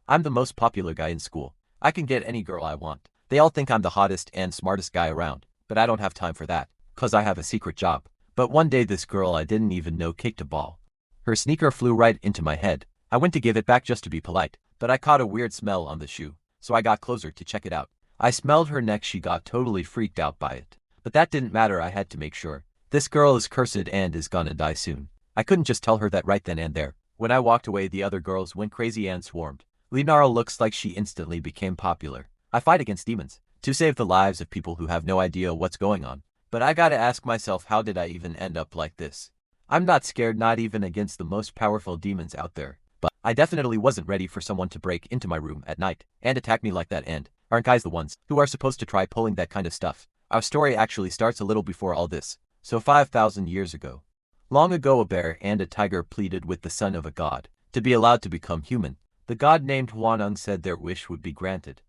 I'm the most popular guy in school. I can get any girl I want. They all think I'm the hottest and smartest guy around, but I don't have time for that, 'cause I have a secret job. But one day this girl I didn't even know kicked a ball. Her sneaker flew right into my head. I went to give it back just to be polite, but I caught a weird smell on the shoe, so I got closer to check it out. I smelled her neck. She got totally freaked out by it. But that didn't matter. I had to make sure. This girl is cursed and is gonna die soon. I couldn't just tell her that right then and there. When I walked away, the other girls went crazy and swarmed. Linara looks like she instantly became popular. I fight against demons to save the lives of people who have no idea what's going on. But I gotta ask myself, how did I even end up like this? I'm not scared, not even against the most powerful demons out there. But I definitely wasn't ready for someone to break into my room at night and attack me like that. And aren't guys the ones who are supposed to try pulling that kind of stuff? Our story actually starts a little before all this. So 5,000 years ago. Long ago, a bear and a tiger pleaded with the son of a god to be allowed to become human. The god named Hwanung said their wish would be granted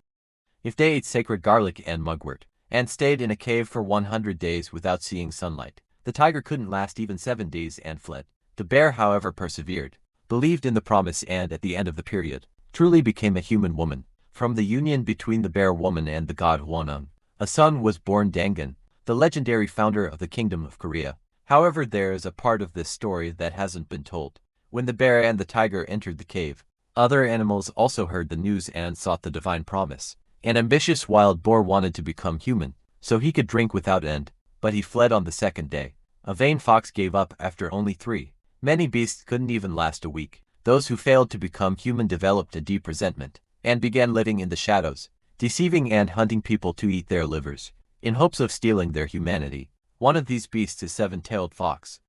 if they ate sacred garlic and mugwort, and stayed in a cave for 100 days without seeing sunlight. The tiger couldn't last even 7 days and fled. The bear, however, persevered, believed in the promise, and at the end of the period, truly became a human woman. From the union between the bear woman and the god Hwanung, a son was born, Dangan, the legendary founder of the Kingdom of Korea. However, there is a part of this story that hasn't been told. When the bear and the tiger entered the cave, other animals also heard the news and sought the divine promise. An ambitious wild boar wanted to become human, so he could drink without end, but he fled on the second day. A vain fox gave up after only 3. Many beasts couldn't even last a week. Those who failed to become human developed a deep resentment, and began living in the shadows, deceiving and hunting people to eat their livers, in hopes of stealing their humanity. One of these beasts, a 7-tailed fox,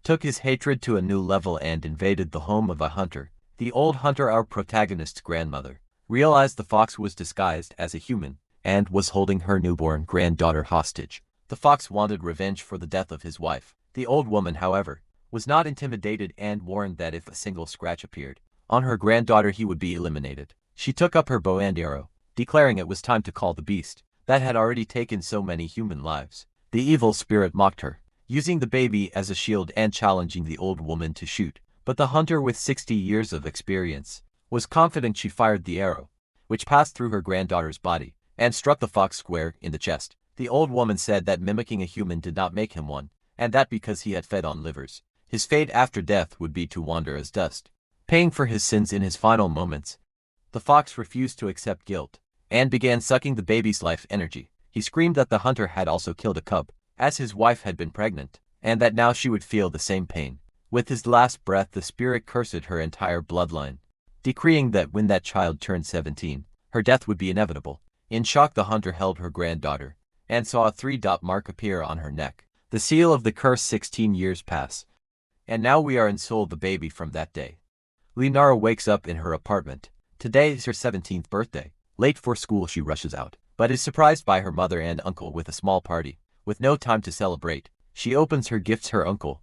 took his hatred to a new level and invaded the home of a hunter. The old hunter, our protagonist's grandmother, realized the fox was disguised as a human and was holding her newborn granddaughter hostage. The fox wanted revenge for the death of his wife. The old woman, however, was not intimidated and warned that if a single scratch appeared on her granddaughter, he would be eliminated. She took up her bow and arrow, declaring it was time to call the beast that had already taken so many human lives. The evil spirit mocked her, using the baby as a shield and challenging the old woman to shoot. But the hunter, with 60 years of experience, was confident. She fired the arrow, which passed through her granddaughter's body and struck the fox square in the chest. The old woman said that mimicking a human did not make him one, and that because he had fed on livers, his fate after death would be to wander as dust, paying for his sins in his final moments. The fox refused to accept guilt and began sucking the baby's life energy. He screamed that the hunter had also killed a cub, as his wife had been pregnant, and that now she would feel the same pain. With his last breath, the spirit cursed her entire bloodline, decreeing that when that child turned 17, her death would be inevitable. In shock, the hunter held her granddaughter and saw a 3-dot mark appear on her neck. The seal of the curse. 16 years pass, and now we are in Seoul. The baby from that day. Linara wakes up in her apartment. Today is her 17th birthday. Late for school, she rushes out, but is surprised by her mother and uncle with a small party. With no time to celebrate, she opens her gifts. Her uncle,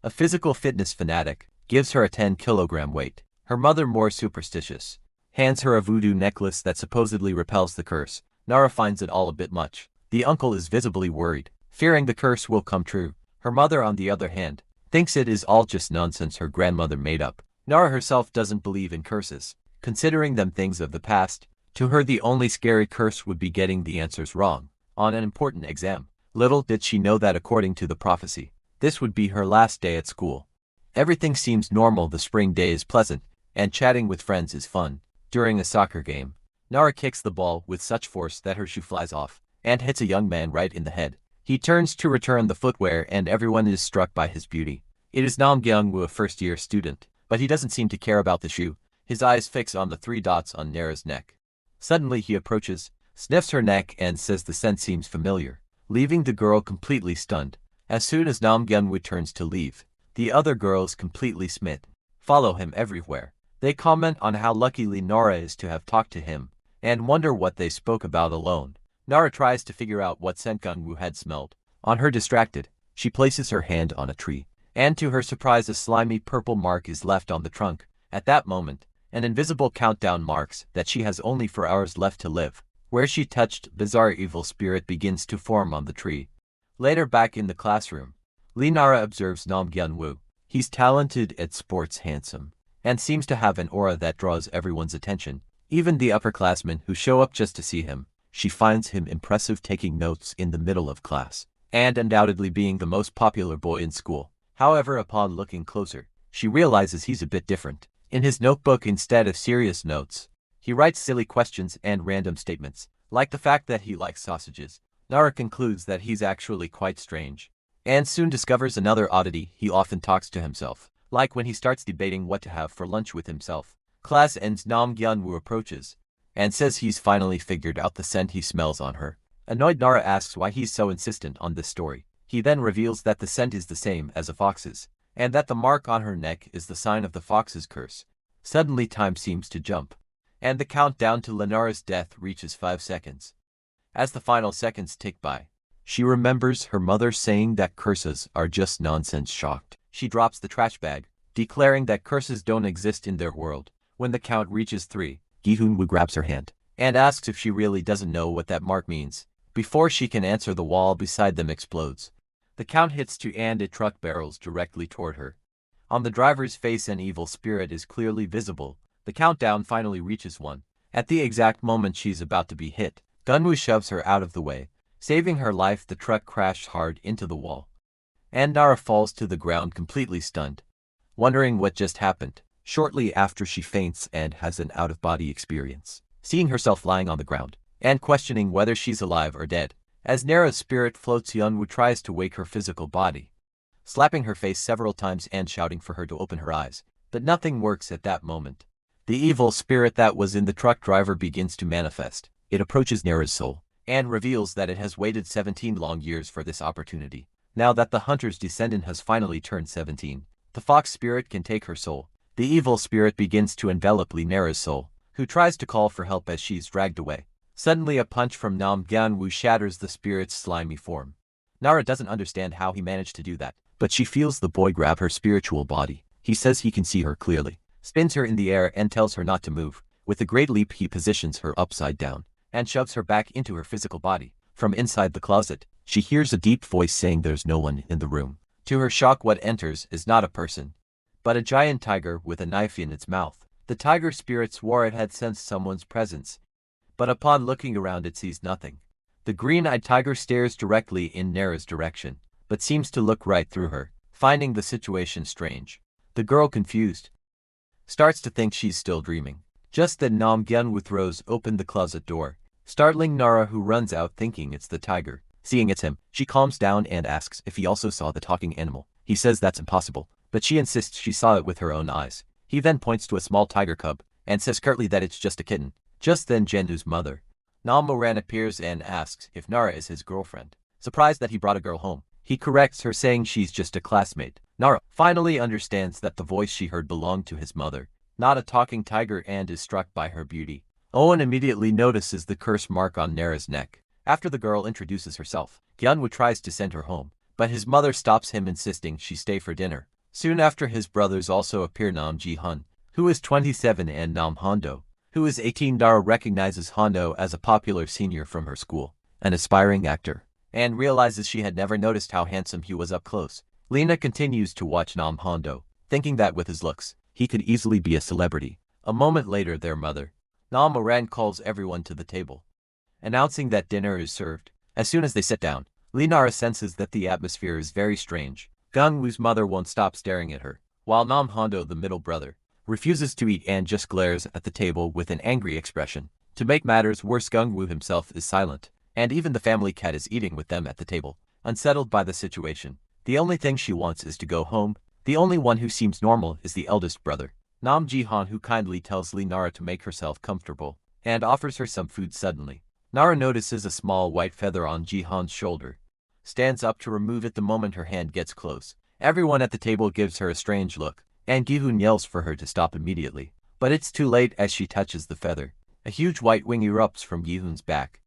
a physical fitness fanatic, gives her a 10-kilogram weight. Her mother, more superstitious, hands her a voodoo necklace that supposedly repels the curse. Nara finds it all a bit much. The uncle is visibly worried, fearing the curse will come true. Her mother, on the other hand, thinks it is all just nonsense her grandmother made up. Nara herself doesn't believe in curses, considering them things of the past. To her, the only scary curse would be getting the answers wrong on an important exam. Little did she know that, according to the prophecy, this would be her last day at school. Everything seems normal. The spring day is pleasant, and chatting with friends is fun. During a soccer game, Nara kicks the ball with such force that her shoe flies off and hits a young man right in the head. He turns to return the footwear, and everyone is struck by his beauty. It is Nam Kyung-woo, a first-year student, but he doesn't seem to care about the shoe. His eyes fix on the 3 dots on Nara's neck. Suddenly he approaches, sniffs her neck, and says the scent seems familiar, leaving the girl completely stunned. As soon as Nam Kyung-woo turns to leave, the other girls, completely smitten, follow him everywhere. They comment on how lucky Nara is to have talked to him, and wonder what they spoke about alone. Nara tries to figure out what scent Kyung-woo had smelled. On her distracted, she places her hand on a tree, and to her surprise, a slimy purple mark is left on the trunk. At that moment, an invisible countdown marks that she has only 4 hours left to live. Where she touched, bizarre evil spirit begins to form on the tree. Later, back in the classroom, Nara observes Nam Kyung-woo. He's talented at sports, handsome, and seems to have an aura that draws everyone's attention, even the upperclassmen who show up just to see him. She finds him impressive, taking notes in the middle of class, and undoubtedly being the most popular boy in school. However, upon looking closer, she realizes he's a bit different. In his notebook, instead of serious notes, he writes silly questions and random statements, like the fact that he likes sausages. Nara concludes that he's actually quite strange, and soon discovers another oddity: he often talks to himself, like when he starts debating what to have for lunch with himself. Class ends. Nam Gyunwoo approaches, and says he's finally figured out the scent he smells on her. Annoyed, Nara asks why he's so insistent on this story. He then reveals that the scent is the same as a fox's, and that the mark on her neck is the sign of the fox's curse. Suddenly time seems to jump, and the countdown to Lenara's death reaches 5 seconds. As the final seconds tick by, she remembers her mother saying that curses are just nonsense. Shocked, she drops the trash bag, declaring that curses don't exist in their world. When the count reaches 3, Gi-hoon-woo grabs her hand and asks if she really doesn't know what that mark means. Before she can answer, the wall beside them explodes. The count hits 2 and a truck barrels directly toward her. On the driver's face, an evil spirit is clearly visible. The countdown finally reaches 1. At the exact moment she's about to be hit, Gunwoo shoves her out of the way, saving her life. The truck crashes hard into the wall, and Nara falls to the ground completely stunned, wondering what just happened. Shortly after, she faints and has an out-of-body experience, seeing herself lying on the ground and questioning whether she's alive or dead. As Nara's spirit floats, Yeonwoo tries to wake her physical body, slapping her face several times and shouting for her to open her eyes, but nothing works at that moment. The evil spirit that was in the truck driver begins to manifest. It approaches Nara's soul and reveals that it has waited 17 long years for this opportunity. Now that the hunter's descendant has finally turned 17, the fox spirit can take her soul. The evil spirit begins to envelop Nara's soul, who tries to call for help as she's dragged away. Suddenly, a punch from Nam Gyunwoo shatters the spirit's slimy form. Nara doesn't understand how he managed to do that, but she feels the boy grab her spiritual body. He says he can see her clearly, spins her in the air and tells her not to move. With a great leap, he positions her upside down and shoves her back into her physical body. From inside the closet, she hears a deep voice saying there's no one in the room. To her shock, what enters is not a person, but a giant tiger with a knife in its mouth. The tiger spirit swore it had sensed someone's presence, but upon looking around it sees nothing. The green-eyed tiger stares directly in Nara's direction, but seems to look right through her. Finding the situation strange, the girl, confused, starts to think she's still dreaming. Just then, Nam Gyunwoo throws open the closet door, startling Nara, who runs out thinking it's the tiger. Seeing it's him, she calms down and asks if he also saw the talking animal. He says that's impossible, but she insists she saw it with her own eyes. He then points to a small tiger cub and says curtly that it's just a kitten. Just then, Jenwoo's mother, Nam Moran, appears and asks if Nara is his girlfriend. Surprised that he brought a girl home, he corrects her, saying she's just a classmate. Nara finally understands that the voice she heard belonged to his mother, not a talking tiger, and is struck by her beauty. Owen immediately notices the curse mark on Nara's neck. After the girl introduces herself, Gyunwoo tries to send her home, but his mother stops him, insisting she stay for dinner. Soon after, his brothers also appear: Nam Ji-hun, who is 27, and Nam Hondo, who is 18. Nara recognizes Hondo as a popular senior from her school, an aspiring actor, and realizes she had never noticed how handsome he was up close. Lena continues to watch Nam Hondo, thinking that with his looks, he could easily be a celebrity. A moment later, their mother, Nam Moran, calls everyone to the table, announcing that dinner is served. As soon as they sit down, Nara senses that the atmosphere is very strange. Gyunwoo's mother won't stop staring at her, while Nam Hondo, the middle brother, refuses to eat and just glares at the table with an angry expression. To make matters worse, Gyunwoo himself is silent, and even the family cat is eating with them at the table, unsettled by the situation. The only thing she wants is to go home. The only one who seems normal is the eldest brother, Nam Ji-han, who kindly tells Nara to make herself comfortable and offers her some food. Suddenly, Nara notices a small white feather on Ji-han's shoulder, stands up to remove it the moment her hand gets close. Everyone at the table gives her a strange look, and Gi-hoon yells for her to stop immediately. But it's too late. As she touches the feather, a huge white wing erupts from Gi-hoon's back.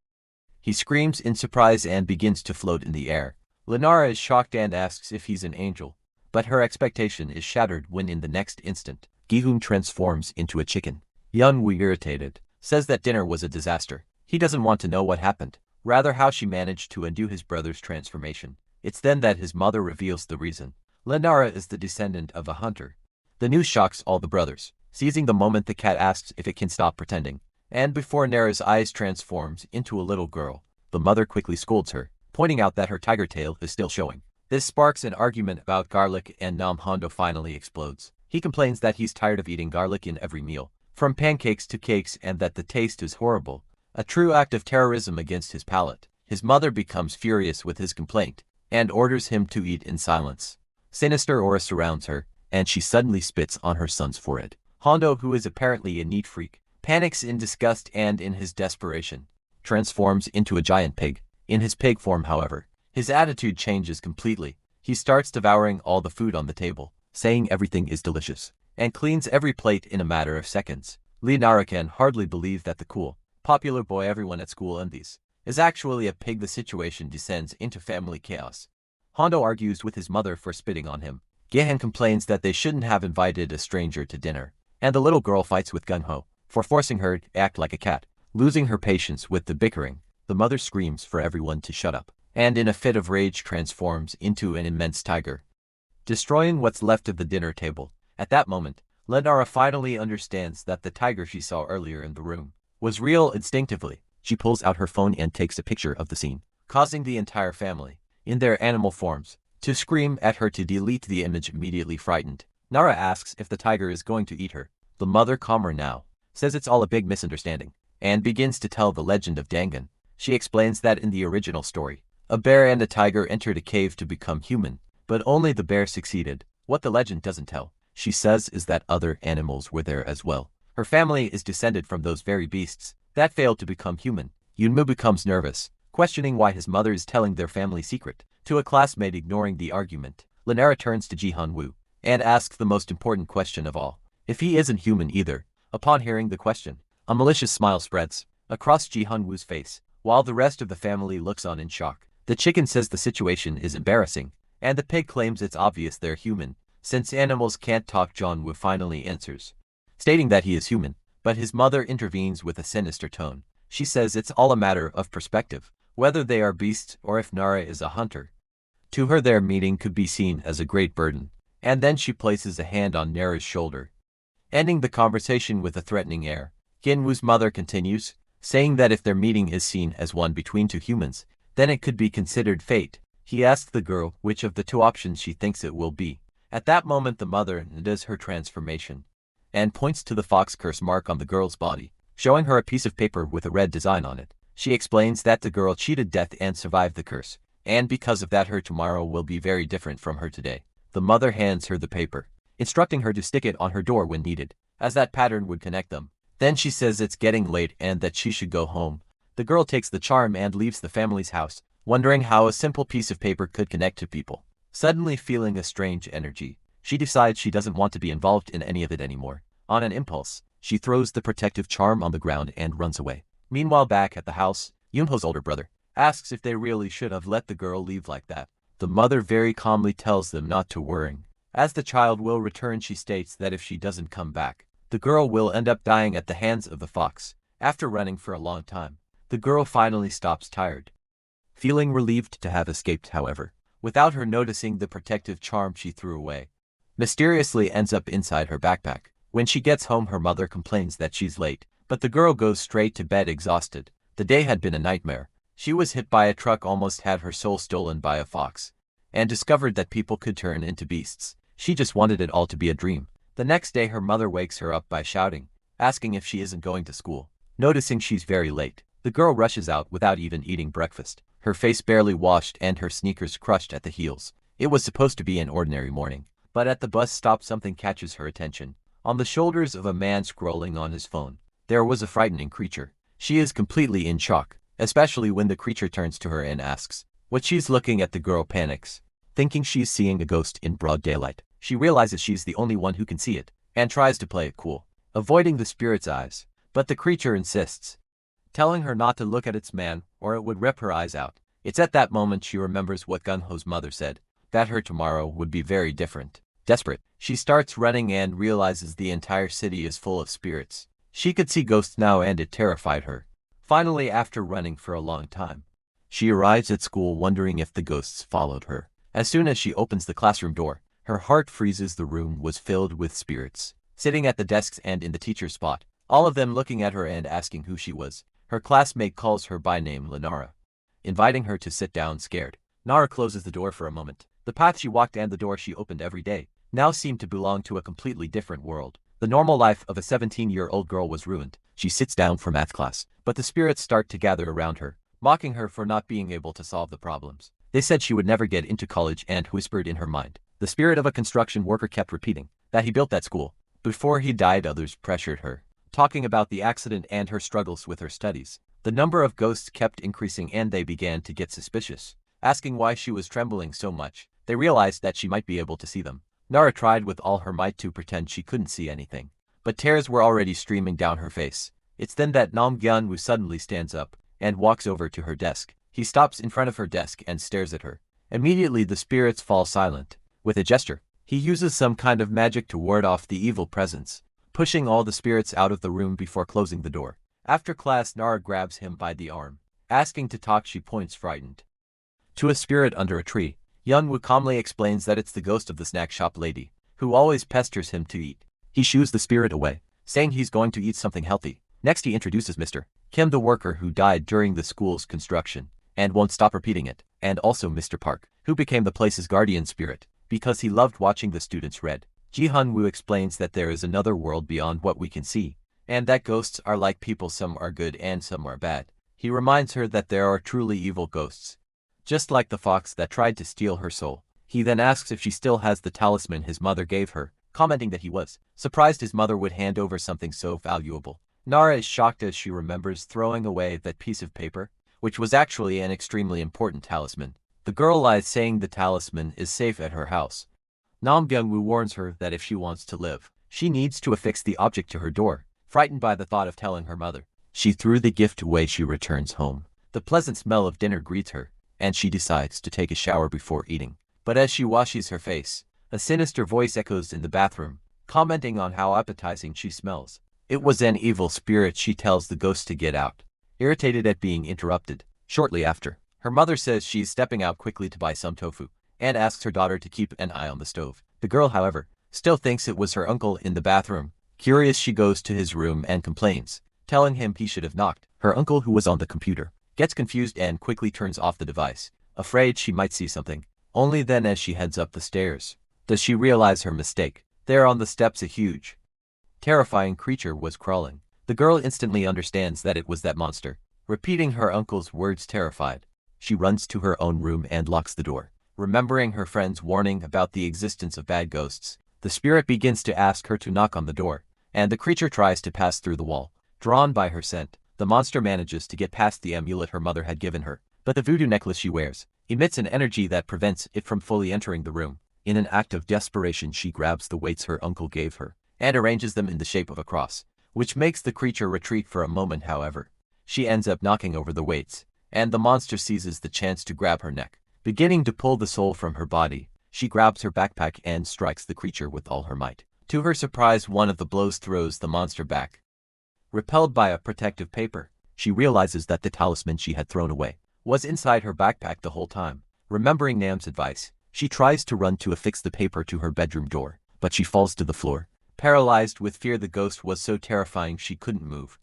He screams in surprise and begins to float in the air. Nara is shocked and asks if he's an angel, but her expectation is shattered when in the next instant, Gi-hoon transforms into a chicken. Yeonwoo, irritated, says that dinner was a disaster. He doesn't want to know what happened, rather how she managed to undo his brother's transformation. It's then that his mother reveals the reason. Nara is the descendant of a hunter. The news shocks all the brothers. Seizing the moment, the cat asks if it can stop pretending. And before Nara's eyes transforms into a little girl, the mother quickly scolds her, pointing out that her tiger tail is still showing. This sparks an argument about garlic, and Hondo finally explodes. He complains that he's tired of eating garlic in every meal, from pancakes to cakes, and that the taste is horrible. A true act of terrorism against his palate. His mother becomes furious with his complaint, and orders him to eat in silence. Sinister aura surrounds her, and she suddenly spits on her son's forehead. Hondo, who is apparently a neat freak, panics in disgust and in his desperation, transforms into a giant pig. In his pig form, however, his attitude changes completely. He starts devouring all the food on the table, saying everything is delicious, and cleans every plate in a matter of seconds. Nara can hardly believe that the cool, popular boy everyone at school envies is actually a pig. The situation descends into family chaos. Hondo argues with his mother for spitting on him. Gehen complains that they shouldn't have invited a stranger to dinner, and the little girl fights with Gung-ho for forcing her to act like a cat. Losing her patience with the bickering, the mother screams for everyone to shut up, and in a fit of rage transforms into an immense tiger, destroying what's left of the dinner table. At that moment, Nara finally understands that the tiger she saw earlier in the room was real. Instinctively, she pulls out her phone and takes a picture of the scene, causing the entire family, in their animal forms, to scream at her to delete the image. Immediately frightened, Nara asks if the tiger is going to eat her. The mother, calmer now, says it's all a big misunderstanding, and begins to tell the legend of Dangan. She explains that in the original story, a bear and a tiger entered a cave to become human, but only the bear succeeded. What the legend doesn't tell, she says, is that other animals were there as well. Her family is descended from those very beasts that failed to become human. Yunmu becomes nervous, questioning why his mother is telling their family secret to a classmate. Ignoring the argument, Nara turns to Ji-Hun-woo and asks the most important question of all, if he isn't human either. Upon hearing the question, a malicious smile spreads across Ji-Hun-woo's face, while the rest of the family looks on in shock. The chicken says the situation is embarrassing, and the pig claims it's obvious they're human, since animals can't talk. John-woo finally answers, stating that he is human, but his mother intervenes with a sinister tone. She says it's all a matter of perspective, whether they are beasts or if Nara is a hunter. To her, their meeting could be seen as a great burden, and then she places a hand on Nara's shoulder, ending the conversation with a threatening air. Ginwoo's mother continues, saying that if their meeting is seen as one between two humans, then it could be considered fate. He asks the girl which of the two options she thinks it will be. At that moment, the mother does her transformation and points to the fox curse mark on the girl's body, showing her a piece of paper with a red design on it. She explains that the girl cheated death and survived the curse, and because of that her tomorrow will be very different from her today. The mother hands her the paper, instructing her to stick it on her door when needed, as that pattern would connect them. Then she says it's getting late and that she should go home. The girl takes the charm and leaves the family's house, wondering how a simple piece of paper could connect to people. Suddenly feeling a strange energy, she decides she doesn't want to be involved in any of it anymore. On an impulse, she throws the protective charm on the ground and runs away. Meanwhile, back at the house, Yoonho's older brother asks if they really should have let the girl leave like that. The mother very calmly tells them not to worry, as the child will return. She states that if she doesn't come back, the girl will end up dying at the hands of the fox. After running for a long time, the girl finally stops, tired, feeling relieved to have escaped. However, without her noticing, the protective charm she threw away mysteriously ends up inside her backpack. When she gets home, her mother complains that she's late, but the girl goes straight to bed exhausted. The day had been a nightmare. She was hit by a truck, almost had her soul stolen by a fox, and discovered that people could turn into beasts. She just wanted it all to be a dream. The next day, her mother wakes her up by shouting, asking if she isn't going to school. Noticing she's very late, the girl rushes out without even eating breakfast, her face barely washed and her sneakers crushed at the heels. It was supposed to be an ordinary morning, but at the bus stop something catches her attention. On the shoulders of a man scrolling on his phone, there was a frightening creature. She is completely in shock, especially when the creature turns to her and asks what she's looking at. The girl panics, thinking she's seeing a ghost in broad daylight. She realizes she's the only one who can see it, and tries to play it cool, avoiding the spirit's eyes. But the creature insists, telling her not to look at its man or it would rip her eyes out. It's at that moment she remembers what Gunho's mother said, that her tomorrow would be very different. Desperate, she starts running and realizes the entire city is full of spirits. She could see ghosts now and it terrified her. Finally, after running for a long time, she arrives at school wondering if the ghosts followed her. As soon as she opens the classroom door, Her heart freezes. The room was filled with spirits, sitting at the desks and in the teacher's spot, all of them looking at her and asking who she was. Her classmate calls her by name Lenara, inviting her to sit down scared. Nara closes the door for a moment. The path she walked and the door she opened every day now seemed to belong to a completely different world. The normal life of a 17-year-old girl was ruined. She sits down for math class, but the spirits start to gather around her, mocking her for not being able to solve the problems. They said she would never get into college and whispered in her mind. The spirit of a construction worker kept repeating that he built that school. Before he died, others pressured her, talking about the accident and her struggles with her studies. The number of ghosts kept increasing and they began to get suspicious, asking why she was trembling so much. They realized that she might be able to see them. Nara tried with all her might to pretend she couldn't see anything, but tears were already streaming down her face. It's then that Nam Gyun-woo suddenly stands up and walks over to her desk. He stops in front of her desk and stares at her. Immediately the spirits fall silent. With a gesture, he uses some kind of magic to ward off the evil presence, pushing all the spirits out of the room before closing the door. After class, Nara grabs him by the arm, asking to talk. She points frightened to a spirit under a tree. Yun-woo calmly explains that it's the ghost of the snack shop lady, who always pesters him to eat. He shoos the spirit away, saying he's going to eat something healthy. Next he introduces Mr. Kim, the worker who died during the school's construction, and won't stop repeating it, and also Mr. Park, who became the place's guardian spirit, because he loved watching the students read. Ji-hun-woo explains that there is another world beyond what we can see, and that ghosts are like people, some are good and some are bad. He reminds her that there are truly evil ghosts, just like the fox that tried to steal her soul. He then asks if she still has the talisman his mother gave her, commenting that he was surprised his mother would hand over something so valuable. Nara is shocked as she remembers throwing away that piece of paper, which was actually an extremely important talisman. The girl lies, saying the talisman is safe at her house. Nam Byung-woo warns her that if she wants to live, she needs to affix the object to her door. Frightened by the thought of telling her mother, she threw the gift away. She returns home. The pleasant smell of dinner greets her, and she decides to take a shower before eating. But as she washes her face, a sinister voice echoes in the bathroom, commenting on how appetizing she smells. It was an evil spirit. She tells the ghost to get out, irritated at being interrupted. Shortly after, her mother says she's stepping out quickly to buy some tofu, and asks her daughter to keep an eye on the stove. The girl, however, still thinks it was her uncle in the bathroom. Curious, she goes to his room and complains, telling him he should have knocked. Her uncle, who was on the computer, gets confused and quickly turns off the device, afraid she might see something. Only then, as she heads up the stairs, does she realize her mistake. There on the steps a huge, terrifying creature was crawling. The girl instantly understands that it was that monster. Repeating her uncle's words, terrified, she runs to her own room and locks the door. Remembering her friend's warning about the existence of bad ghosts, the spirit begins to ask her to knock on the door, and the creature tries to pass through the wall. Drawn by her scent, the monster manages to get past the amulet her mother had given her, but the voodoo necklace she wears emits an energy that prevents it from fully entering the room. In an act of desperation, she grabs the weights her uncle gave her and arranges them in the shape of a cross, which makes the creature retreat for a moment. However, she ends up knocking over the weights, and the monster seizes the chance to grab her neck. Beginning to pull the soul from her body, she grabs her backpack and strikes the creature with all her might. To her surprise, one of the blows throws the monster back. Repelled by a protective paper, she realizes that the talisman she had thrown away was inside her backpack the whole time. Remembering Nam's advice, she tries to run to affix the paper to her bedroom door, but she falls to the floor. Paralyzed with fear, the ghost was so terrifying she couldn't move.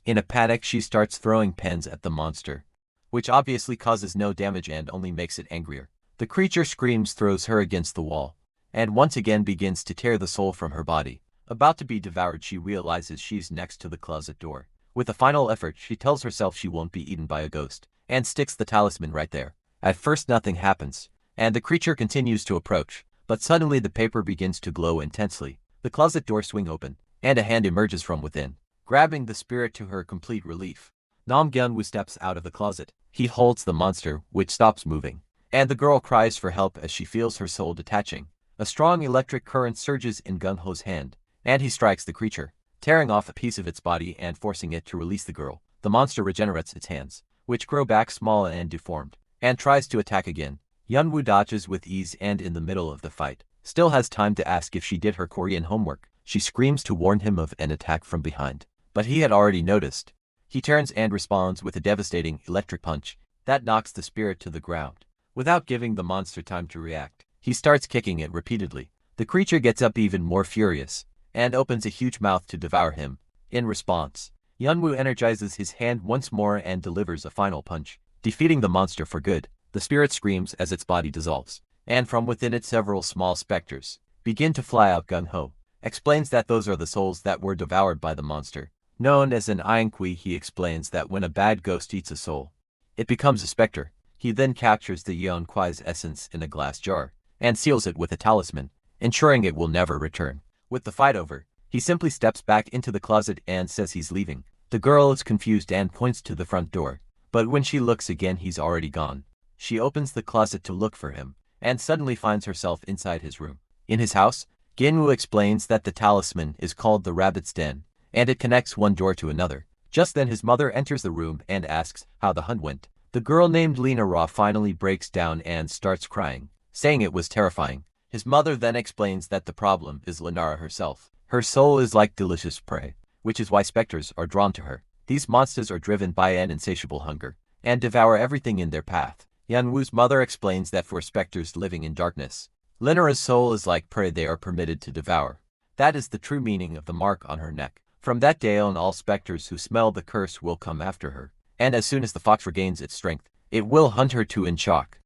In a panic, she starts throwing pens at the monster, which obviously causes no damage and only makes it angrier. The creature screams, throws her against the wall, and once again begins to tear the soul from her body. About to be devoured, she realizes she's next to the closet door. With a final effort, she tells herself she won't be eaten by a ghost, and sticks the talisman right there. At first nothing happens, and the creature continues to approach, but suddenly the paper begins to glow intensely. The closet door swings open, and a hand emerges from within, grabbing the spirit. To her complete relief, Nam Gyun-woo steps out of the closet. He holds the monster, which stops moving, and the girl cries for help as she feels her soul detaching. A strong electric current surges in Gun-ho's hand, and he strikes the creature, tearing off a piece of its body and forcing it to release the girl. The monster regenerates its hands, which grow back small and deformed, and tries to attack again. Yun-woo dodges with ease and in the middle of the fight still has time to ask if she did her Korean homework. She screams to warn him of an attack from behind, but he had already noticed. He turns and responds with a devastating electric punch that knocks the spirit to the ground. Without giving the monster time to react, He starts kicking it repeatedly. The creature gets up even more furious and opens a huge mouth to devour him. In response, Yunwoo energizes his hand once more and delivers a final punch, defeating the monster for good. The spirit screams as its body dissolves, and from within it several small specters begin to fly out. Gung-ho explains that those are the souls that were devoured by the monster. Known as an Ainkui, he explains that when a bad ghost eats a soul, it becomes a specter. He then captures the Yeonkwai's essence in a glass jar and seals it with a talisman, ensuring it will never return. With the fight over, he simply steps back into the closet and says he's leaving. The girl is confused and points to the front door, but when she looks again he's already gone. She opens the closet to look for him, and suddenly finds herself inside his room. In his house, Ginwoo explains that the talisman is called the Rabbit's Den, and it connects one door to another. Just then his mother enters the room and asks how the hunt went. The girl named Lena Ra finally breaks down and starts crying, saying it was terrifying. His mother then explains that the problem is Lenara herself. Her soul is like delicious prey, which is why specters are drawn to her. These monsters are driven by an insatiable hunger, and devour everything in their path. Yunwoo's mother explains that for specters living in darkness, Lenara's soul is like prey they are permitted to devour. That is the true meaning of the mark on her neck. From that day on, all specters who smell the curse will come after her, and as soon as the fox regains its strength, it will hunt her to in shock.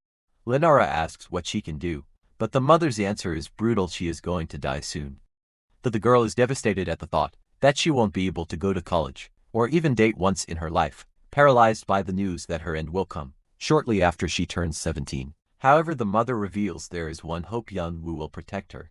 Lenara asks what she can do, but the mother's answer is brutal: she is going to die soon. The girl is devastated at the thought that she won't be able to go to college, or even date once in her life, paralyzed by the news that her end will come shortly after she turns 17. However, the mother reveals there is one hope: Yunwoo will protect her.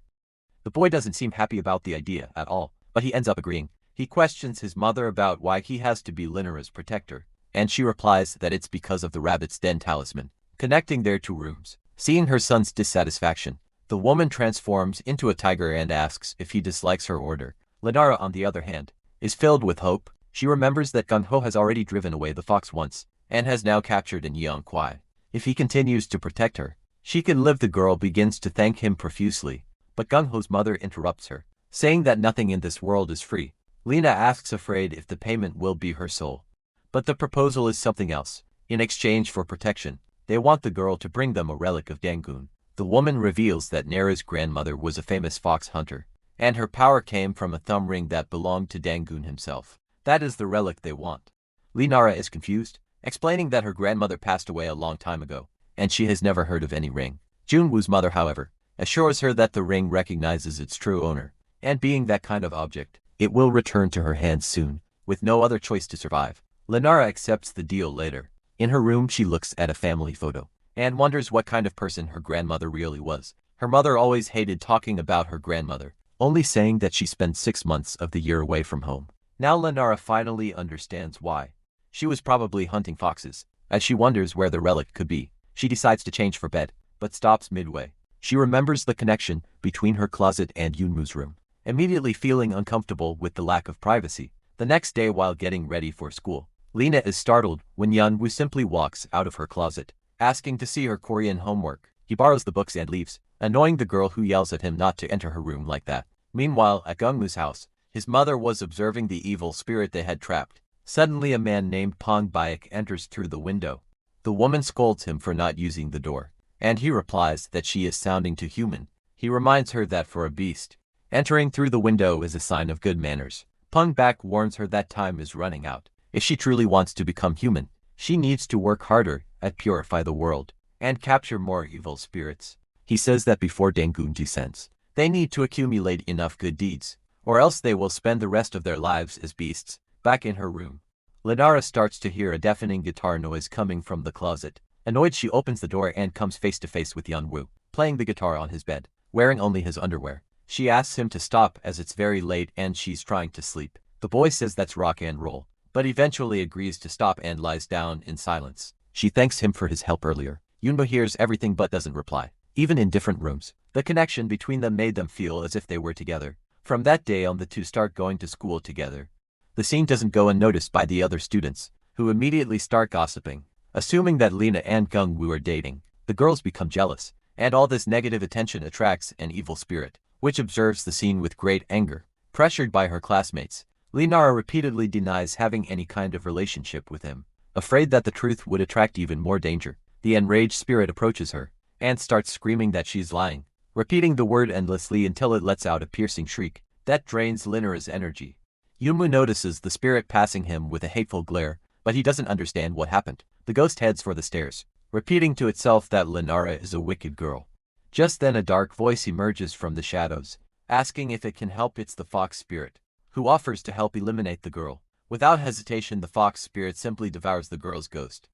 The boy doesn't seem happy about the idea at all, but he ends up agreeing. He questions his mother about why he has to be Lenara's protector, and she replies that it's because of the Rabbit's Den talisman, connecting their two rooms. Seeing her son's dissatisfaction, the woman transforms into a tiger and asks if he dislikes her order. Lenara, on the other hand, is filled with hope. She remembers that Gung-ho has already driven away the fox once, and has now captured in Yeonkwai. If he continues to protect her, she can live. The girl begins to thank him profusely, but Gung-ho's mother interrupts her, saying that nothing in this world is free. Lena asks, afraid if the payment will be her soul. But the proposal is something else. In exchange for protection, they want the girl to bring them a relic of Dangun. The woman reveals that Nara's grandmother was a famous fox hunter, and her power came from a thumb ring that belonged to Dangun himself. That is the relic they want. Lenara is confused, explaining that her grandmother passed away a long time ago, and she has never heard of any ring. Junwoo's mother, however, assures her that the ring recognizes its true owner, and being that kind of object, it will return to her hands soon. With no other choice to survive, Lenara accepts the deal later. In her room, she looks at a family photo and wonders what kind of person her grandmother really was. Her mother always hated talking about her grandmother, only saying that she spent 6 months of the year away from home. Now Lenara finally understands why. She was probably hunting foxes. As she wonders where the relic could be, she decides to change for bed, but stops midway. She remembers the connection between her closet and Yunwoo's room, immediately feeling uncomfortable with the lack of privacy. The next day, while getting ready for school, Lena is startled when Yunwoo simply walks out of her closet, asking to see her Korean homework. He borrows the books and leaves, annoying the girl, who yells at him not to enter her room like that. Meanwhile, at Gungwoo's house, his mother was observing the evil spirit they had trapped. Suddenly, a man named Pong Baek enters through the window. The woman scolds him for not using the door, and he replies that she is sounding too human. He reminds her that for a beast, entering through the window is a sign of good manners. Pong Baek warns her that time is running out. If she truly wants to become human, she needs to work harder at purify the world and capture more evil spirits. He says that before Dangun descends, they need to accumulate enough good deeds, or else they will spend the rest of their lives as beasts. Back in her room, Lenara starts to hear a deafening guitar noise coming from the closet. Annoyed, she opens the door and comes face to face with Yunwoo, playing the guitar on his bed, wearing only his underwear. She asks him to stop as it's very late and she's trying to sleep. The boy says that's rock and roll, but eventually agrees to stop and lies down in silence. She thanks him for his help earlier. Yunwoo hears everything but doesn't reply. Even in different rooms, the connection between them made them feel as if they were together. From that day on, the two start going to school together. The scene doesn't go unnoticed by the other students, who immediately start gossiping, assuming that Lena and Gungwoo are dating. The girls become jealous, and all this negative attention attracts an evil spirit, which observes the scene with great anger. Pressured by her classmates, Lenara repeatedly denies having any kind of relationship with him. Afraid that the truth would attract even more danger, the enraged spirit approaches her and starts screaming that she's lying, repeating the word endlessly until it lets out a piercing shriek that drains Linara's energy. Yumu notices the spirit passing him with a hateful glare, but he doesn't understand what happened. The ghost heads for the stairs, repeating to itself that Linara is a wicked girl. Just then a dark voice emerges from the shadows, asking if it can help. It's the fox spirit, who offers to help eliminate the girl. Without hesitation, the fox spirit simply devours the girl's ghost.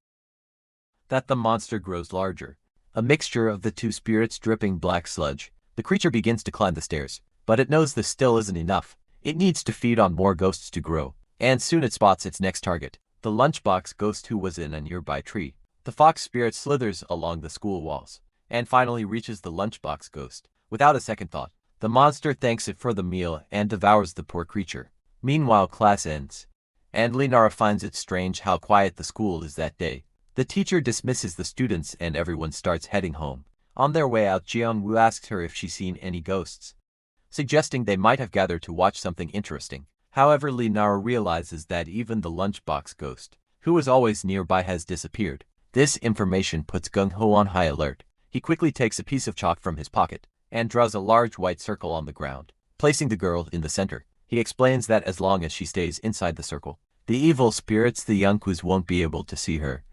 That the monster grows larger, a mixture of the two spirits dripping black sludge. The creature begins to climb the stairs, but it knows this still isn't enough. It needs to feed on more ghosts to grow, and soon it spots its next target, the lunchbox ghost who was in a nearby tree. The fox spirit slithers along the school walls, and finally reaches the lunchbox ghost. Without a second thought, the monster thanks it for the meal and devours the poor creature. Meanwhile, class ends, and Linara finds it strange how quiet the school is that day. The teacher dismisses the students and everyone starts heading home. On their way out, Jeonwoo asks her if she's seen any ghosts, suggesting they might have gathered to watch something interesting. However, Linara realizes that even the lunchbox ghost, who was always nearby, has disappeared. This information puts Gung-ho on high alert. He quickly takes a piece of chalk from his pocket and draws a large white circle on the ground, placing the girl in the center. He explains that as long as she stays inside the circle, the evil spirits, the Yonkus, won't be able to see her.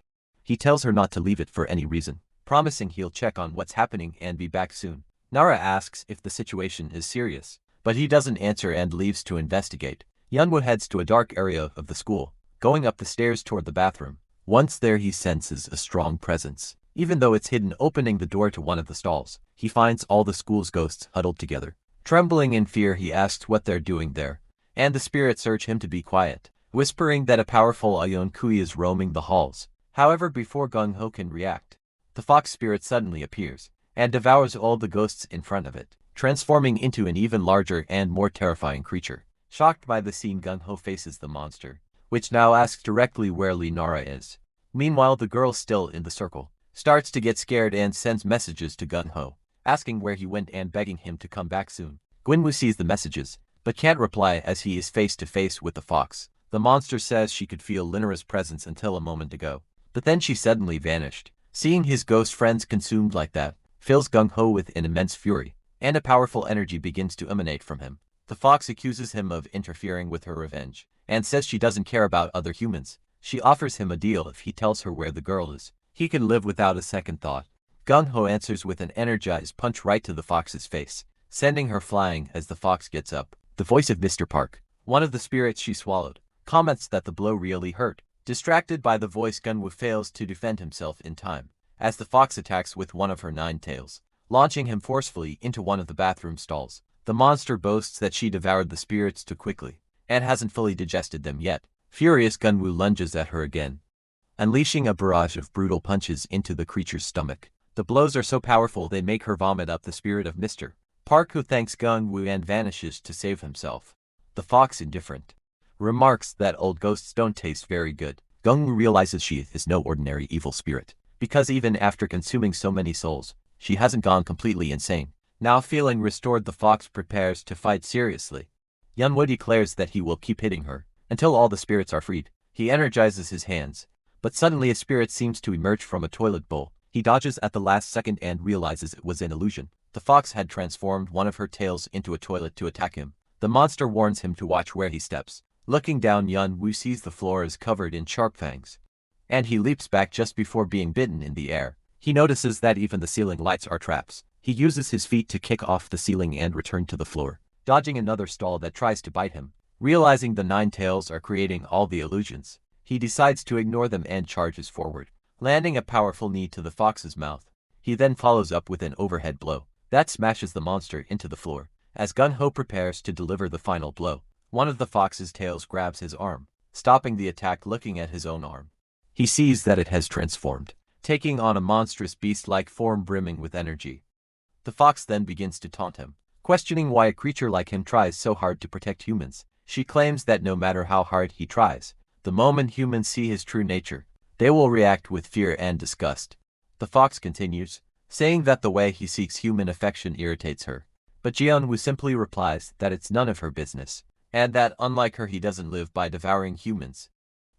He tells her not to leave it for any reason, promising he'll check on what's happening and be back soon. Nara asks if the situation is serious, but he doesn't answer and leaves to investigate. Yeonwoo heads to a dark area of the school, going up the stairs toward the bathroom. Once there, he senses a strong presence. Even though it's hidden, opening the door to one of the stalls, he finds all the school's ghosts huddled together. Trembling in fear, he asks what they're doing there, and the spirits urge him to be quiet, whispering that a powerful Ayonkui is roaming the halls. However, before Gung-ho can react, the fox spirit suddenly appears and devours all the ghosts in front of it, transforming into an even larger and more terrifying creature. Shocked by the scene, Gung-ho faces the monster, which now asks directly where Linara is. Meanwhile, the girl, still in the circle, starts to get scared and sends messages to Gung-ho, asking where he went and begging him to come back soon. Gwynwoo sees the messages, but can't reply as he is face to face with the fox. The monster says she could feel Linara's presence until a moment ago, but then she suddenly vanished. Seeing his ghost friends consumed like that fills Gung-ho with an immense fury, and a powerful energy begins to emanate from him. The fox accuses him of interfering with her revenge, and says she doesn't care about other humans. She offers him a deal if he tells her where the girl is. He can live without a second thought. Gung-ho answers with an energized punch right to the fox's face, sending her flying as the fox gets up. The voice of Mr. Park, one of the spirits she swallowed, comments that the blow really hurt. Distracted by the voice, Gunwoo fails to defend himself in time, as the fox attacks with one of her 9 tails, launching him forcefully into one of the bathroom stalls. The monster boasts that she devoured the spirits too quickly, and hasn't fully digested them yet. Furious, Gunwoo lunges at her again, unleashing a barrage of brutal punches into the creature's stomach. The blows are so powerful they make her vomit up the spirit of Mr. Park, who thanks Gung-woo and vanishes to save himself. The fox, indifferent, remarks that old ghosts don't taste very good. Gung-woo realizes she is no ordinary evil spirit, because even after consuming so many souls, she hasn't gone completely insane. Now feeling restored, the fox prepares to fight seriously. Yeonwoo declares that he will keep hitting her until all the spirits are freed. He energizes his hands, but suddenly a spirit seems to emerge from a toilet bowl. He dodges at the last second and realizes it was an illusion. The fox had transformed one of her tails into a toilet to attack him. The monster warns him to watch where he steps. Looking down, Yeonwoo sees the floor is covered in sharp fangs, and he leaps back just before being bitten in the air. He notices that even the ceiling lights are traps. He uses his feet to kick off the ceiling and return to the floor, dodging another stall that tries to bite him. Realizing the 9 tails are creating all the illusions, he decides to ignore them and charges forward, landing a powerful knee to the fox's mouth. He then follows up with an overhead blow that smashes the monster into the floor. As Gung-ho prepares to deliver the final blow, one of the fox's tails grabs his arm, stopping the attack. Looking at his own arm, he sees that it has transformed, taking on a monstrous beast-like form brimming with energy. The fox then begins to taunt him, questioning why a creature like him tries so hard to protect humans. She claims that no matter how hard he tries, the moment humans see his true nature, they will react with fear and disgust. The fox continues, saying that the way he seeks human affection irritates her, but Jeonwoo simply replies that it's none of her business, and that unlike her, he doesn't live by devouring humans.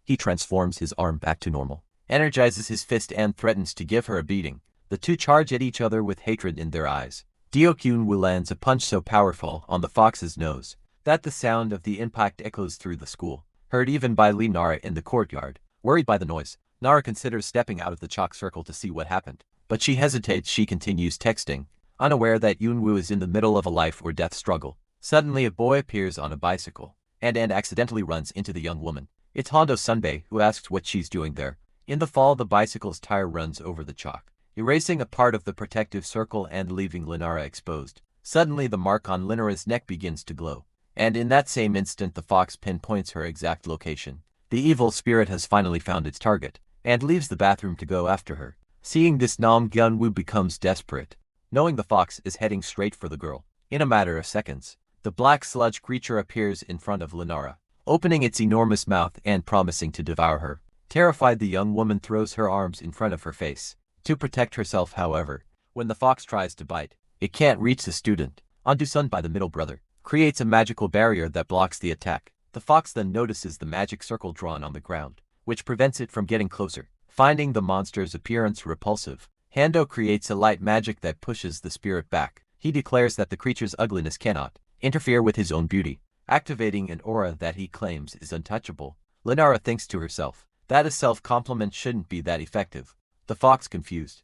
He transforms his arm back to normal, energizes his fist and threatens to give her a beating, The two charge at each other with hatred in their eyes. Wu lands a punch so powerful on the fox's nose that the sound of the impact echoes through the school, heard even by Nara in the courtyard. Worried by the noise, Nara considers stepping out of the chalk circle to see what happened. But she hesitates. She continues texting, unaware that Yunwoo is in the middle of a life or death struggle. Suddenly a boy appears on a bicycle and accidentally runs into the young woman. It's Hondo Sunbae, who asks what she's doing there. In the fall, the bicycle's tire runs over the chalk, erasing a part of the protective circle and leaving Linara exposed. Suddenly the mark on Linara's neck begins to glow, and in that same instant the fox pinpoints her exact location. The evil spirit has finally found its target, and leaves the bathroom to go after her. Seeing this, Nam Gyun-woo becomes desperate, knowing the fox is heading straight for the girl. In a matter of seconds, the black sludge creature appears in front of Linara, opening its enormous mouth and promising to devour her. Terrified, the young woman throws her arms in front of her face to protect herself. However, when the fox tries to bite, it can't reach the student. Ondu-sun, by the middle brother, creates a magical barrier that blocks the attack. The fox then notices the magic circle drawn on the ground, which prevents it from getting closer. Finding the monster's appearance repulsive, Hando creates a light magic that pushes the spirit back. He declares that the creature's ugliness cannot interfere with his own beauty, activating an aura that he claims is untouchable. Linara thinks to herself that a self-compliment shouldn't be that effective. The fox, confused,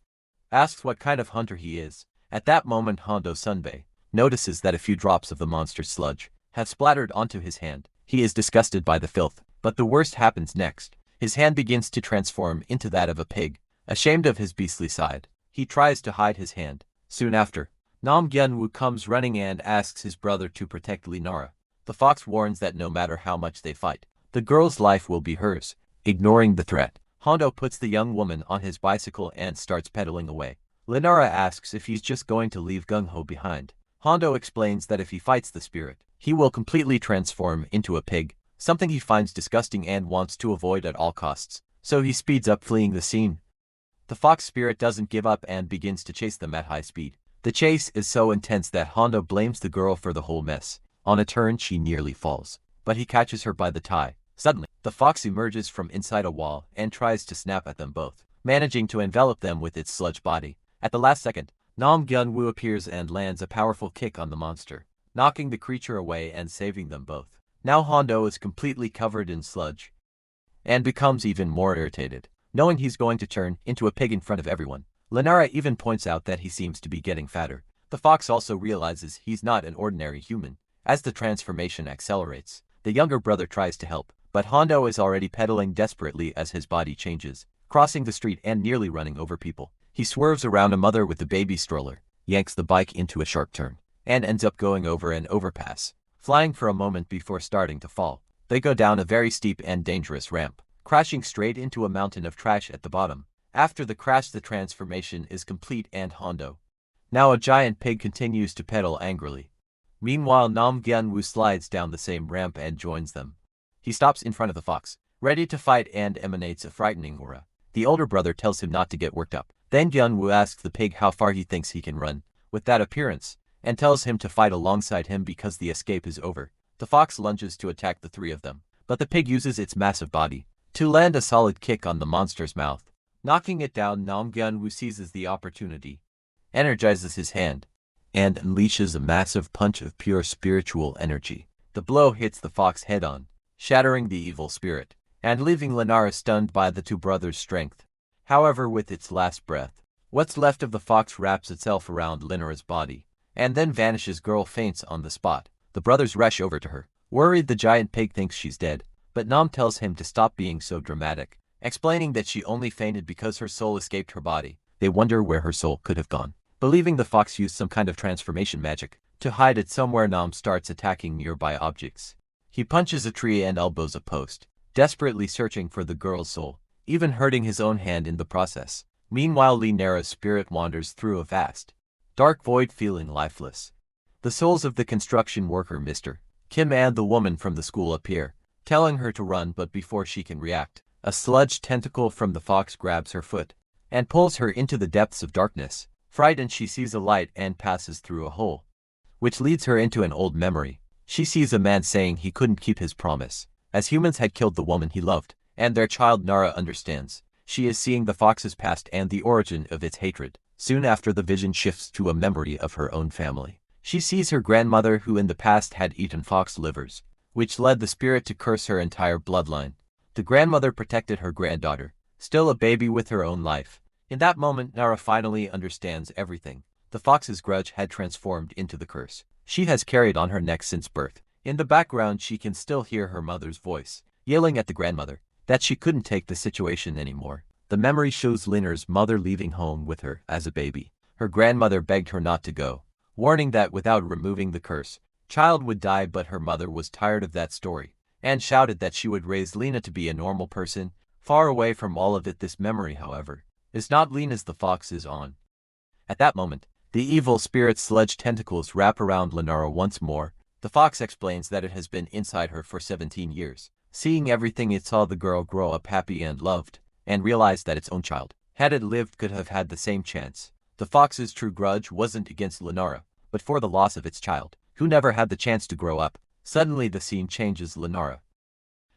asks what kind of hunter he is. At that moment, Hondo Sunbae notices that a few drops of the monster's sludge have splattered onto his hand. He is disgusted by the filth, but the worst happens next. His hand begins to transform into that of a pig. Ashamed of his beastly side, he tries to hide his hand. Soon after, Nam Gyun-woo comes running and asks his brother to protect Linara. The fox warns that no matter how much they fight, the girl's life will be hers. Ignoring the threat, Hondo puts the young woman on his bicycle and starts pedaling away. Linara asks if he's just going to leave Gung-ho behind. Hondo explains that if he fights the spirit, he will completely transform into a pig, something he finds disgusting and wants to avoid at all costs. So he speeds up, fleeing the scene. The fox spirit doesn't give up and begins to chase them at high speed. The chase is so intense that Hondo blames the girl for the whole mess. On a turn, she nearly falls, but he catches her by the tie. Suddenly, the fox emerges from inside a wall and tries to snap at them both, managing to envelop them with its sludge body. At the last second, Nam Gyun-woo appears and lands a powerful kick on the monster, knocking the creature away and saving them both. Now Hondo is completely covered in sludge and becomes even more irritated, knowing he's going to turn into a pig in front of everyone. Linara even points out that he seems to be getting fatter. The fox also realizes he's not an ordinary human. As the transformation accelerates, the younger brother tries to help, but Hondo is already pedaling desperately as his body changes, crossing the street and nearly running over people. He swerves around a mother with a baby stroller, yanks the bike into a sharp turn, and ends up going over an overpass, flying for a moment before starting to fall. They go down a very steep and dangerous ramp, crashing straight into a mountain of trash at the bottom. After the crash, the transformation is complete and Hondo, now a giant pig, continues to pedal angrily. Meanwhile, Nam Gyun-woo slides down the same ramp and joins them. He stops in front of the fox, ready to fight, and emanates a frightening aura. The older brother tells him not to get worked up. Then Gyun-woo asks the pig how far he thinks he can run with that appearance, and tells him to fight alongside him because the escape is over. The fox lunges to attack the three of them, but the pig uses its massive body to land a solid kick on the monster's mouth. Knocking it down, Nam Gyun-woo seizes the opportunity, energizes his hand, and unleashes a massive punch of pure spiritual energy. The blow hits the fox head-on, shattering the evil spirit, and leaving Linara stunned by the two brothers' strength. However, with its last breath, what's left of the fox wraps itself around Linara's body, and then vanishes. Girl faints on the spot. The brothers rush over to her. Worried, the giant pig thinks she's dead, but Nam tells him to stop being so dramatic, explaining that she only fainted because her soul escaped her body. They wonder where her soul could have gone. Believing the fox used some kind of transformation magic to hide it somewhere, Nam starts attacking nearby objects. He punches a tree and elbows a post, desperately searching for the girl's soul, even hurting his own hand in the process. Meanwhile, Linara's spirit wanders through a vast, dark void, feeling lifeless. The souls of the construction worker Mr. Kim and the woman from the school appear, telling her to run, but before she can react, a sludge tentacle from the fox grabs her foot and pulls her into the depths of darkness. Frightened, she sees a light and passes through a hole, which leads her into an old memory. She sees a man saying he couldn't keep his promise, as humans had killed the woman he loved, and their child. Nara understands. She is seeing the fox's past and the origin of its hatred. Soon after, the vision shifts to a memory of her own family. She sees her grandmother, who in the past had eaten fox livers, which led the spirit to curse her entire bloodline. The grandmother protected her granddaughter, still a baby with her own life. In that moment, Nara finally understands everything. The fox's grudge had transformed into the curse she has carried on her neck since birth. In the background, she can still hear her mother's voice, yelling at the grandmother that she couldn't take the situation anymore. The memory shows Linner's mother leaving home with her as a baby. Her grandmother begged her not to go, warning that without removing the curse, child would die, but her mother was tired of that story and shouted that she would raise Lena to be a normal person, far away from all of it. This memory, however, is not Lena's. The fox is on. At that moment, the evil spirit's sludge tentacles wrap around Lenara once more. The fox explains that it has been inside her for 17 years, seeing everything. It saw the girl grow up happy and loved, and realized that its own child, had it lived, could have had the same chance. The fox's true grudge wasn't against Lenara, but for the loss of its child, who never had the chance to grow up. Suddenly the scene changes. Lenara,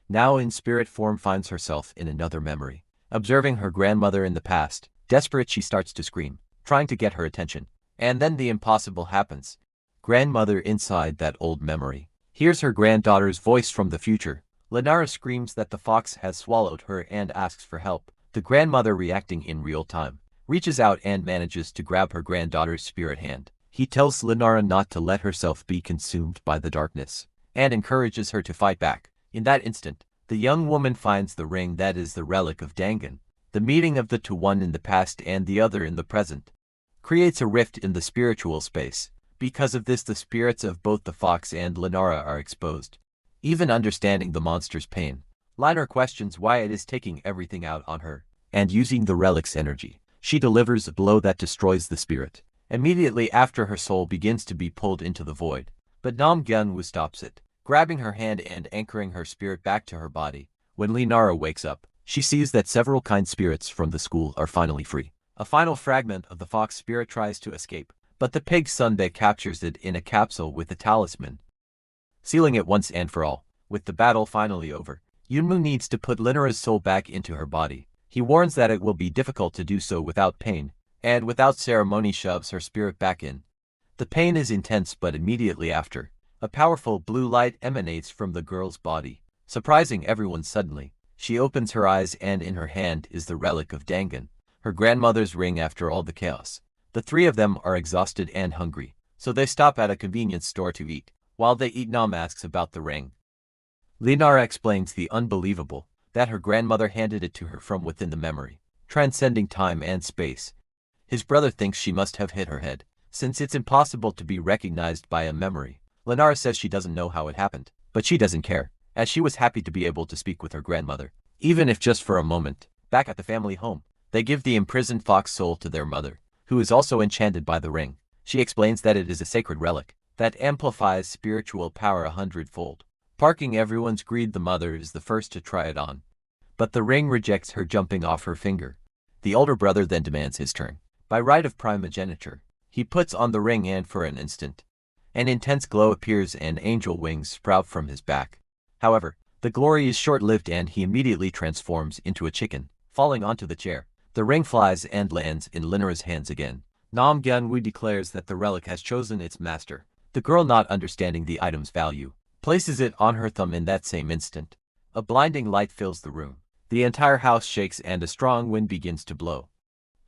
now in spirit form, finds herself in another memory, observing her grandmother in the past. Desperate, she starts to scream, trying to get her attention. And then the impossible happens. Grandmother inside that old memory hears her granddaughter's voice from the future. Lenara screams that the fox has swallowed her and asks for help. The grandmother, reacting in real time, reaches out and manages to grab her granddaughter's spirit hand. He tells Lenara not to let herself be consumed by the darkness, and encourages her to fight back. In that instant, the young woman finds the ring that is the relic of Dangan. The meeting of the two, one in the past and the other in the present, creates a rift in the spiritual space. Because of this, the spirits of both the fox and Lenara are exposed. Even understanding the monster's pain, Liner questions why it is taking everything out on her, and using the relic's energy, she delivers a blow that destroys the spirit. Immediately after, her soul begins to be pulled into the void, but Nam Gyunwoo stops it, grabbing her hand and anchoring her spirit back to her body. When Lenara wakes up, she sees that several kind spirits from the school are finally free. A final fragment of the fox spirit tries to escape, but the pig Sunbae captures it in a capsule with a talisman, sealing it once and for all. With the battle finally over, Yunmu needs to put Linera's soul back into her body. He warns that it will be difficult to do so without pain, and without ceremony shoves her spirit back in. The pain is intense, but immediately after, a powerful blue light emanates from the girl's body, surprising everyone. Suddenly, she opens her eyes, and in her hand is the relic of Dangan, her grandmother's ring. After all the chaos, the three of them are exhausted and hungry, so they stop at a convenience store to eat. While they eat, Nam asks about the ring. Lenara explains the unbelievable, that her grandmother handed it to her from within the memory, transcending time and space. His brother thinks she must have hit her head, since it's impossible to be recognized by a memory. Lenara says she doesn't know how it happened, but she doesn't care, as she was happy to be able to speak with her grandmother, even if just for a moment. Back at the family home, they give the imprisoned fox soul to their mother, who is also enchanted by the ring. She explains that it is a sacred relic that amplifies spiritual power 100-fold. Parking everyone's greed, the mother is the first to try it on, but the ring rejects her, jumping off her finger. The older brother then demands his turn. By right of primogeniture, he puts on the ring, and for an instant, an intense glow appears and angel wings sprout from his back. However, the glory is short-lived and he immediately transforms into a chicken, falling onto the chair. The ring flies and lands in Linera's hands again. Nam Gyunwoo declares that the relic has chosen its master. The girl, not understanding the item's value, places it on her thumb. In that same instant, a blinding light fills the room. The entire house shakes and a strong wind begins to blow.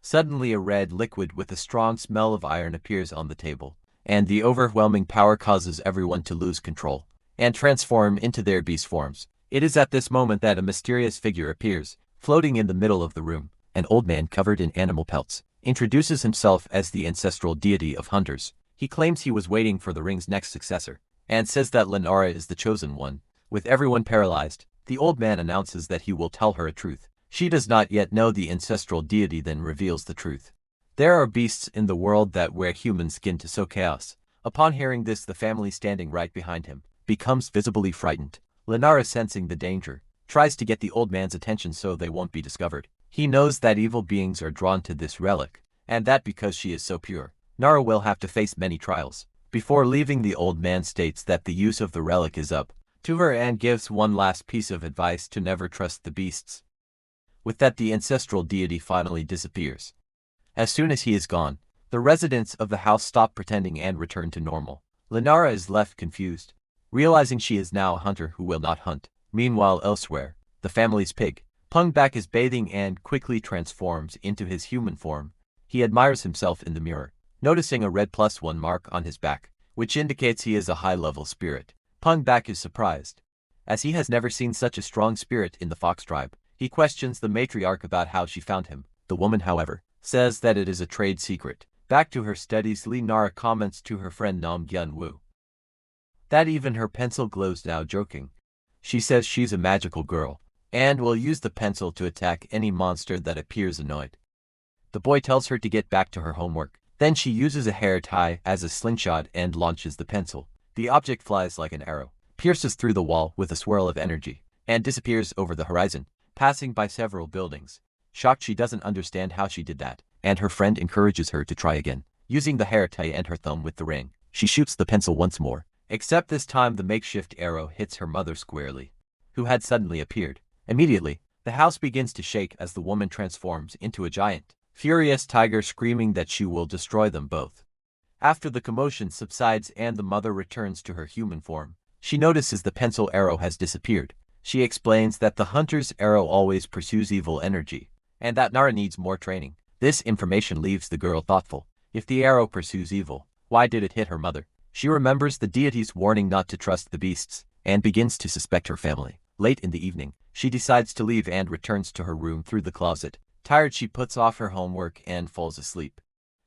Suddenly, a red liquid with a strong smell of iron appears on the table, and the overwhelming power causes everyone to lose control and transform into their beast forms. It is at this moment that a mysterious figure appears, floating in the middle of the room. An old man covered in animal pelts introduces himself as the ancestral deity of hunters. He claims he was waiting for the ring's next successor, and says that Lenara is the chosen one. With everyone paralyzed, the old man announces that he will tell her a truth. She does not yet know the ancestral deity, then reveals the truth. There are beasts in the world that wear human skin to sow chaos. Upon hearing this, the family standing right behind him becomes visibly frightened. Lenara, sensing the danger, tries to get the old man's attention so they won't be discovered. He knows that evil beings are drawn to this relic, and that because she is so pure, Nara will have to face many trials. Before leaving, the old man states that the use of the relic is up to her and gives one last piece of advice: to never trust the beasts. With that, the ancestral deity finally disappears. As soon as he is gone, the residents of the house stop pretending and return to normal. Lenara is left confused, realizing she is now a hunter who will not hunt. Meanwhile elsewhere, the family's pig, Pungbak, is bathing and quickly transforms into his human form. He admires himself in the mirror, noticing a red +1 mark on his back, which indicates he is a high-level spirit. Pungbak is surprised, as he has never seen such a strong spirit in the fox tribe. He questions the matriarch about how she found him. The woman, however, says that it is a trade secret. Back to her studies, Lenara comments to her friend Nam Gyun-woo that even her pencil glows now, joking. She says she's a magical girl, and will use the pencil to attack any monster that appears annoyed. The boy tells her to get back to her homework. Then she uses a hair tie as a slingshot and launches the pencil. The object flies like an arrow, pierces through the wall with a swirl of energy, and disappears over the horizon, passing by several buildings. Shocked, she doesn't understand how she did that, and her friend encourages her to try again. Using the hair tie and her thumb with the ring, she shoots the pencil once more, except this time the makeshift arrow hits her mother squarely, who had suddenly appeared. Immediately, the house begins to shake as the woman transforms into a giant, furious tiger, screaming that she will destroy them both. After the commotion subsides and the mother returns to her human form, she notices the pencil arrow has disappeared. She explains that the hunter's arrow always pursues evil energy, and that Nara needs more training. This information leaves the girl thoughtful. If the arrow pursues evil, why did it hit her mother? She remembers the deity's warning not to trust the beasts, and begins to suspect her family. Late in the evening, she decides to leave and returns to her room through the closet. Tired, she puts off her homework and falls asleep.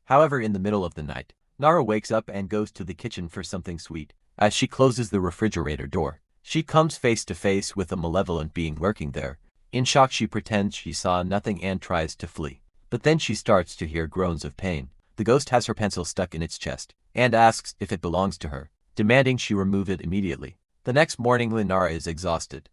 However, in the middle of the night, Nara wakes up and goes to the kitchen for something sweet. As she closes the refrigerator door, she comes face to face with a malevolent being lurking there. In shock, she pretends she saw nothing and tries to flee. But then she starts to hear groans of pain. The ghost has her pencil stuck in its chest, and asks if it belongs to her, demanding she remove it immediately. The next morning, Lenara is exhausted.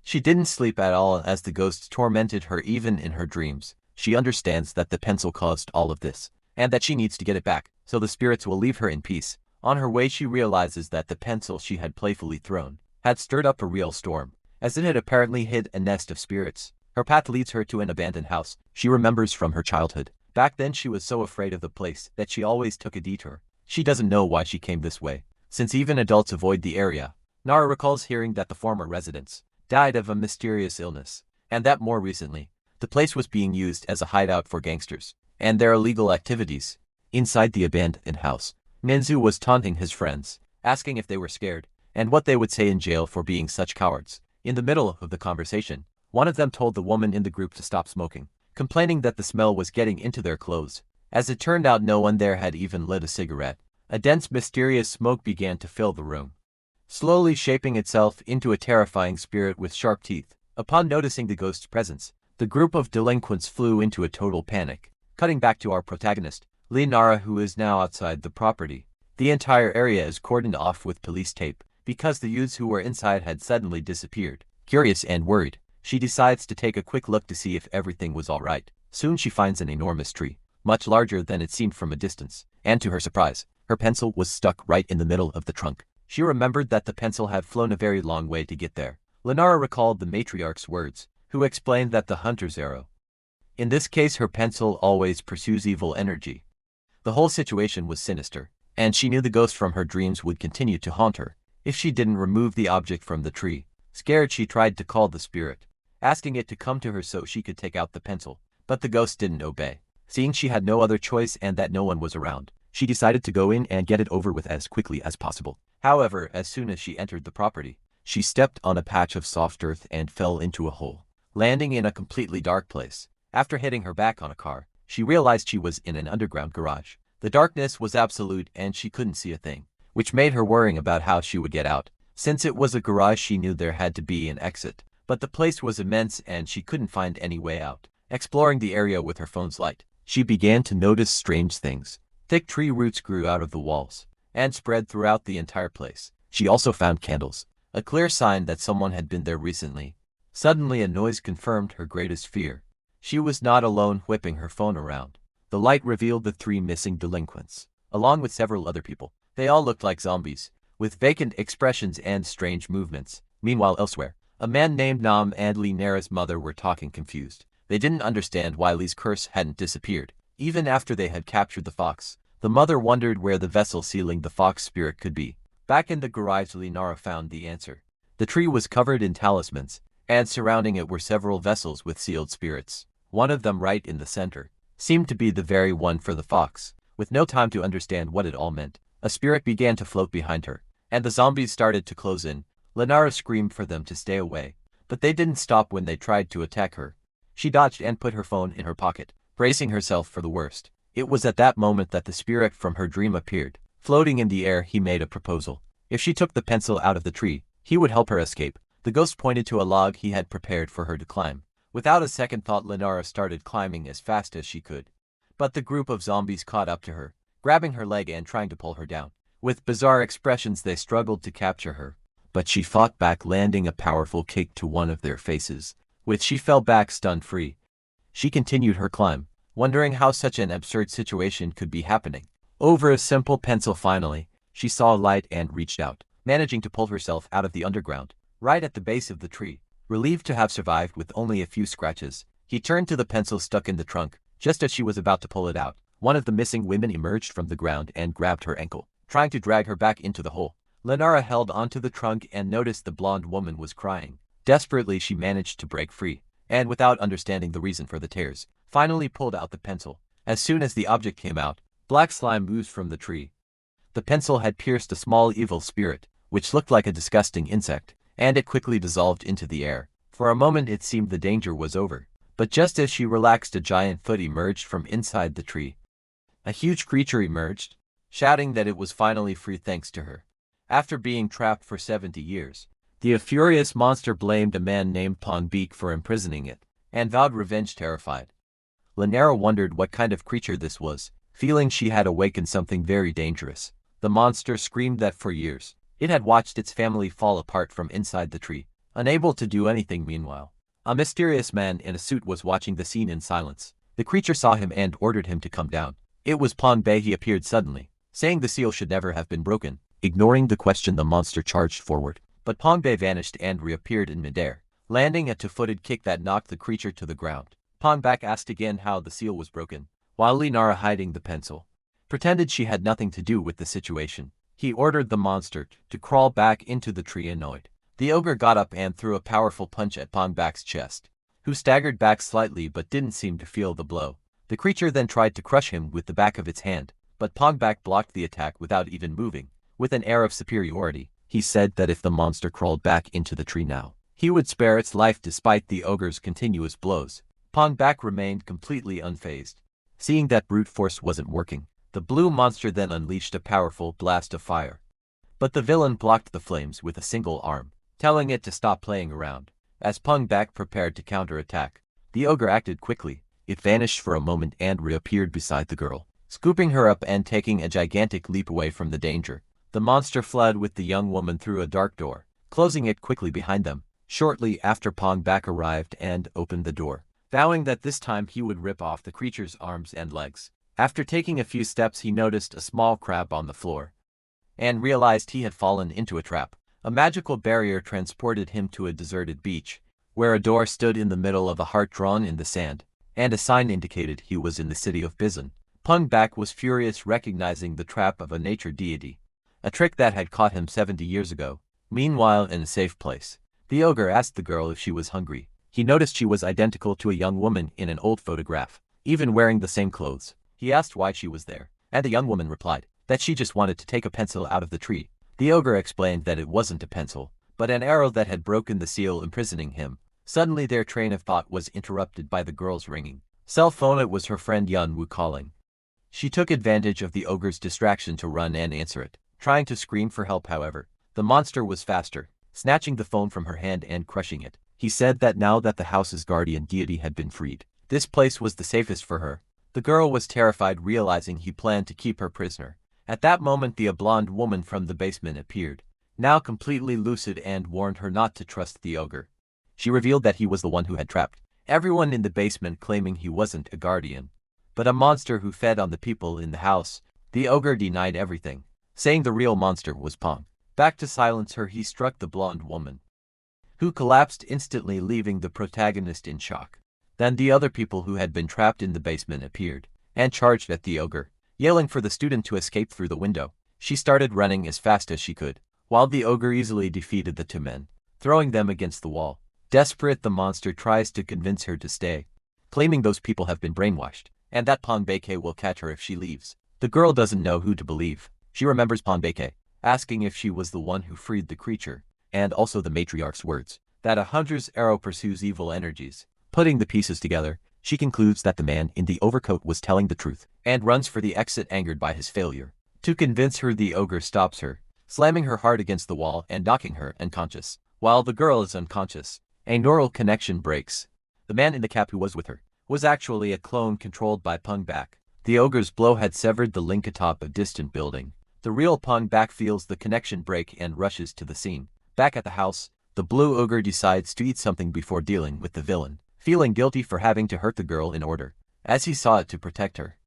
She didn't sleep at all as the ghosts tormented her even in her dreams. She understands that the pencil caused all of this, and that she needs to get it back, so the spirits will leave her in peace. On her way, she realizes that the pencil she had playfully thrown had stirred up a real storm, as it had apparently hid a nest of spirits. Her path leads her to an abandoned house she remembers from her childhood. Back then, she was so afraid of the place that she always took a detour. She doesn't know why she came this way, since even adults avoid the area. Nara recalls hearing that the former residents died of a mysterious illness, and that more recently, the place was being used as a hideout for gangsters and their illegal activities. Inside the abandoned house, Minzu was taunting his friends, asking if they were scared, and what they would say in jail for being such cowards. In the middle of the conversation, one of them told the woman in the group to stop smoking, complaining that the smell was getting into their clothes. As it turned out, no one there had even lit a cigarette. A dense, mysterious smoke began to fill the room, slowly shaping itself into a terrifying spirit with sharp teeth. Upon noticing the ghost's presence, the group of delinquents flew into a total panic. Cutting back to our protagonist, Lenara, who is now outside the property. The entire area is cordoned off with police tape, because the youths who were inside had suddenly disappeared. Curious and worried, she decides to take a quick look to see if everything was alright. Soon she finds an enormous tree, much larger than it seemed from a distance, and to her surprise, her pencil was stuck right in the middle of the trunk. She remembered that the pencil had flown a very long way to get there. Lenara recalled the matriarch's words, who explained that the hunter's arrow, in this case her pencil, always pursues evil energy. The whole situation was sinister, and she knew the ghost from her dreams would continue to haunt her if she didn't remove the object from the tree. Scared, she tried to call the spirit, asking it to come to her so she could take out the pencil, but the ghost didn't obey. Seeing she had no other choice and that no one was around, she decided to go in and get it over with as quickly as possible. However, as soon as she entered the property, she stepped on a patch of soft earth and fell into a hole, landing in a completely dark place. After hitting her back on a car, she realized she was in an underground garage. The darkness was absolute and she couldn't see a thing, which made her worrying about how she would get out. Since it was a garage, she knew there had to be an exit, but the place was immense and she couldn't find any way out. Exploring the area with her phone's light, she began to notice strange things. Thick tree roots grew out of the walls and spread throughout the entire place. She also found candles, a clear sign that someone had been there recently. Suddenly, a noise confirmed her greatest fear. She was not alone whipping her phone around. The light revealed the 3 missing delinquents, along with several other people. They all looked like zombies, with vacant expressions and strange movements. Meanwhile, elsewhere, a man named Nam and Lenara's mother were talking confused. They didn't understand why Lee's curse hadn't disappeared, Even after they had captured the fox, the mother wondered where the vessel sealing the fox spirit could be. Back in the garage, Linara found the answer. The tree was covered in talismans, and surrounding it were several vessels with sealed spirits. One of them, right in the center, seemed to be the very one for the fox. With no time to understand what it all meant, a spirit began to float behind her, and the zombies started to close in. Linara screamed for them to stay away, but they didn't stop when they tried to attack her. She dodged and put her phone in her pocket, bracing herself for the worst. It was at that moment that the spirit from her dream appeared. Floating in the air, he made a proposal. If she took the pencil out of the tree, he would help her escape. The ghost pointed to a log he had prepared for her to climb. Without a second thought, Linara started climbing as fast as she could. But the group of zombies caught up to her, grabbing her leg and trying to pull her down. With bizarre expressions, they struggled to capture her, but she fought back, landing a powerful kick to one of their faces, which she fell back stunned free. She continued her climb, wondering how such an absurd situation could be happening. Over a simple pencil, finally, she saw light and reached out, managing to pull herself out of the underground. Right at the base of the tree, relieved to have survived with only a few scratches, he turned to the pencil stuck in the trunk. Just as she was about to pull it out, one of the missing women emerged from the ground and grabbed her ankle, trying to drag her back into the hole. Linara held onto the trunk and noticed the blonde woman was crying. Desperately, she managed to break free, and without understanding the reason for the tears, finally pulled out the pencil. As soon as the object came out, black slime oozed from the tree. The pencil had pierced a small evil spirit, which looked like a disgusting insect, and it quickly dissolved into the air. For a moment it seemed the danger was over, but just as she relaxed, a giant foot emerged from inside the tree. A huge creature emerged, shouting that it was finally free thanks to her. After being trapped for 70 years, the furious monster blamed a man named Pongbeak for imprisoning it, and vowed revenge. Terrified, Linara wondered what kind of creature this was, feeling she had awakened something very dangerous. The monster screamed that for years, it had watched its family fall apart from inside the tree, unable to do anything. Meanwhile, a mysterious man in a suit was watching the scene in silence. The creature saw him and ordered him to come down. It was Pongbe. He appeared suddenly, saying the seal should never have been broken. Ignoring the question, the monster charged forward, but Pongbe vanished and reappeared in midair, landing a two-footed kick that knocked the creature to the ground. Pongback asked again how the seal was broken, while Linara, hiding the pencil, pretended she had nothing to do with the situation. He ordered the monster to crawl back into the tree. Annoyed, the ogre got up and threw a powerful punch at Pongback's chest, who staggered back slightly but didn't seem to feel the blow. The creature then tried to crush him with the back of its hand, but Pongback blocked the attack without even moving. With an air of superiority, he said that if the monster crawled back into the tree now, he would spare its life despite the ogre's continuous blows. Pongback remained completely unfazed. Seeing that brute force wasn't working, the blue monster then unleashed a powerful blast of fire. But the villain blocked the flames with a single arm, telling it to stop playing around. As Pongback prepared to counterattack, the ogre acted quickly. It vanished for a moment and reappeared beside the girl, scooping her up and taking a gigantic leap away from the danger. The monster fled with the young woman through a dark door, closing it quickly behind them. Shortly after, Pongback arrived and opened the door, vowing that this time he would rip off the creature's arms and legs. After taking a few steps, he noticed a small crab on the floor, and realized he had fallen into a trap. A magical barrier transported him to a deserted beach, where a door stood in the middle of a heart drawn in the sand, and a sign indicated he was in the city of Bizon. Pongback was furious, recognizing the trap of a nature deity, a trick that had caught him 70 years ago. Meanwhile, in a safe place, the ogre asked the girl if she was hungry. He noticed she was identical to a young woman in an old photograph, even wearing the same clothes. He asked why she was there, and the young woman replied that she just wanted to take a pencil out of the tree. The ogre explained that it wasn't a pencil, but an arrow that had broken the seal imprisoning him. Suddenly their train of thought was interrupted by the girl's ringing cell phone. It was her friend Yunwoo calling. She took advantage of the ogre's distraction to run and answer it, trying to scream for help. However, the monster was faster, snatching the phone from her hand and crushing it. He said that now that the house's guardian deity had been freed, this place was the safest for her. The girl was terrified, realizing he planned to keep her prisoner. At that moment, the blonde woman from the basement appeared, now completely lucid, and warned her not to trust the ogre. She revealed that he was the one who had trapped everyone in the basement, claiming he wasn't a guardian, but a monster who fed on the people in the house. The ogre denied everything, saying the real monster was Pong. Back to silence her, he struck the blonde woman, who collapsed instantly, leaving the protagonist in shock. Then the other people who had been trapped in the basement appeared, and charged at the ogre, yelling for the student to escape through the window. She started running as fast as she could, while the ogre easily defeated the two men, throwing them against the wall. Desperate, the monster tries to convince her to stay, claiming those people have been brainwashed, and that Ponbeke will catch her if she leaves. The girl doesn't know who to believe. She remembers Ponbeke asking if she was the one who freed the creature, and also the matriarch's words, that a hunter's arrow pursues evil energies. Putting the pieces together, she concludes that the man in the overcoat was telling the truth, and runs for the exit angered by his failure. To convince her, the ogre stops her, slamming her hard against the wall and knocking her unconscious. While the girl is unconscious, a neural connection breaks. The man in the cap who was with her was actually a clone controlled by Pongbak. The ogre's blow had severed the link atop a distant building. The real Pongbak feels the connection break and rushes to the scene. Back at the house, the blue ogre decides to eat something before dealing with the villain, feeling guilty for having to hurt the girl in order, as he saw it to protect her.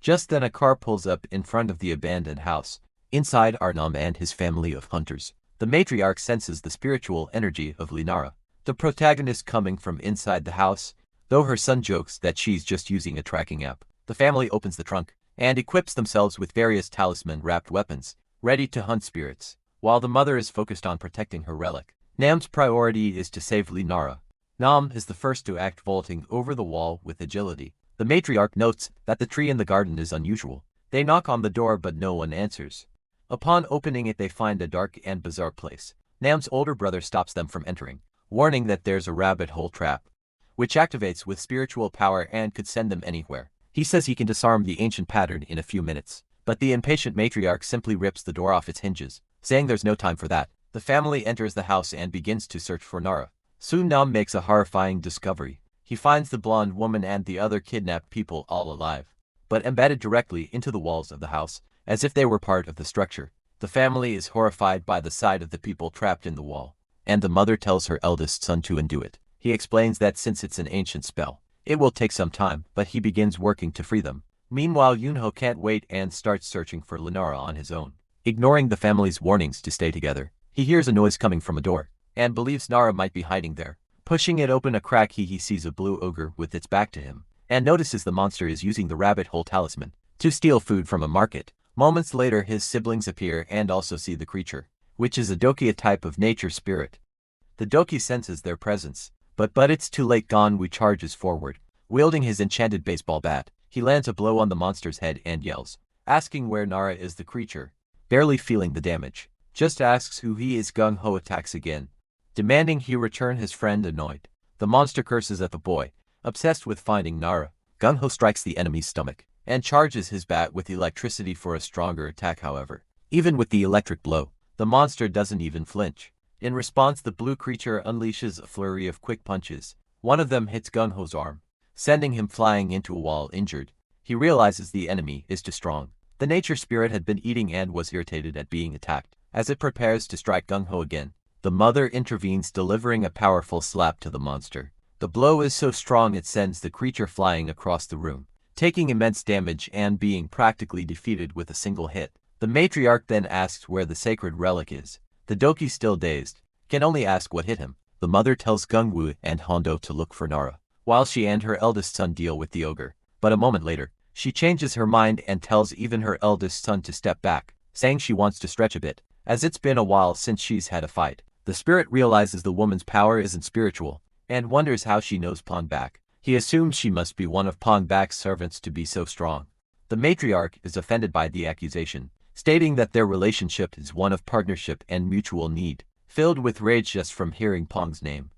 Just then a car pulls up in front of the abandoned house. Inside are Nam and his family of hunters. The matriarch senses the spiritual energy of Linara, the protagonist, coming from inside the house, though her son jokes that she's just using a tracking app. The family opens the trunk and equips themselves with various talisman-wrapped weapons, ready to hunt spirits, while the mother is focused on protecting her relic. Nam's priority is to save Linara. Nam is the first to act, vaulting over the wall with agility. The matriarch notes that the tree in the garden is unusual. They knock on the door but no one answers. Upon opening it, they find a dark and bizarre place. Nam's older brother stops them from entering, warning that there's a rabbit hole trap, which activates with spiritual power and could send them anywhere. He says he can disarm the ancient pattern in a few minutes, but the impatient matriarch simply rips the door off its hinges, saying there's no time for that. The family enters the house and begins to search for Nara. Soon Nam makes a horrifying discovery. He finds the blonde woman and the other kidnapped people all alive, but embedded directly into the walls of the house, as if they were part of the structure. The family is horrified by the sight of the people trapped in the wall, and the mother tells her eldest son to undo it. He explains that since it's an ancient spell, it will take some time, but he begins working to free them. Meanwhile, Yunho can't wait and starts searching for Linara on his own. Ignoring the family's warnings to stay together, he hears a noise coming from a door, and believes Nara might be hiding there. Pushing it open a crack, he sees a blue ogre with its back to him, and notices the monster is using the rabbit hole talisman to steal food from a market. Moments later, his siblings appear and also see the creature, which is a Doki, a type of nature spirit. The Doki senses their presence, but it's too late. Ganwu charges forward, wielding his enchanted baseball bat. He lands a blow on the monster's head and yells, asking where Nara is. The creature, barely feeling the damage, just asks who he is. Gung-ho attacks again, demanding he return his friend. Annoyed, the monster curses at the boy, obsessed with finding Nara. Gung-ho strikes the enemy's stomach and charges his bat with electricity for a stronger attack. However, even with the electric blow, the monster doesn't even flinch. In response, the blue creature unleashes a flurry of quick punches. One of them hits Gung-ho's arm, sending him flying into a wall injured. He realizes the enemy is too strong. The nature spirit had been eating and was irritated at being attacked. As it prepares to strike Gung-ho again, the mother intervenes, delivering a powerful slap to the monster. The blow is so strong it sends the creature flying across the room, taking immense damage and being practically defeated with a single hit. The matriarch then asks where the sacred relic is. The Doki, still dazed, can only ask what hit him. The mother tells Gungwoo and Hondo to look for Nara, while she and her eldest son deal with the ogre. But a moment later, she changes her mind and tells even her eldest son to step back, saying she wants to stretch a bit, as it's been a while since she's had a fight. The spirit realizes the woman's power isn't spiritual, and wonders how she knows Pongbak. He assumes she must be one of Pongbak's servants to be so strong. The matriarch is offended by the accusation, stating that their relationship is one of partnership and mutual need. Filled with rage just from hearing Pong's name,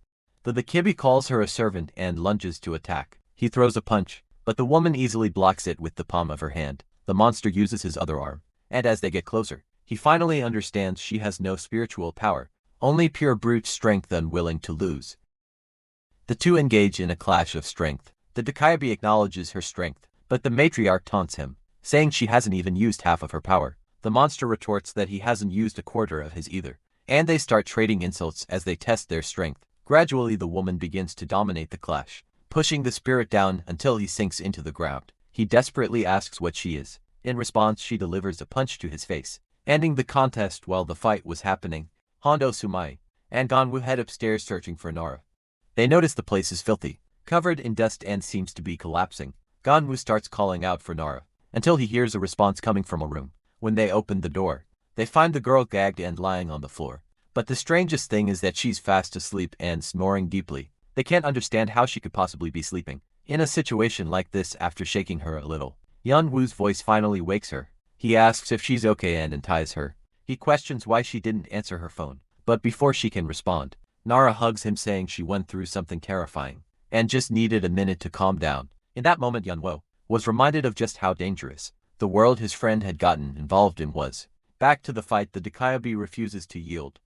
the Kibi calls her a servant and lunges to attack. He throws a punch, but the woman easily blocks it with the palm of her hand. The monster uses his other arm, and as they get closer, he finally understands she has no spiritual power, only pure brute strength, unwilling to lose. The two engage in a clash of strength. The Dakayabi acknowledges her strength, but the matriarch taunts him, saying she hasn't even used half of her power. The monster retorts that he hasn't used a quarter of his either, and they start trading insults as they test their strength. Gradually, the woman begins to dominate the clash, pushing the spirit down until he sinks into the ground. He desperately asks what she is. In response, she delivers a punch to his face, ending the contest. While the fight was happening, Hondo, Sumai, and Ganwu head upstairs searching for Nara. They notice the place is filthy, covered in dust, and seems to be collapsing. Ganwoo starts calling out for Nara, until he hears a response coming from a room. When they open the door, they find the girl gagged and lying on the floor. But the strangest thing is that she's fast asleep and snoring deeply. They can't understand how she could possibly be sleeping in a situation like this. After shaking her a little, Yeonwoo's voice finally wakes her. He asks if she's okay and unties her. He questions why she didn't answer her phone. But before she can respond, Nara hugs him, saying she went through something terrifying and just needed a minute to calm down. In that moment, Yeonwoo was reminded of just how dangerous the world his friend had gotten involved in was. Back to the fight, the Dakayabi refuses to yield.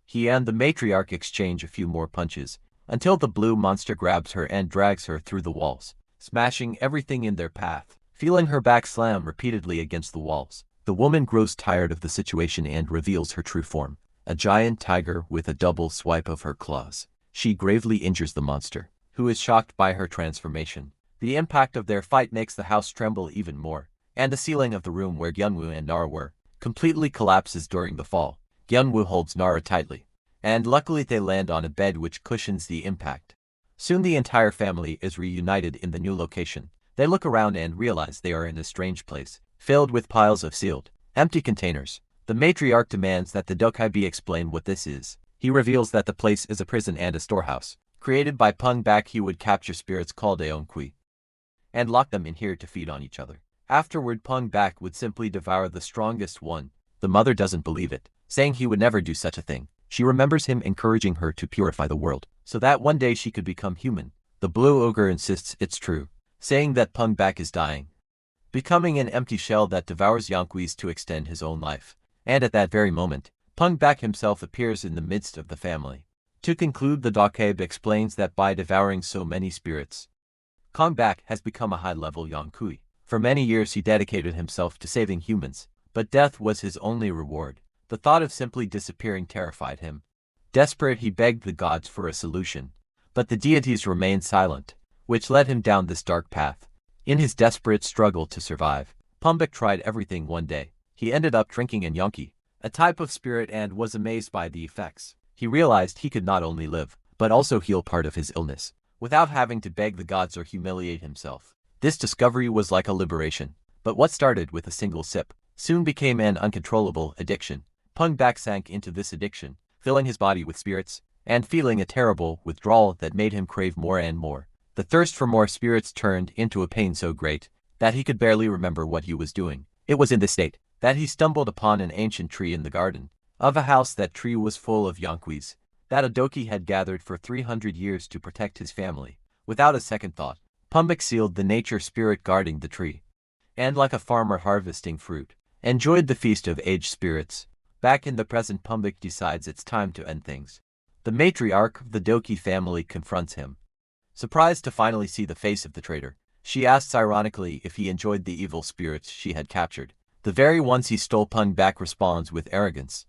He and the matriarch exchange a few more punches, until the blue monster grabs her and drags her through the walls, smashing everything in their path. Feeling her back slam repeatedly against the walls, the woman grows tired of the situation and reveals her true form, a giant tiger with a double swipe of her claws. She gravely injures the monster, who is shocked by her transformation. The impact of their fight makes the house tremble even more, and the ceiling of the room where Yeonwoo and Nara were completely collapses during the fall. Yeonwoo holds Nara tightly, and luckily they land on a bed which cushions the impact. Soon the entire family is reunited in the new location. They look around and realize they are in a strange place, filled with piles of sealed, empty containers. The matriarch demands that the Dokaibi explain what this is. He reveals that the place is a prison and a storehouse. Created by Pung Bak, he would capture spirits called Aonkui and lock them in here to feed on each other. Afterward, Pung Bak would simply devour the strongest one. The mother doesn't believe it, saying he would never do such a thing. She remembers him encouraging her to purify the world, so that one day she could become human. The blue ogre insists it's true, saying that Pung Bak is dying, becoming an empty shell that devours Yonkuis to extend his own life. And at that very moment, Pung Bak himself appears in the midst of the family. To conclude, the Dokkaebi explains that by devouring so many spirits, Pung Bak has become a high-level Yonkui. For many years he dedicated himself to saving humans, but death was his only reward. The thought of simply disappearing terrified him. Desperate, he begged the gods for a solution, but the deities remained silent, which led him down this dark path. In his desperate struggle to survive, Pung Bak tried everything. One day, he ended up drinking an Yonki, a type of spirit, and was amazed by the effects. He realized he could not only live, but also heal part of his illness, without having to beg the gods or humiliate himself. This discovery was like a liberation, but what started with a single sip soon became an uncontrollable addiction. Pung Bak sank into this addiction, filling his body with spirits, and feeling a terrible withdrawal that made him crave more and more. The thirst for more spirits turned into a pain so great that he could barely remember what he was doing. It was in this state that he stumbled upon an ancient tree in the garden of a house. That tree was full of Yonkuis that Adoki had gathered for 300 years to protect his family. Without a second thought, Pung Bak sealed the nature spirit guarding the tree, and like a farmer harvesting fruit, enjoyed the feast of aged spirits. Back in the present, Pung Bak decides it's time to end things. The matriarch of the Doki family confronts him. Surprised to finally see the face of the traitor, she asks ironically if he enjoyed the evil spirits she had captured, the very ones he stole. Pung Bak responds with arrogance,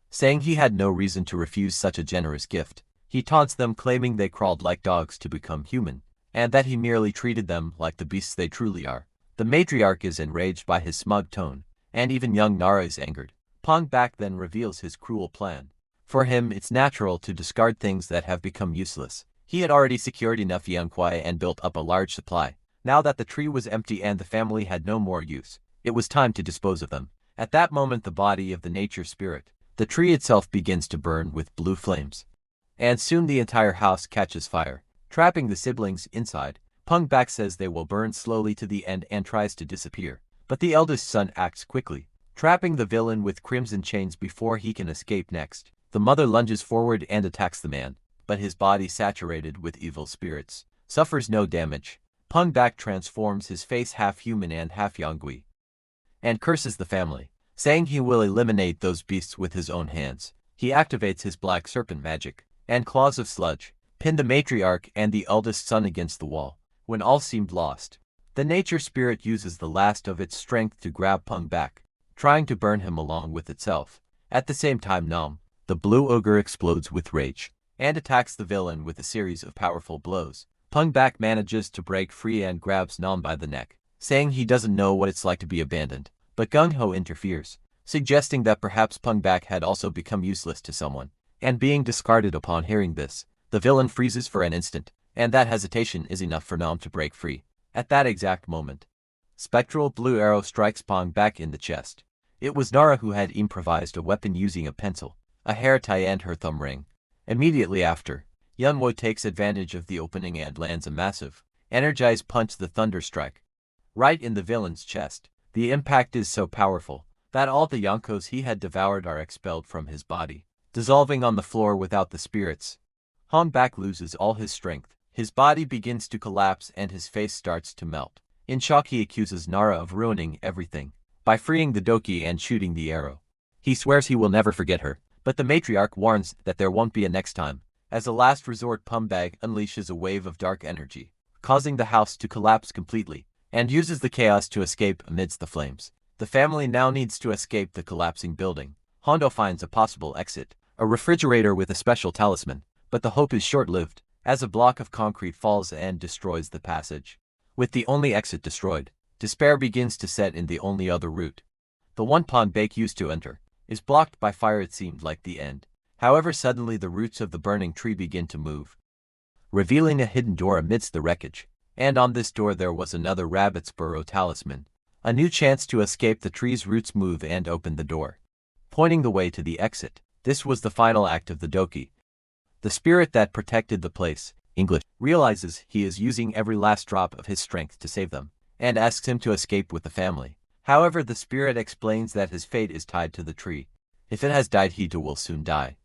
saying he had no reason to refuse such a generous gift. He taunts them, claiming they crawled like dogs to become human, and that he merely treated them like the beasts they truly are. The matriarch is enraged by his smug tone, and even young Nara is angered. Pung Bak then reveals his cruel plan. For him, it's natural to discard things that have become useless. He had already secured enough Yonkwai and built up a large supply. Now that the tree was empty and the family had no more use, it was time to dispose of them. At that moment, the body of the nature spirit, the tree itself, begins to burn with blue flames. And soon the entire house catches fire, trapping the siblings inside. Pung Bak says they will burn slowly to the end and tries to disappear. But the eldest son acts quickly, trapping the villain with crimson chains before he can escape. Next, the mother lunges forward and attacks the man, but his body, saturated with evil spirits, suffers no damage. Pung Bak transforms his face half human and half Yongui, and curses the family, saying he will eliminate those beasts with his own hands. He activates his black serpent magic, and claws of sludge pin the matriarch and the eldest son against the wall. When all seemed lost, the nature spirit uses the last of its strength to grab Pung Bak, trying to burn him along with itself. At the same time, Nam, the blue ogre, explodes with rage and attacks the villain with a series of powerful blows. Pung Bak manages to break free and grabs Nam by the neck, saying he doesn't know what it's like to be abandoned. But Gung Ho interferes, suggesting that perhaps Pung Bak had also become useless to someone, and being discarded. Upon hearing this, the villain freezes for an instant, and that hesitation is enough for Nam to break free. At that exact moment, spectral blue arrow strikes Pong back in the chest. It was Nara who had improvised a weapon using a pencil, a hair tie and her thumb ring. Immediately after, Yunwo takes advantage of the opening and lands a massive, energized punch, the thunder strike, right in the villain's chest. The impact is so powerful that all the yonkos he had devoured are expelled from his body, dissolving on the floor without the spirits. Hong Bak loses all his strength, his body begins to collapse and his face starts to melt. In shock he accuses Nara of ruining everything by freeing the doki and shooting the arrow. He swears he will never forget her, but the matriarch warns that there won't be a next time. As a last resort, Pumbag unleashes a wave of dark energy, causing the house to collapse completely, and uses the chaos to escape amidst the flames. The family now needs to escape the collapsing building. Hondo finds a possible exit, a refrigerator with a special talisman, but the hope is short-lived, as a block of concrete falls and destroys the passage. With the only exit destroyed, despair begins to set in. The only other route, the one Pumbag used to enter, is blocked by fire. It seemed like the end. However, suddenly the roots of the burning tree begin to move, revealing a hidden door amidst the wreckage. And on this door there was another rabbit's burrow talisman. A new chance to escape. The tree's roots move and open the door, pointing the way to the exit. This was the final act of the doki. The spirit that protected the place, English, realizes he is using every last drop of his strength to save them, and asks him to escape with the family. However, the spirit explains that his fate is tied to the tree. If it has died, he too will soon die.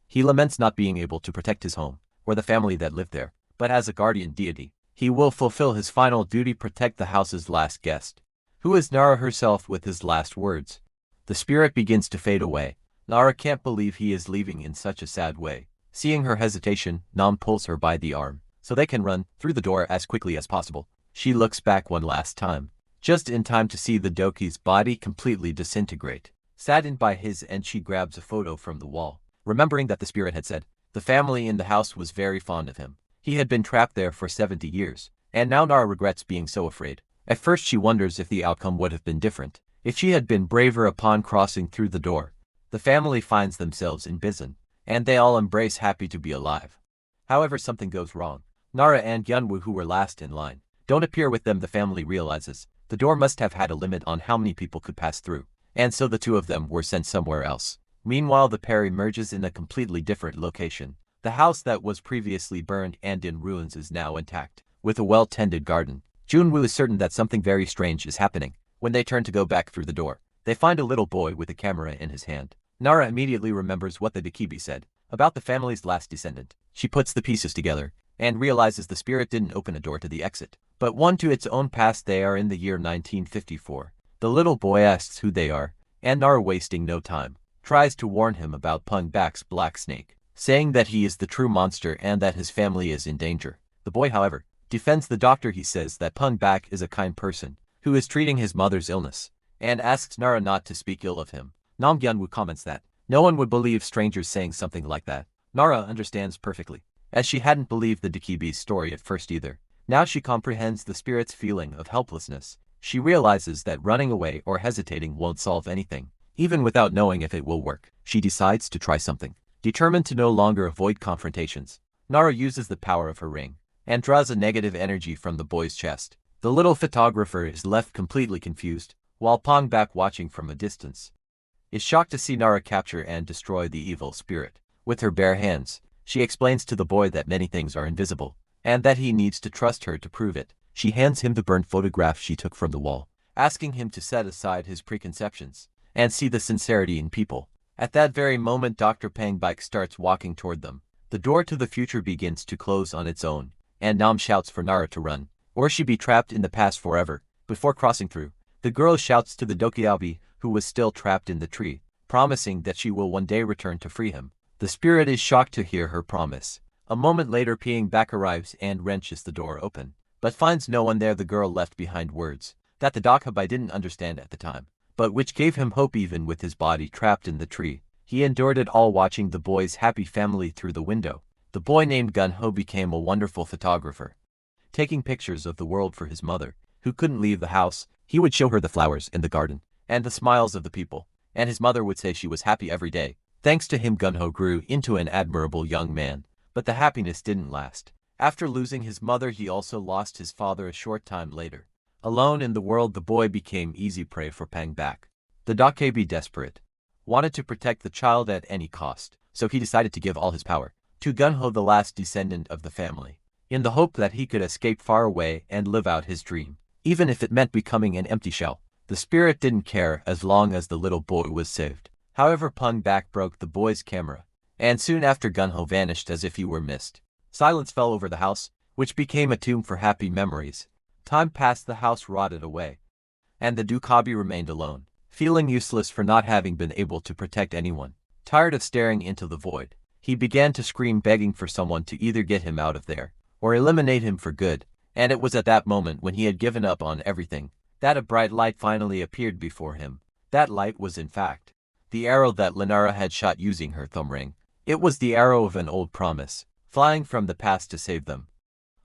He laments not being able to protect his home, or the family that lived there, but as a guardian deity, he will fulfill his final duty: protect the house's last guest, who is Nara herself. With his last words, the spirit begins to fade away. Nara can't believe he is leaving in such a sad way. Seeing her hesitation, Nam pulls her by the arm, so they can run through the door as quickly as possible. She looks back one last time, just in time to see the doki's body completely disintegrate. Saddened by his end, she grabs a photo from the wall, remembering that the spirit had said the family in the house was very fond of him. He had been trapped there for 70 years, and now Nara regrets being so afraid. At first she wonders if the outcome would have been different if she had been braver. Upon crossing through the door, the family finds themselves in prison, and they all embrace, happy to be alive. However, something goes wrong. Nara and Yunwoo, who were last in line, don't appear with them. The family realizes the door must have had a limit on how many people could pass through, and so the two of them were sent somewhere else. Meanwhile, the pair emerges in a completely different location. The house that was previously burned and in ruins is now intact, with a well-tended garden. Junwoo is certain that something very strange is happening. When they turn to go back through the door, they find a little boy with a camera in his hand. Nara immediately remembers what the Dakibi said about the family's last descendant. She puts the pieces together and realizes the spirit didn't open a door to the exit, but one to its own past. They are in the year 1954. The little boy asks who they are, and Nara, wasting no time, tries to warn him about Pumbag's black snake, saying that he is the true monster and that his family is in danger. The boy, however, defends the doctor. He says that Pumbag is a kind person who is treating his mother's illness, and asks Nara not to speak ill of him. Nam Gyunwoo comments that no one would believe strangers saying something like that. Nara understands perfectly, as she hadn't believed the Dakibi's story at first either. Now she comprehends the spirit's feeling of helplessness. She realizes that running away or hesitating won't solve anything. Even without knowing if it will work, she decides to try something. Determined to no longer avoid confrontations, Nara uses the power of her ring and draws a negative energy from the boy's chest. The little photographer is left completely confused, while Pumbag, watching from a distance, is shocked to see Nara capture and destroy the evil spirit. With her bare hands, she explains to the boy that many things are invisible, and that he needs to trust her to prove it. She hands him the burned photograph she took from the wall, asking him to set aside his preconceptions and see the sincerity in people. At that very moment, Dr. Pumbag starts walking toward them. The door to the future begins to close on its own, and Nam shouts for Nara to run, or she'd be trapped in the past forever. Before crossing through, the girl shouts to the Dokiabi, who was still trapped in the tree, promising that she will one day return to free him. The spirit is shocked to hear her promise. A moment later, Pumbag arrives and wrenches the door open, but finds no one there. The girl left behind words that the Dokiabi didn't understand at the time, but which gave him hope. Even with his body trapped in the tree, he endured it all, watching the boy's happy family through the window. The boy named Gunho became a wonderful photographer, taking pictures of the world for his mother, who couldn't leave the house. He would show her the flowers in the garden and the smiles of the people, and his mother would say she was happy every day. Thanks to him, Gunho grew into an admirable young man, but the happiness didn't last, After losing his mother, he also lost his father a short time later. Alone in the world, the boy became easy prey for Pang-bak. The Dokkaebi, desperate, wanted to protect the child at any cost, so he decided to give all his power to Gunho, the last descendant of the family, in the hope that he could escape far away and live out his dream, even if it meant becoming an empty shell. The spirit didn't care as long as the little boy was saved. However, Pang-bak broke the boy's camera, and soon after Gunho vanished as if he were mist. Silence fell over the house, which became a tomb for happy memories. Time passed, the house rotted away, and the Dokkaebi remained alone, feeling useless for not having been able to protect anyone. Tired of staring into the void, he began to scream, begging for someone to either get him out of there or eliminate him for good. And it was at that moment, when he had given up on everything, that a bright light finally appeared before him. That light was, in fact, the arrow that Linara had shot using her thumb ring. It was the arrow of an old promise, flying from the past to save them.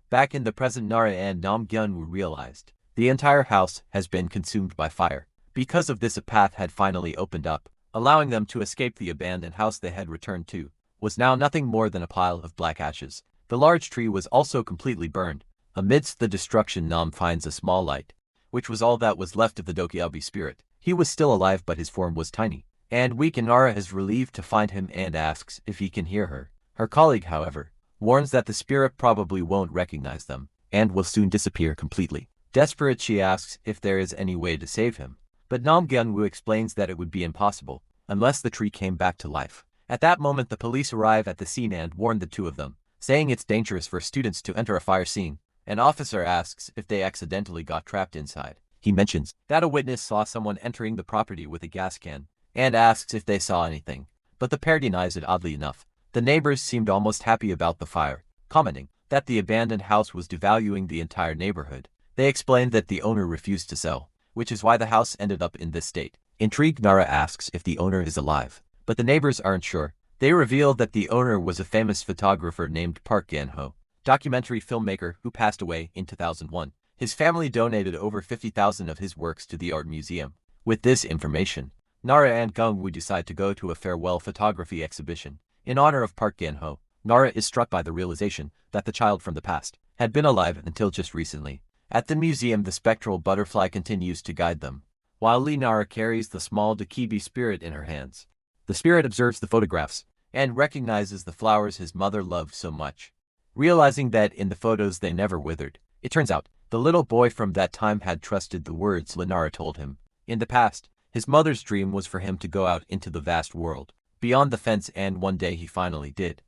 Back in the present, Nara and Namgyunwoo realized the entire house has been consumed by fire. Because of this, a path had finally opened up, allowing them to escape. The abandoned house they had returned to was now nothing more than a pile of black ashes. The large tree was also completely burned. Amidst the destruction, Nam finds a small light, which was all that was left of the Dokkaebi spirit. He was still alive, but his form was tiny and weak, and Nara is relieved to find him and asks if he can hear her. Her colleague, however, warns that the spirit probably won't recognize them and will soon disappear completely. Desperate, she asks if there is any way to save him, but Namgyunwoo explains that it would be impossible unless the tree came back to life. At that moment, the police arrive at the scene and warn the two of them, saying it's dangerous for students to enter a fire scene. An officer asks if they accidentally got trapped inside. He mentions that a witness saw someone entering the property with a gas can and asks if they saw anything, but the pair denies it. Oddly enough, the neighbors seemed almost happy about the fire, commenting that the abandoned house was devaluing the entire neighborhood. They explained that the owner refused to sell, which is why the house ended up in this state. Intrigued, Nara asks if the owner is alive, but the neighbors aren't sure. They reveal that the owner was a famous photographer named Park Gan-ho, documentary filmmaker who passed away in 2001. His family donated over 50,000 of his works to the art museum. With this information, Nara and Gungwoo decide to go to a farewell photography exhibition in honor of Park Gan-ho. Nara is struck by the realization that the child from the past had been alive until just recently. At the museum, the spectral butterfly continues to guide them, while Nara carries the small Dokkaebi spirit in her hands. The spirit observes the photographs and recognizes the flowers his mother loved so much. Realizing that in the photos they never withered, it turns out the little boy from that time had trusted the words Linara told him. In the past, his mother's dream was for him to go out into the vast world, beyond the fence, and one day he finally did.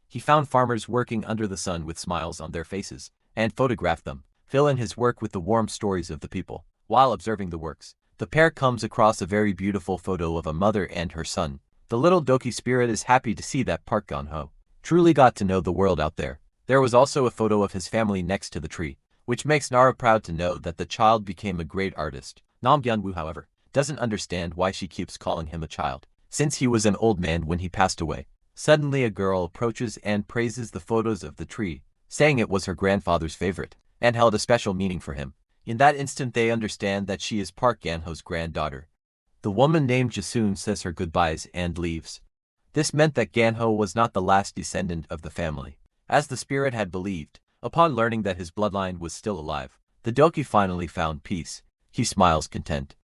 He found farmers working under the sun with smiles on their faces, and photographed them, filling his work with the warm stories of the people. While observing the works, the pair comes across a very beautiful photo of a mother and her son. The little Doki spirit is happy to see that Park Gan-ho truly got to know the world out there. There was also a photo of his family next to the tree, which makes Nara proud to know that the child became a great artist. Namgyunwoo, however, doesn't understand why she keeps calling him a child, since he was an old man when he passed away. Suddenly, a girl approaches and praises the photos of the tree, saying it was her grandfather's favorite and held a special meaning for him. In that instant, they understand that she is Park Gan-ho's granddaughter. The woman named Jasun says her goodbyes and leaves. This meant that Gan-ho was not the last descendant of the family, as the spirit had believed. Upon learning that his bloodline was still alive, the Doki finally found peace. He smiles content,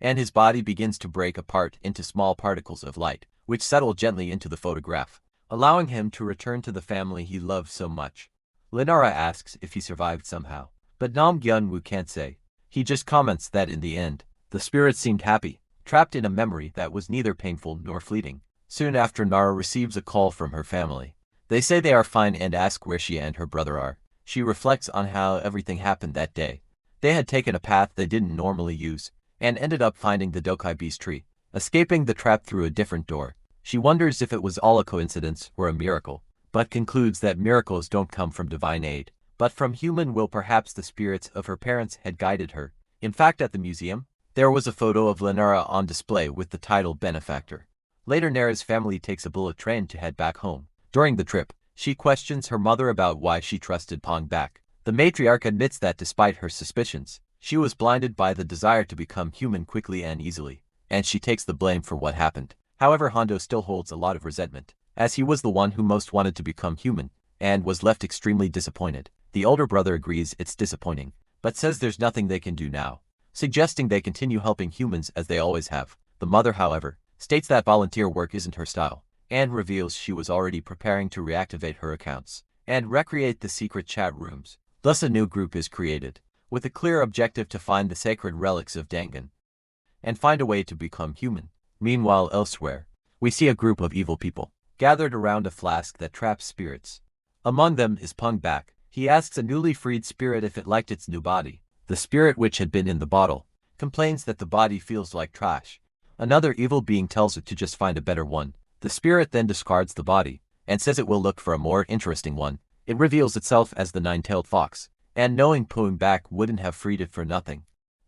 and his body begins to break apart into small particles of light, which settle gently into the photograph, allowing him to return to the family he loved so much. Linara asks if he survived somehow, but Namgyunwoo can't say. He just comments that in the end, the spirit seemed happy, trapped in a memory that was neither painful nor fleeting. Soon after, Nara receives a call from her family. They say they are fine and ask where she and her brother are. She reflects on how everything happened that day. They had taken a path they didn't normally use, and ended up finding the Dokkaebi's tree, escaping the trap through a different door. She wonders if it was all a coincidence or a miracle, but concludes that miracles don't come from divine aid, but from human will. Perhaps the spirits of her parents had guided her. In fact, at the museum, there was a photo of Linara on display with the title Benefactor. Later, Nara's family takes a bullet train to head back home. During the trip, she questions her mother about why she trusted Pang-bak. The matriarch admits that despite her suspicions, she was blinded by the desire to become human quickly and easily, and she takes the blame for what happened. However, Hondo still holds a lot of resentment, as he was the one who most wanted to become human, and was left extremely disappointed. The older brother agrees it's disappointing, but says there's nothing they can do now, suggesting they continue helping humans as they always have. The mother, however, states that volunteer work isn't her style, and reveals she was already preparing to reactivate her accounts and recreate the secret chat rooms. Thus a new group is created, with a clear objective to find the sacred relics of Dangan and find a way to become human. Meanwhile, elsewhere, we see a group of evil people gathered around a flask that traps spirits. Among them is Pung Bak. He asks a newly freed spirit if it liked its new body. The spirit, which had been in the bottle, complains that the body feels like trash. Another evil being tells it to just find a better one. The spirit then discards the body and says it will look for a more interesting one. It reveals itself as the nine-tailed fox, and knowing Pung Bak wouldn't have freed it for nothing,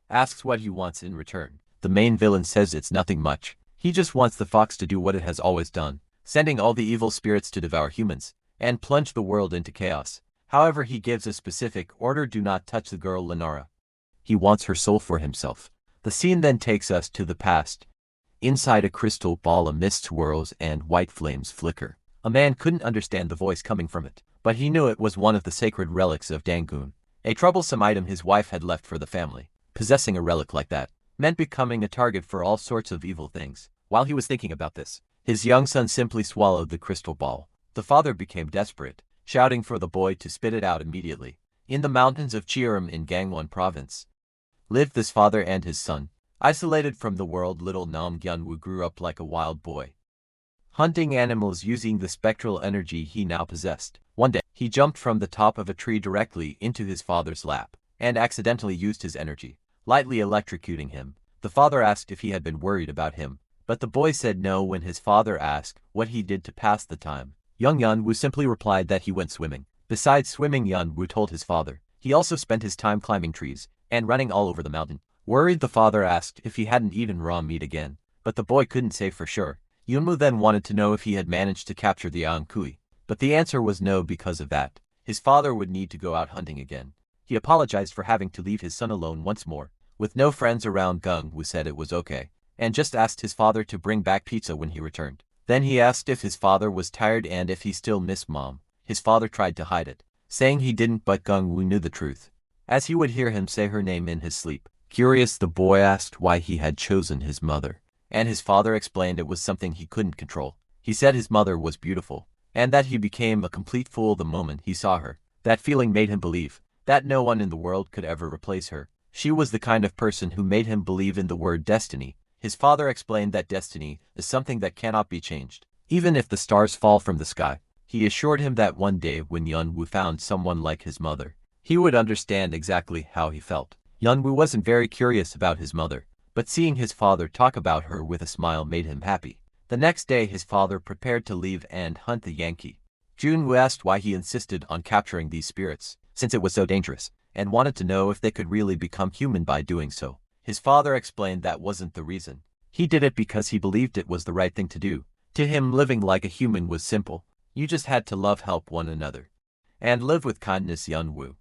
asks what he wants in return. The main villain says it's nothing much. He just wants the fox to do what it has always done, sending all the evil spirits to devour humans and plunge the world into chaos. However, he gives a specific order: do not touch the girl Lenara. He wants her soul for himself. The scene then takes us to the past. Inside a crystal ball, a mist swirls and white flames flicker. A man couldn't understand the voice coming from it, but he knew it was one of the sacred relics of Dangun, a troublesome item his wife had left for the family. Possessing a relic like that meant becoming a target for all sorts of evil things. While he was thinking about this, his young son simply swallowed the crystal ball. The father became desperate, shouting for the boy to spit it out immediately. In the mountains of Chiram in Gangwon province lived this father and his son. Isolated from the world, little Nam Gyunwoo grew up like a wild boy, hunting animals using the spectral energy he now possessed. One day, he jumped from the top of a tree directly into his father's lap and accidentally used his energy, lightly electrocuting him. The father asked if he had been worried about him, but the boy said no when his father asked what he did to pass the time. Young Yunwoo simply replied that he went swimming. Besides swimming, Yunwoo told his father he also spent his time climbing trees and running all over the mountain. Worried, the father asked if he hadn't eaten raw meat again, but the boy couldn't say for sure. Yunwoo then wanted to know if he had managed to capture the Ankui, but the answer was no. Because of that, his father would need to go out hunting again. He apologized for having to leave his son alone once more. With no friends around, Gung-woo said it was okay, and just asked his father to bring back pizza when he returned. Then he asked if his father was tired and if he still missed mom. His father tried to hide it, saying he didn't, but Gung-woo knew the truth, as he would hear him say her name in his sleep. Curious, the boy asked why he had chosen his mother, and his father explained it was something he couldn't control. He said his mother was beautiful, and that he became a complete fool the moment he saw her. That feeling made him believe that no one in the world could ever replace her. She was the kind of person who made him believe in the word destiny. His father explained that destiny is something that cannot be changed, even if the stars fall from the sky. He assured him that one day when Yunwoo found someone like his mother, he would understand exactly how he felt. Yunwoo wasn't very curious about his mother, but seeing his father talk about her with a smile made him happy. The next day, his father prepared to leave and hunt the Yankee. Junwoo asked why he insisted on capturing these spirits, since it was so dangerous, and wanted to know if they could really become human by doing so. His father explained that wasn't the reason. He did it because he believed it was the right thing to do. To him, living like a human was simple. You just had to love, help one another, and live with kindness. Yunwoo,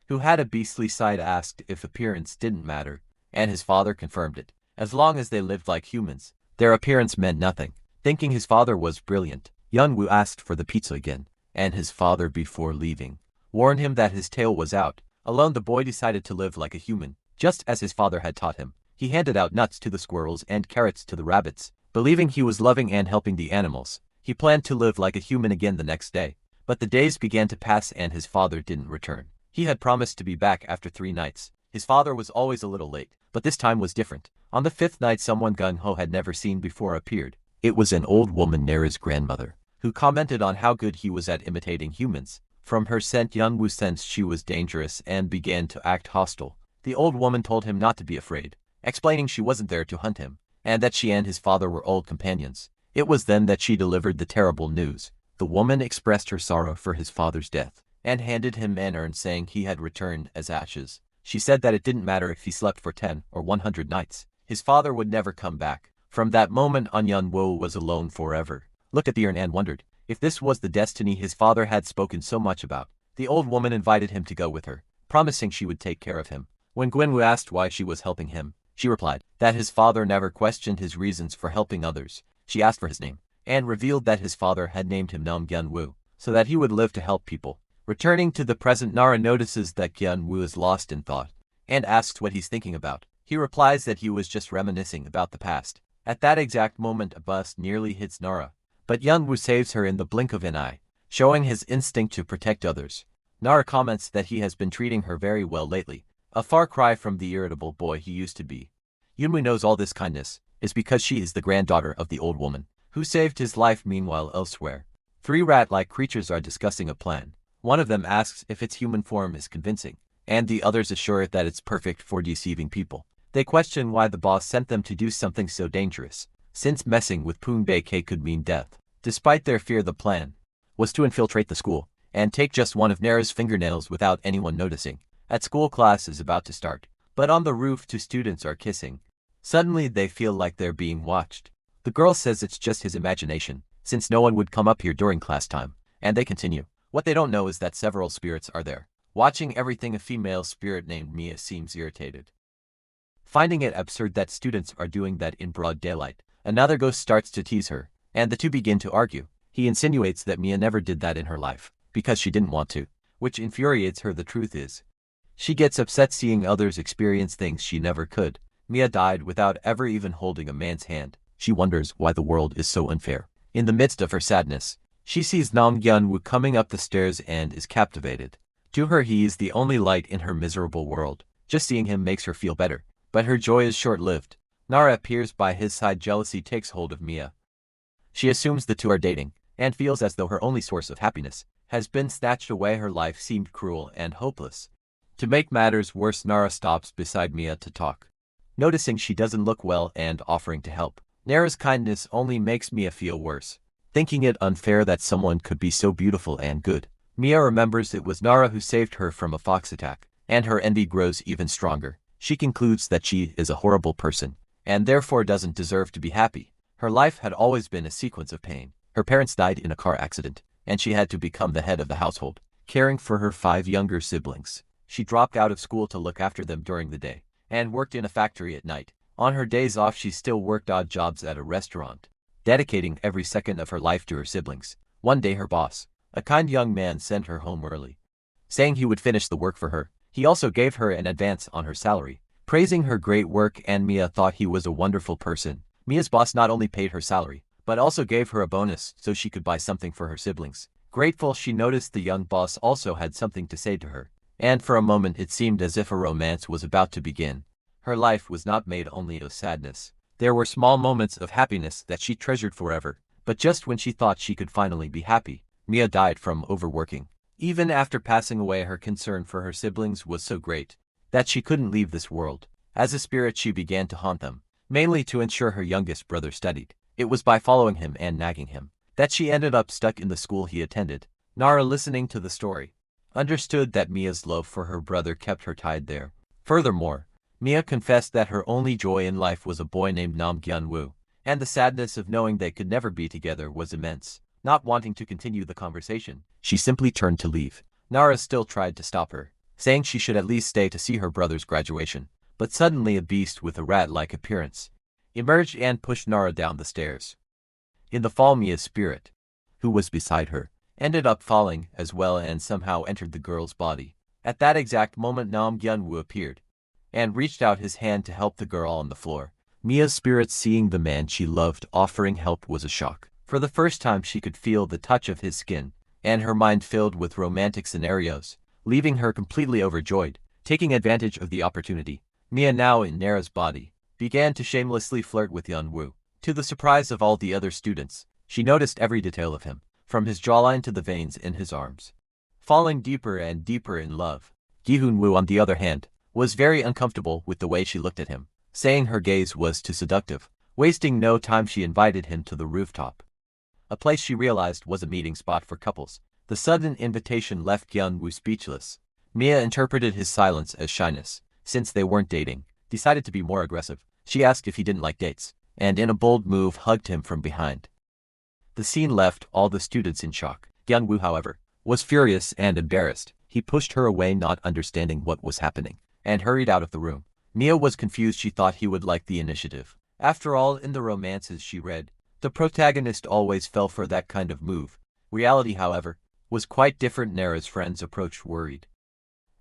who had a beastly side, asked if appearance didn't matter, and his father confirmed it. As long as they lived like humans, their appearance meant nothing. Thinking his father was brilliant, Yunwoo asked for the pizza again, and his father, before leaving, warned him that his tail was out. Alone, the boy decided to live like a human, just as his father had taught him. He handed out nuts to the squirrels and carrots to the rabbits, believing he was loving and helping the animals. He planned to live like a human again the next day, but the days began to pass and his father didn't return. He had promised to be back after 3 nights. His father was always a little late, but this time was different. On the 5th night, someone Gung-ho had never seen before appeared. It was an old woman, Nara's grandmother, who commented on how good he was at imitating humans. From her scent, Yunwoo sensed she was dangerous and began to act hostile. The old woman told him not to be afraid, explaining she wasn't there to hunt him, and that she and his father were old companions. It was then that she delivered the terrible news. The woman expressed her sorrow for his father's death, and handed him an urn, saying he had returned as ashes. She said that it didn't matter if he slept for 10 or 100 nights. His father would never come back. From that moment on, Yunwoo was alone forever. Looked at the urn and wondered if this was the destiny his father had spoken so much about. The old woman invited him to go with her, promising she would take care of him. When Gwenwoo asked why she was helping him, she replied that his father never questioned his reasons for helping others. She asked for his name, and revealed that his father had named him Nam Gyunwoo. so that he would live to help people. Returning to the present, Nara notices that Hyun-woo is lost in thought and asks what he's thinking about. He replies that he was just reminiscing about the past. At that exact moment, a bus nearly hits Nara, but Hyun-woo saves her in the blink of an eye, showing his instinct to protect others. Nara comments that he has been treating her very well lately, a far cry from the irritable boy he used to be. Hyun-woo knows all this kindness is because she is the granddaughter of the old woman who saved his life. Meanwhile, elsewhere, three rat-like creatures are discussing a plan. One of them asks if its human form is convincing, and the others assure it that it's perfect for deceiving people. They question why the boss sent them to do something so dangerous, since messing with Poonbae could mean death. Despite their fear, the plan was to infiltrate the school and take just one of Nara's fingernails without anyone noticing. At school, class is about to start, but on the roof two students are kissing. Suddenly they feel like they're being watched. The girl says it's just his imagination, since no one would come up here during class time, and they continue. What they don't know is that several spirits are there, watching everything. A female spirit named Mia seems irritated, finding it absurd that students are doing that in broad daylight. Another ghost starts to tease her, and the two begin to argue. He insinuates that Mia never did that in her life, because she didn't want to, which infuriates her. The truth is, she gets upset seeing others experience things she never could. Mia died without ever even holding a man's hand. She wonders why the world is so unfair. In the midst of her sadness, she sees Nam Hyun-woo coming up the stairs and is captivated. To her, he is the only light in her miserable world. Just seeing him makes her feel better, but her joy is short-lived. Nara appears by his side. Jealousy takes hold of Mia. She assumes the two are dating, and feels as though her only source of happiness has been snatched away. Her life seemed cruel and hopeless. To make matters worse, Nara stops beside Mia to talk, noticing she doesn't look well and offering to help. Nara's kindness only makes Mia feel worse, thinking it unfair that someone could be so beautiful and good. Mia remembers it was Nara who saved her from a fox attack, and her envy grows even stronger. She concludes that she is a horrible person, and therefore doesn't deserve to be happy. Her life had always been a sequence of pain. Her parents died in a car accident, and she had to become the head of the household, caring for her 5 younger siblings. She dropped out of school to look after them during the day, and worked in a factory at night. On her days off, she still worked odd jobs at a restaurant, dedicating every second of her life to her siblings. One day her boss, a kind young man, sent her home early, saying he would finish the work for her. He also gave her an advance on her salary, praising her great work, and Mia thought he was a wonderful person. Mia's boss not only paid her salary, but also gave her a bonus so she could buy something for her siblings. Grateful, she noticed the young boss also had something to say to her, and for a moment it seemed as if a romance was about to begin. Her life was not made only of sadness. There were small moments of happiness that she treasured forever, but just when she thought she could finally be happy, Mia died from overworking. Even after passing away, her concern for her siblings was so great that she couldn't leave this world. As a spirit, she began to haunt them, mainly to ensure her youngest brother studied. It was by following him and nagging him that she ended up stuck in the school he attended. Nara, listening to the story, understood that Mia's love for her brother kept her tied there. Furthermore, Mia confessed that her only joy in life was a boy named Nam Hyun-woo, and the sadness of knowing they could never be together was immense. Not wanting to continue the conversation, she simply turned to leave. Nara still tried to stop her, saying she should at least stay to see her brother's graduation. But suddenly a beast with a rat-like appearance emerged and pushed Nara down the stairs. In the fall, Mia's spirit, who was beside her, ended up falling as well and somehow entered the girl's body. At that exact moment, Nam Hyun-woo appeared and reached out his hand to help the girl on the floor. Mia's spirit, seeing the man she loved offering help, was a shock. For the first time, she could feel the touch of his skin, and her mind filled with romantic scenarios, leaving her completely overjoyed. Taking advantage of the opportunity, Mia, now in Nara's body, began to shamelessly flirt with Hyun-woo. To the surprise of all the other students, she noticed every detail of him, from his jawline to the veins in his arms. Falling deeper and deeper in love, Gi-hoon-woo, on the other hand, was very uncomfortable with the way she looked at him, saying her gaze was too seductive. Wasting no time, she invited him to the rooftop, a place she realized was a meeting spot for couples. The sudden invitation left Hyun-woo speechless. Mia interpreted his silence as shyness. Since they weren't dating, decided to be more aggressive. She asked if he didn't like dates, and in a bold move hugged him from behind. The scene left all the students in shock. Hyun-woo, however, was furious and embarrassed. He pushed her away, not understanding what was happening, and hurried out of the room. Mia was confused. She thought he would like the initiative. After all, in the romances she read, the protagonist always fell for that kind of move. Reality, however, was quite different. Nara's friends approached worried,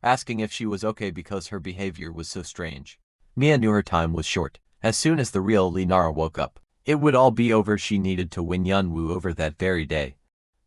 asking if she was okay because her behavior was so strange. Mia knew her time was short. As soon as the real Nara woke up, it would all be over. She needed to win Yunwoo over that very day.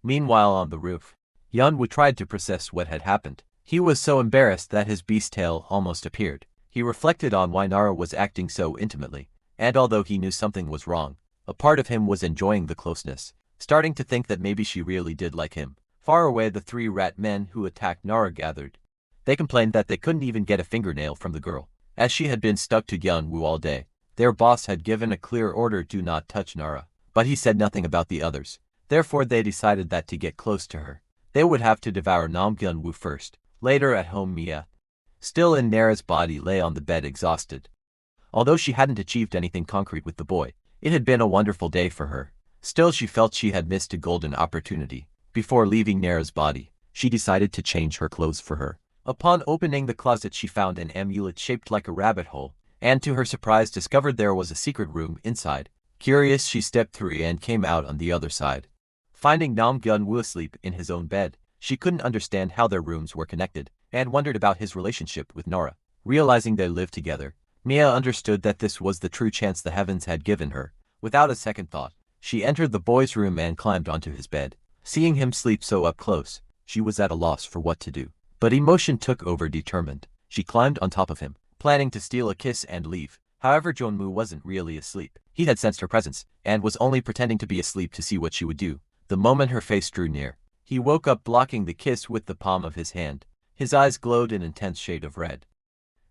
Meanwhile on the roof, Yunwoo tried to process what had happened. He was so embarrassed that his beast tail almost appeared. He reflected on why Nara was acting so intimately, and although he knew something was wrong, a part of him was enjoying the closeness, starting to think that maybe she really did like him. Far away, the 3 rat men who attacked Nara gathered. They complained that they couldn't even get a fingernail from the girl, as she had been stuck to Yunwoo all day. Their boss had given a clear order to not touch Nara, but he said nothing about the others. Therefore they decided that to get close to her, they would have to devour Yunwoo first. Later at home, Mia, still in Nara's body, lay on the bed exhausted. Although she hadn't achieved anything concrete with the boy, it had been a wonderful day for her. Still, she felt she had missed a golden opportunity. Before leaving Nara's body, she decided to change her clothes for her. Upon opening the closet, she found an amulet shaped like a rabbit hole, and to her surprise discovered there was a secret room inside. Curious, she stepped through and came out on the other side. Finding Yunwoo asleep in his own bed, she couldn't understand how their rooms were connected, and wondered about his relationship with Nara. Realizing they lived together, Mia understood that this was the true chance the heavens had given her. Without a second thought, she entered the boy's room and climbed onto his bed. Seeing him sleep so up close, she was at a loss for what to do. But emotion took over. Determined, she climbed on top of him, planning to steal a kiss and leave. However, Yunwoo wasn't really asleep. He had sensed her presence, and was only pretending to be asleep to see what she would do. The moment her face drew near, he woke up, blocking the kiss with the palm of his hand. His eyes glowed an intense shade of red.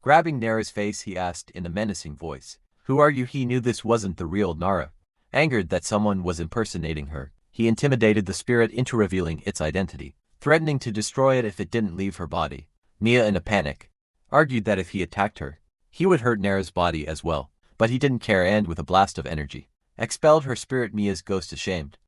Grabbing Nara's face, he asked in a menacing voice, "Who are you?" He knew this wasn't the real Nara. Angered that someone was impersonating her, he intimidated the spirit into revealing its identity, threatening to destroy it if it didn't leave her body. Mia, in a panic, argued that if he attacked her, he would hurt Nara's body as well, but he didn't care, and with a blast of energy, expelled her spirit. Mia's ghost, ashamed,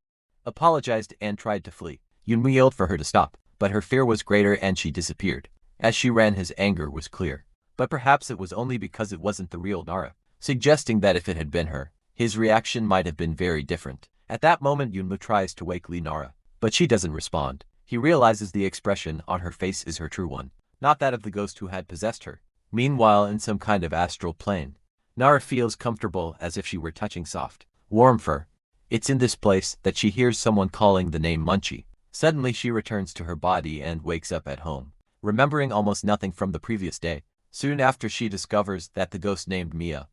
apologized and tried to flee. Yunwoo yelled for her to stop, but her fear was greater and she disappeared. As she ran, his anger was clear, but perhaps it was only because it wasn't the real Nara, suggesting that if it had been her, his reaction might have been very different. At that moment, Yunwoo tries to wake Nara, but she doesn't respond. He realizes the expression on her face is her true one, not that of the ghost who had possessed her. Meanwhile, in some kind of astral plane, Nara feels comfortable, as if she were touching soft, warm fur. It's in this place that she hears someone calling the name Munchie. Suddenly she returns to her body and wakes up at home, remembering almost nothing from the previous day. Soon after, she discovers that the ghost named Mia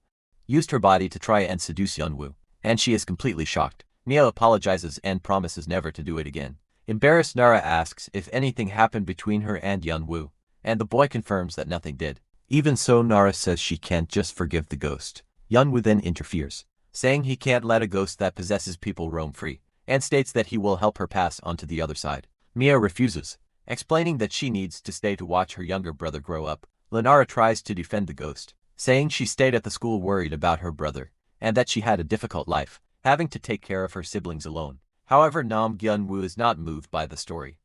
used her body to try and seduce Yunwoo, and she is completely shocked. Mia apologizes and promises never to do it again. Embarrassed, Nara asks if anything happened between her and Yunwoo, and the boy confirms that nothing did. Even so, Nara says she can't just forgive the ghost. Yunwoo then interferes, saying he can't let a ghost that possesses people roam free, and states that he will help her pass on to the other side. Mia refuses, explaining that she needs to stay to watch her younger brother grow up. Nara tries to defend the ghost, saying she stayed at the school worried about her brother, and that she had a difficult life, having to take care of her siblings alone. However, Yunwoo is not moved by the story.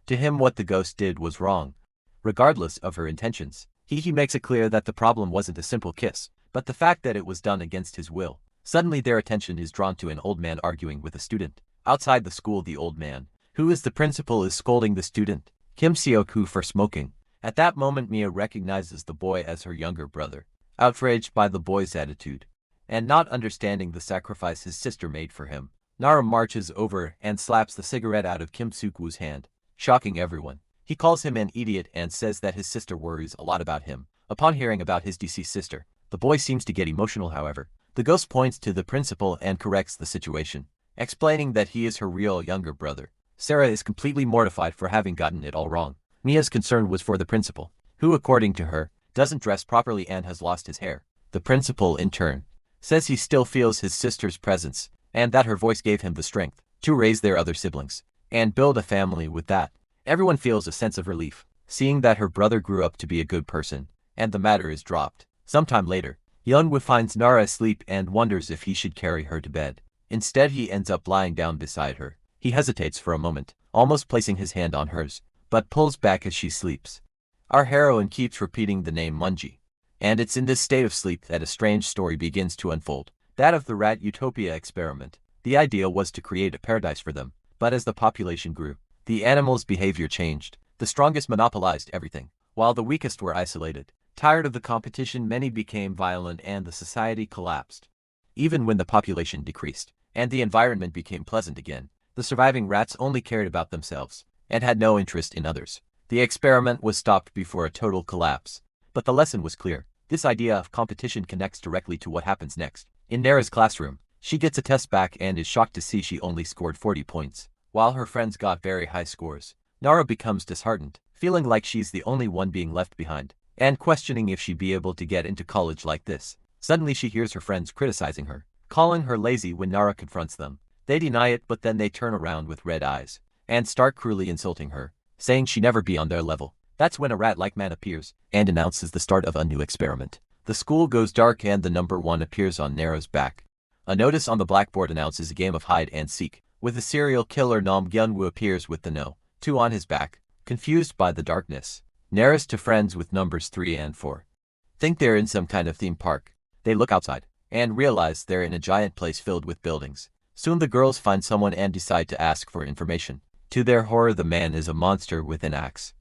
To him, what the ghost did was wrong, regardless of her intentions. He makes it clear that the problem wasn't a simple kiss, but the fact that it was done against his will. Suddenly their attention is drawn to an old man arguing with a student. Outside the school, the old man, who is the principal, is scolding the student, Kim Seok-woo, for smoking. At that moment, Mia recognizes the boy as her younger brother. Outraged by the boy's attitude, and not understanding the sacrifice his sister made for him, Nara marches over and slaps the cigarette out of Kim Seok-woo's hand, shocking everyone. He calls him an idiot and says that his sister worries a lot about him. Upon hearing about his deceased sister, the boy seems to get emotional. However, the ghost points to the principal and corrects the situation, explaining that he is her real younger brother. Sarah is completely mortified for having gotten it all wrong. Mia's concern was for the principal, who, according to her, doesn't dress properly and has lost his hair. The principal, in turn, says he still feels his sister's presence, and that her voice gave him the strength to raise their other siblings and build a family. With that, everyone feels a sense of relief, seeing that her brother grew up to be a good person, and the matter is dropped. Sometime later, Yunwoo finds Nara asleep and wonders if he should carry her to bed. Instead, he ends up lying down beside her. He hesitates for a moment, almost placing his hand on hers, but pulls back as she sleeps. Our heroine keeps repeating the name Munchie, and it's in this state of sleep that a strange story begins to unfold, that of the Rat Utopia experiment. The idea was to create a paradise for them, but as the population grew, The animals' behavior changed. The strongest monopolized everything, while the weakest were isolated. Tired of the competition, many became violent and the society collapsed. Even when the population decreased, and the environment became pleasant again, the surviving rats only cared about themselves, and had no interest in others. The experiment was stopped before a total collapse. But the lesson was clear. This idea of competition connects directly to what happens next. In Nara's classroom, she gets a test back and is shocked to see she only scored 40 points, while her friends got very high scores. Nara becomes disheartened, feeling like she's the only one being left behind, and questioning if she'd be able to get into college like this. Suddenly she hears her friends criticizing her, calling her lazy. When Nara confronts them, they deny it, but then they turn around with red eyes and start cruelly insulting her, saying she never be on their level. That's when a rat-like man appears and announces the start of a new experiment. The school goes dark and the number 1 appears on Nara's back. A notice on the blackboard announces a game of hide and seek, with a serial killer. Nam Gyun-woo appears with the No. 2 on his back, confused by the darkness. Nara's to friends with numbers 3 and 4. Think they're in some kind of theme park. They look outside and realize they're in a giant place filled with buildings. Soon the girls find someone and decide to ask for information. To their horror, the man is a monster with an axe,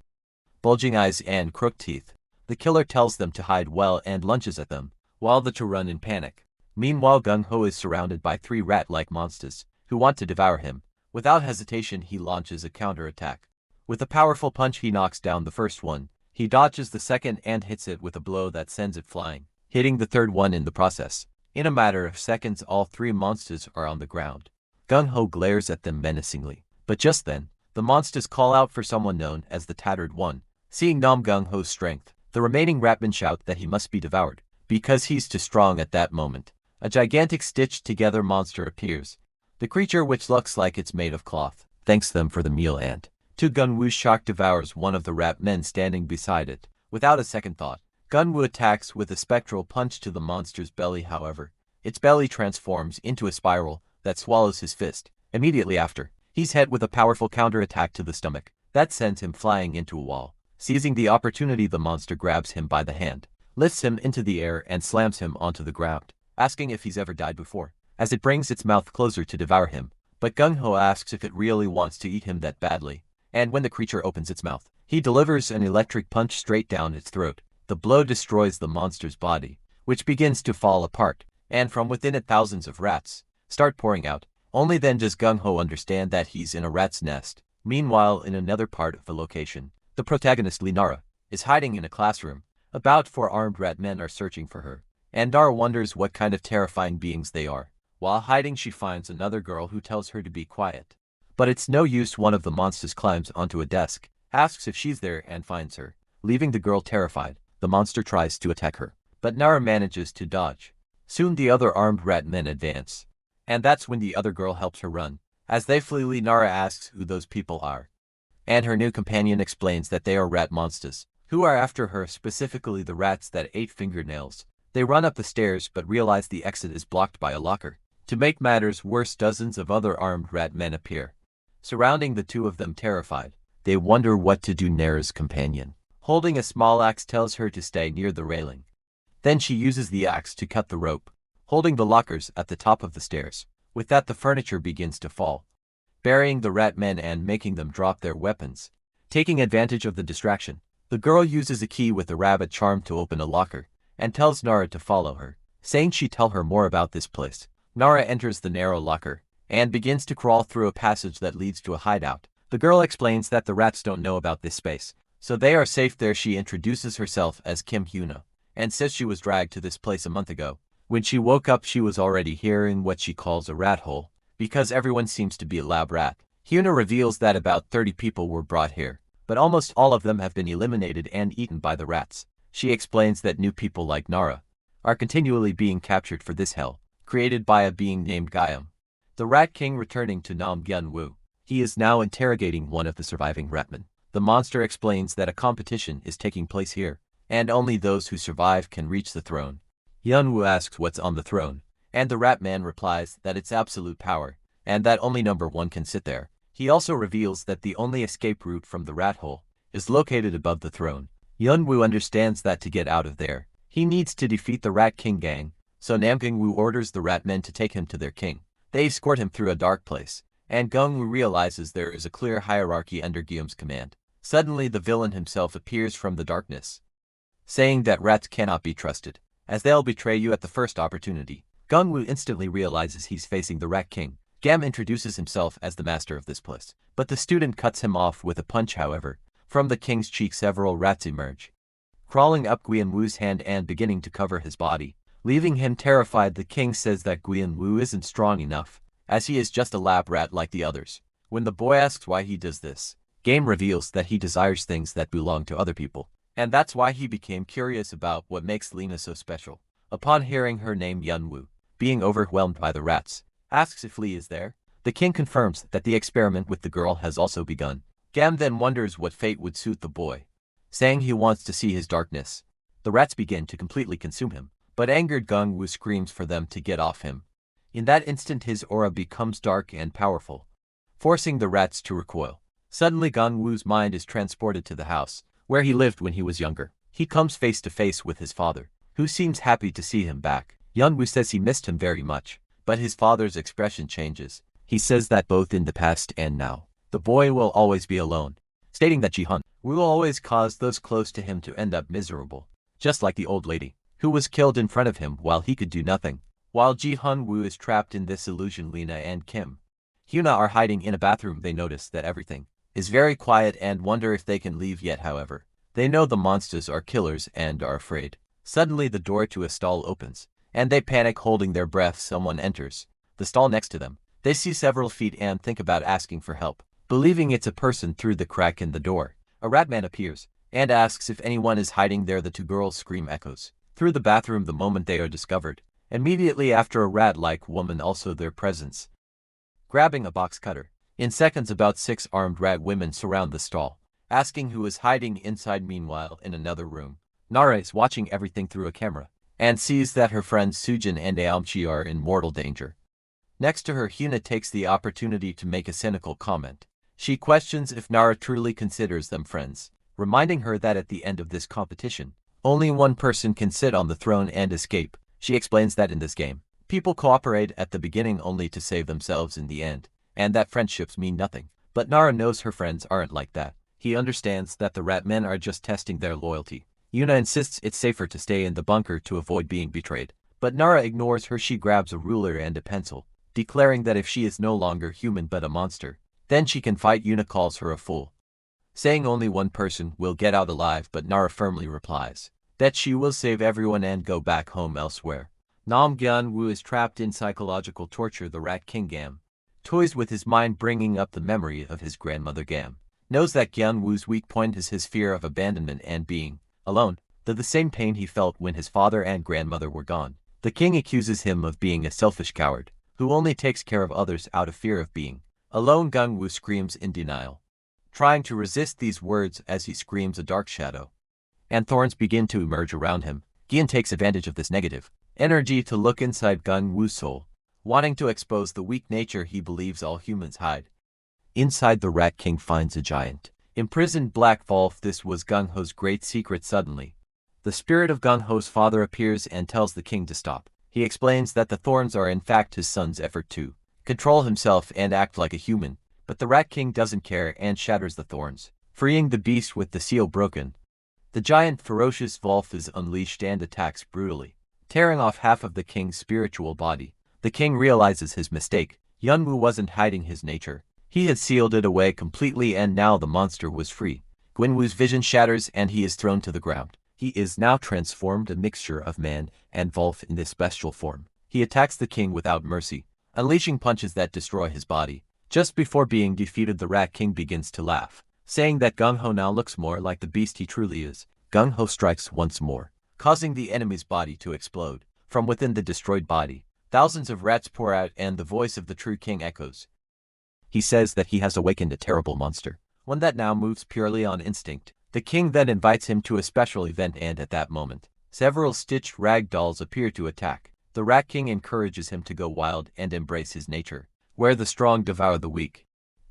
bulging eyes and crooked teeth. The killer tells them to hide well and lunges at them, while the two run in panic. Meanwhile, Gung-ho is surrounded by 3 rat-like monsters who want to devour him. Without hesitation, he launches a counterattack. With a powerful punch, he knocks down the first one. He dodges the second and hits it with a blow that sends it flying, hitting the third one in the process. In a matter of seconds, all 3 monsters are on the ground. Gung-ho glares at them menacingly, but just then, the monsters call out for someone known as the Tattered One. Seeing Nam Gung-ho's strength, the remaining ratmen shout that he must be devoured, because he's too strong. At that moment, a gigantic stitched-together monster appears. The creature, which looks like it's made of cloth, thanks them for the meal and, to Gun-woo's shock, devours one of the rat men standing beside it. Without a second thought, Gun-woo attacks with a spectral punch to the monster's belly. However, its belly transforms into a spiral that swallows his fist. Immediately after, he's hit with a powerful counterattack to the stomach that sends him flying into a wall. Seizing the opportunity, the monster grabs him by the hand, lifts him into the air and slams him onto the ground, asking if he's ever died before, as it brings its mouth closer to devour him. But Gung-ho asks if it really wants to eat him that badly, and when the creature opens its mouth, he delivers an electric punch straight down its throat. The blow destroys the monster's body, which begins to fall apart, and from within it thousands of rats start pouring out. Only then does Gung-ho understand that he's in a rat's nest. Meanwhile, in another part of the location, the protagonist Nara is hiding in a classroom. About 4 armed rat men are searching for her, and Nara wonders what kind of terrifying beings they are. While hiding, she finds another girl who tells her to be quiet. But it's no use. One of the monsters climbs onto a desk, asks if she's there, and finds her. Leaving the girl terrified, the monster tries to attack her, but Nara manages to dodge. Soon the other armed rat men advance, and that's when the other girl helps her run. As they flee, Nara asks who those people are, and her new companion explains that they are rat monsters, who are after her, specifically the rats that ate fingernails. They run up the stairs but realize the exit is blocked by a locker. To make matters worse, dozens of other armed rat men appear, surrounding the two of them. Terrified, they wonder what to do. Nara's companion, holding a small axe, tells her to stay near the railing. Then she uses the axe to cut the rope, holding the lockers at the top of the stairs. With that, the furniture begins to fall, burying the rat men and making them drop their weapons. Taking advantage of the distraction, the girl uses a key with a rabbit charm to open a locker, and tells Nara to follow her, saying she'd tell her more about this place. Nara enters the narrow locker, and begins to crawl through a passage that leads to a hideout. The girl explains that the rats don't know about this space, so they are safe there. She introduces herself as Kim Hyuna, and says she was dragged to this place a month ago. When she woke up, she was already here in what she calls a rat hole, because everyone seems to be a lab rat. Hyuna reveals that about 30 people were brought here, but almost all of them have been eliminated and eaten by the rats. She explains that new people like Nara are continually being captured for this hell, created by a being named Gayam, the Rat King. Returning to Nam Gyun-woo, he is now interrogating one of the surviving ratmen. The monster explains that a competition is taking place here, and only those who survive can reach the throne. Hyun-woo asks what's on the throne, and the rat man replies that it's absolute power, and that only number 1 can sit there. He also reveals that the only escape route from the rat hole is located above the throne. Hyun-woo understands that to get out of there, he needs to defeat the Rat King gang, so Nam Gyun-woo orders the rat men to take him to their king. They escort him through a dark place, and Gungwoo realizes there is a clear hierarchy under Guillaume's command. Suddenly the villain himself appears from the darkness, saying that rats cannot be trusted, as they'll betray you at the first opportunity. Gungwoo instantly realizes he's facing the Rat King. Gam introduces himself as the master of this place, but the student cuts him off with a punch. However, from the king's cheek several rats emerge, crawling up Guianwu's hand and beginning to cover his body, leaving him terrified. The king says that Guianwu isn't strong enough, as he is just a lab rat like the others. When the boy asks why he does this, Game reveals that he desires things that belong to other people, and that's why he became curious about what makes Lena so special. Upon hearing her name, Yunwu, being overwhelmed by the rats, asks if Lee is there. The king confirms that the experiment with the girl has also begun. Gam then wonders what fate would suit the boy, saying he wants to see his darkness. The rats begin to completely consume him, but angered Gungwoo screams for them to get off him. In that instant his aura becomes dark and powerful, forcing the rats to recoil. Suddenly Gungwoo's mind is transported to the house, where he lived when he was younger. He comes face to face with his father, who seems happy to see him back. Yunwoo says he missed him very much, but his father's expression changes. He says that both in the past and now, the boy will always be alone, stating that Ji-hun will always cause those close to him to end up miserable, just like the old lady, who was killed in front of him while he could do nothing. While Ji-hun is trapped in this illusion, Lena and Kim Hyuna are hiding in a bathroom. They notice that everything is very quiet and wonder if they can leave yet. However, they know the monsters are killers and are afraid. Suddenly the door to a stall opens, and they panic, holding their breath. Someone enters the stall next to them. They see several feet and think about asking for help, believing it's a person. Through the crack in the door, a rat man appears and asks if anyone is hiding there. The two girls scream echoes through the bathroom the moment they are discovered. Immediately after, a rat-like woman also their presence, grabbing a box cutter. In seconds about 6 armed rat women surround the stall, asking who is hiding inside. Meanwhile, in another room, Nara is watching everything through a camera, and sees that her friends Sujin and Aomchi are in mortal danger. Next to her, Hyuna takes the opportunity to make a cynical comment. She questions if Nara truly considers them friends, reminding her that at the end of this competition, only one person can sit on the throne and escape. She explains that in this game, people cooperate at the beginning only to save themselves in the end, and that friendships mean nothing. But Nara knows her friends aren't like that. He understands that the rat men are just testing their loyalty. Yuna insists it's safer to stay in the bunker to avoid being betrayed, but Nara ignores her. She grabs a ruler and a pencil, declaring that if she is no longer human but a monster, then she can fight. Yuna calls her a fool, saying only one person will get out alive, but Nara firmly replies that she will save everyone and go back home elsewhere. Nam Gyun-woo is trapped in psychological torture. The Rat King Gam toys with his mind, bringing up the memory of his grandmother. Gam knows that Gyun-woo's weak point is his fear of abandonment and being alone, the same pain he felt when his father and grandmother were gone. The king accuses him of being a selfish coward, who only takes care of others out of fear of being alone. Gungwoo screams in denial, trying to resist these words. As he screams, a dark shadow and thorns begin to emerge around him. Gian takes advantage of this negative energy to look inside Gungwoo's soul, wanting to expose the weak nature he believes all humans hide. Inside, the Rat King finds a giant imprisoned black wolf. This was Gung-ho's great secret. Suddenly, the spirit of Gung-ho's father appears and tells the king to stop. He explains that the thorns are in fact his son's effort to control himself and act like a human, but the Rat King doesn't care and shatters the thorns, freeing the beast with the seal broken. The giant ferocious wolf is unleashed and attacks brutally, tearing off half of the king's spiritual body. The king realizes his mistake. Yunwoo wasn't hiding his nature. He had sealed it away completely, and now the monster was free. Gwynwoo's vision shatters and he is thrown to the ground. He is now transformed, a mixture of man and wolf in this bestial form. He attacks the king without mercy, unleashing punches that destroy his body. Just before being defeated, the Rat King begins to laugh, saying that Gung-ho now looks more like the beast he truly is. Gung-ho strikes once more, causing the enemy's body to explode. From within the destroyed body, thousands of rats pour out and the voice of the true king echoes. He says that he has awakened a terrible monster, one that now moves purely on instinct. The king then invites him to a special event, and at that moment, several stitched rag dolls appear to attack. The Rat King encourages him to go wild and embrace his nature, where the strong devour the weak.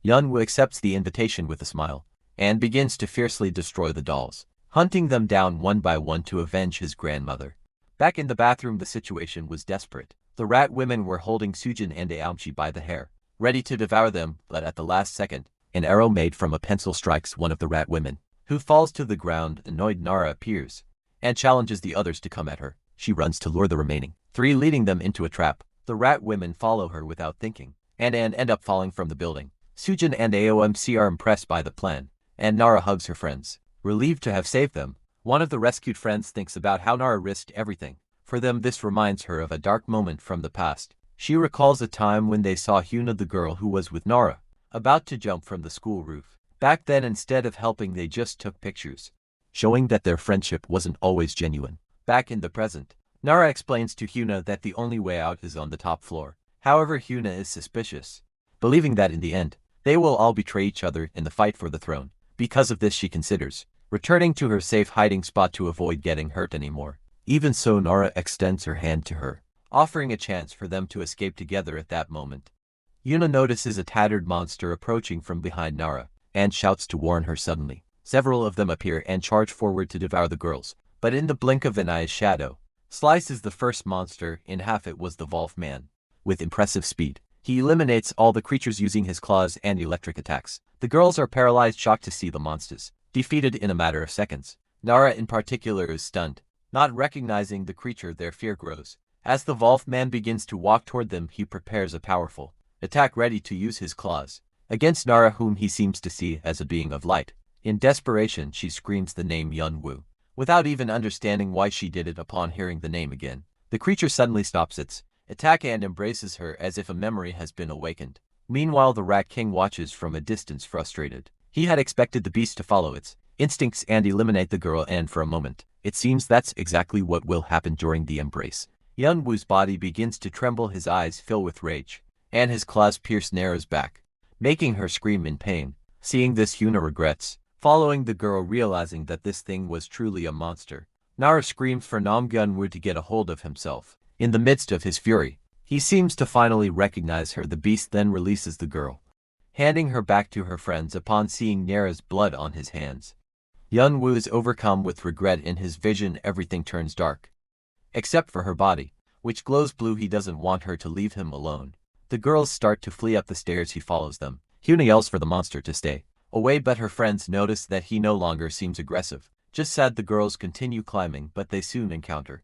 Yunwoo accepts the invitation with a smile, and begins to fiercely destroy the dolls, hunting them down one by one to avenge his grandmother. Back in the bathroom, the situation was desperate. The rat women were holding Sujin and Aomchi by the hair, ready to devour them, but at the last second, an arrow made from a pencil strikes one of the rat women, who falls to the ground. Annoyed, Nara appears and challenges the others to come at her. She runs to lure the remaining three, leading them into a trap. The rat women follow her without thinking, and end up falling from the building. Sujin and AOMC are impressed by the plan, and Nara hugs her friends, relieved to have saved them. One of the rescued friends thinks about how Nara risked everything for them. This reminds her of a dark moment from the past. She recalls a time when they saw Hyuna, the girl who was with Nara, about to jump from the school roof. Back then, instead of helping, they just took pictures, showing that their friendship wasn't always genuine. Back in the present, Nara explains to Hyuna that the only way out is on the top floor. However, Hyuna is suspicious, believing that in the end, they will all betray each other in the fight for the throne. Because of this, she considers returning to her safe hiding spot to avoid getting hurt anymore. Even so, Nara extends her hand to her, offering a chance for them to escape together. At that moment, Hyuna notices a tattered monster approaching from behind Nara, and shouts to warn her. Suddenly, several of them appear and charge forward to devour the girls, but in the blink of an eye's shadow, slices the first monster in half. It was the Wolf Man. With impressive speed, he eliminates all the creatures using his claws and electric attacks. The girls are paralyzed, shocked to see the monsters defeated in a matter of seconds. Nara in particular is stunned, not recognizing the creature. Their fear grows. As the Wolf Man begins to walk toward them, he prepares a powerful attack, ready to use his claws against Nara, whom he seems to see as a being of light. In desperation, she screams the name Yunwoo, without even understanding why she did it. Upon hearing the name again, the creature suddenly stops its attack and embraces her as if a memory has been awakened. Meanwhile, the Rat King watches from a distance, frustrated. He had expected the beast to follow its instincts and eliminate the girl, and for a moment, it seems that's exactly what will happen during the embrace. Yunwoo's body begins to tremble, his eyes fill with rage, and his claws pierce Nara's back, making her scream in pain. Seeing this, Hyuna regrets following the girl, realizing that this thing was truly a monster. Nara screams for Yunwoo to get a hold of himself. In the midst of his fury, he seems to finally recognize her. The beast then releases the girl, handing her back to her friends. Upon seeing Nara's blood on his hands, Yunwoo is overcome with regret. In his vision, everything turns dark, except for her body, which glows blue. He doesn't want her to leave him alone. The girls start to flee up the stairs. He follows them. Hyuna yells for the monster to stay away, but her friends notice that he no longer seems aggressive, just sad. The girls continue climbing, but they soon encounter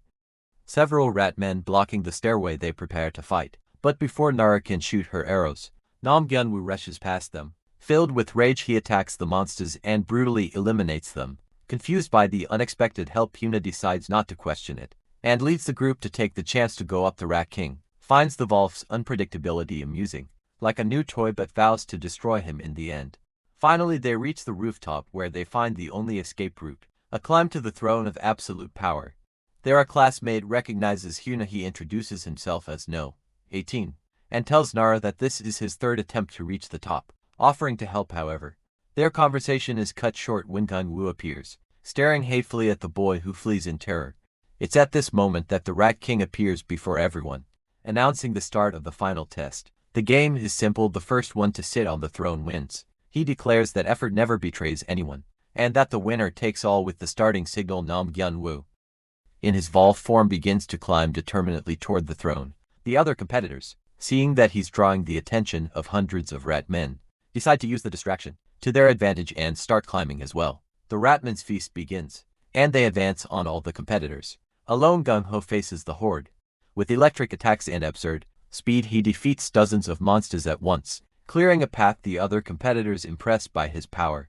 several rat men blocking the stairway. They prepare to fight, but before Nara can shoot her arrows, Yunwoo rushes past them. Filled with rage, he attacks the monsters and brutally eliminates them. Confused by the unexpected help, Hyuna decides not to question it, and leads the group to take the chance to go up. The Rat King finds the Wolf's unpredictability amusing, like a new toy, but vows to destroy him in the end. Finally, they reach the rooftop, where they find the only escape route, a climb to the throne of absolute power. There, a classmate recognizes Hyuna. He introduces himself as No. 18, and tells Nara that this is his third attempt to reach the top, offering to help. However, their conversation is cut short when Yunwoo appears, staring hatefully at the boy, who flees in terror. It's at this moment that the Rat King appears before everyone, announcing the start of the final test. The game is simple. The first one to sit on the throne wins. He declares that effort never betrays anyone, and that the winner takes all. With the starting signal, Yunwoo, in his Wolf form, begins to climb determinedly toward the throne. The other competitors, seeing that he's drawing the attention of hundreds of rat men, decide to use the distraction to their advantage and start climbing as well. The Ratman's feast begins, and they advance on all the competitors. Alone, Gung-ho faces the horde. With electric attacks and absurd speed, he defeats dozens of monsters at once, clearing a path. The other competitors, impressed by his power,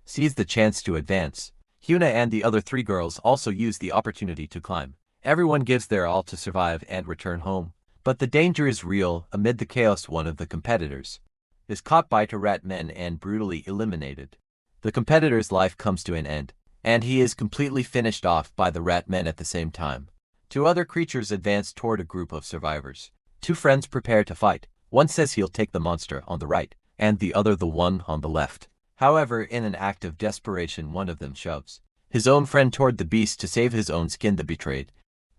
seize the chance to advance. Hyuna and the other three girls also use the opportunity to climb. Everyone gives their all to survive and return home, but the danger is real. Amid the chaos, one of the competitors is caught by two rat men and brutally eliminated. The competitor's life comes to an end, and he is completely finished off by the rat men. At the same time, two other creatures advance toward a group of survivors. Two friends prepare to fight. One says he'll take the monster on the right, and the other the one on the left. However, in an act of desperation, one of them shoves his own friend toward the beast to save his own skin. The betrayed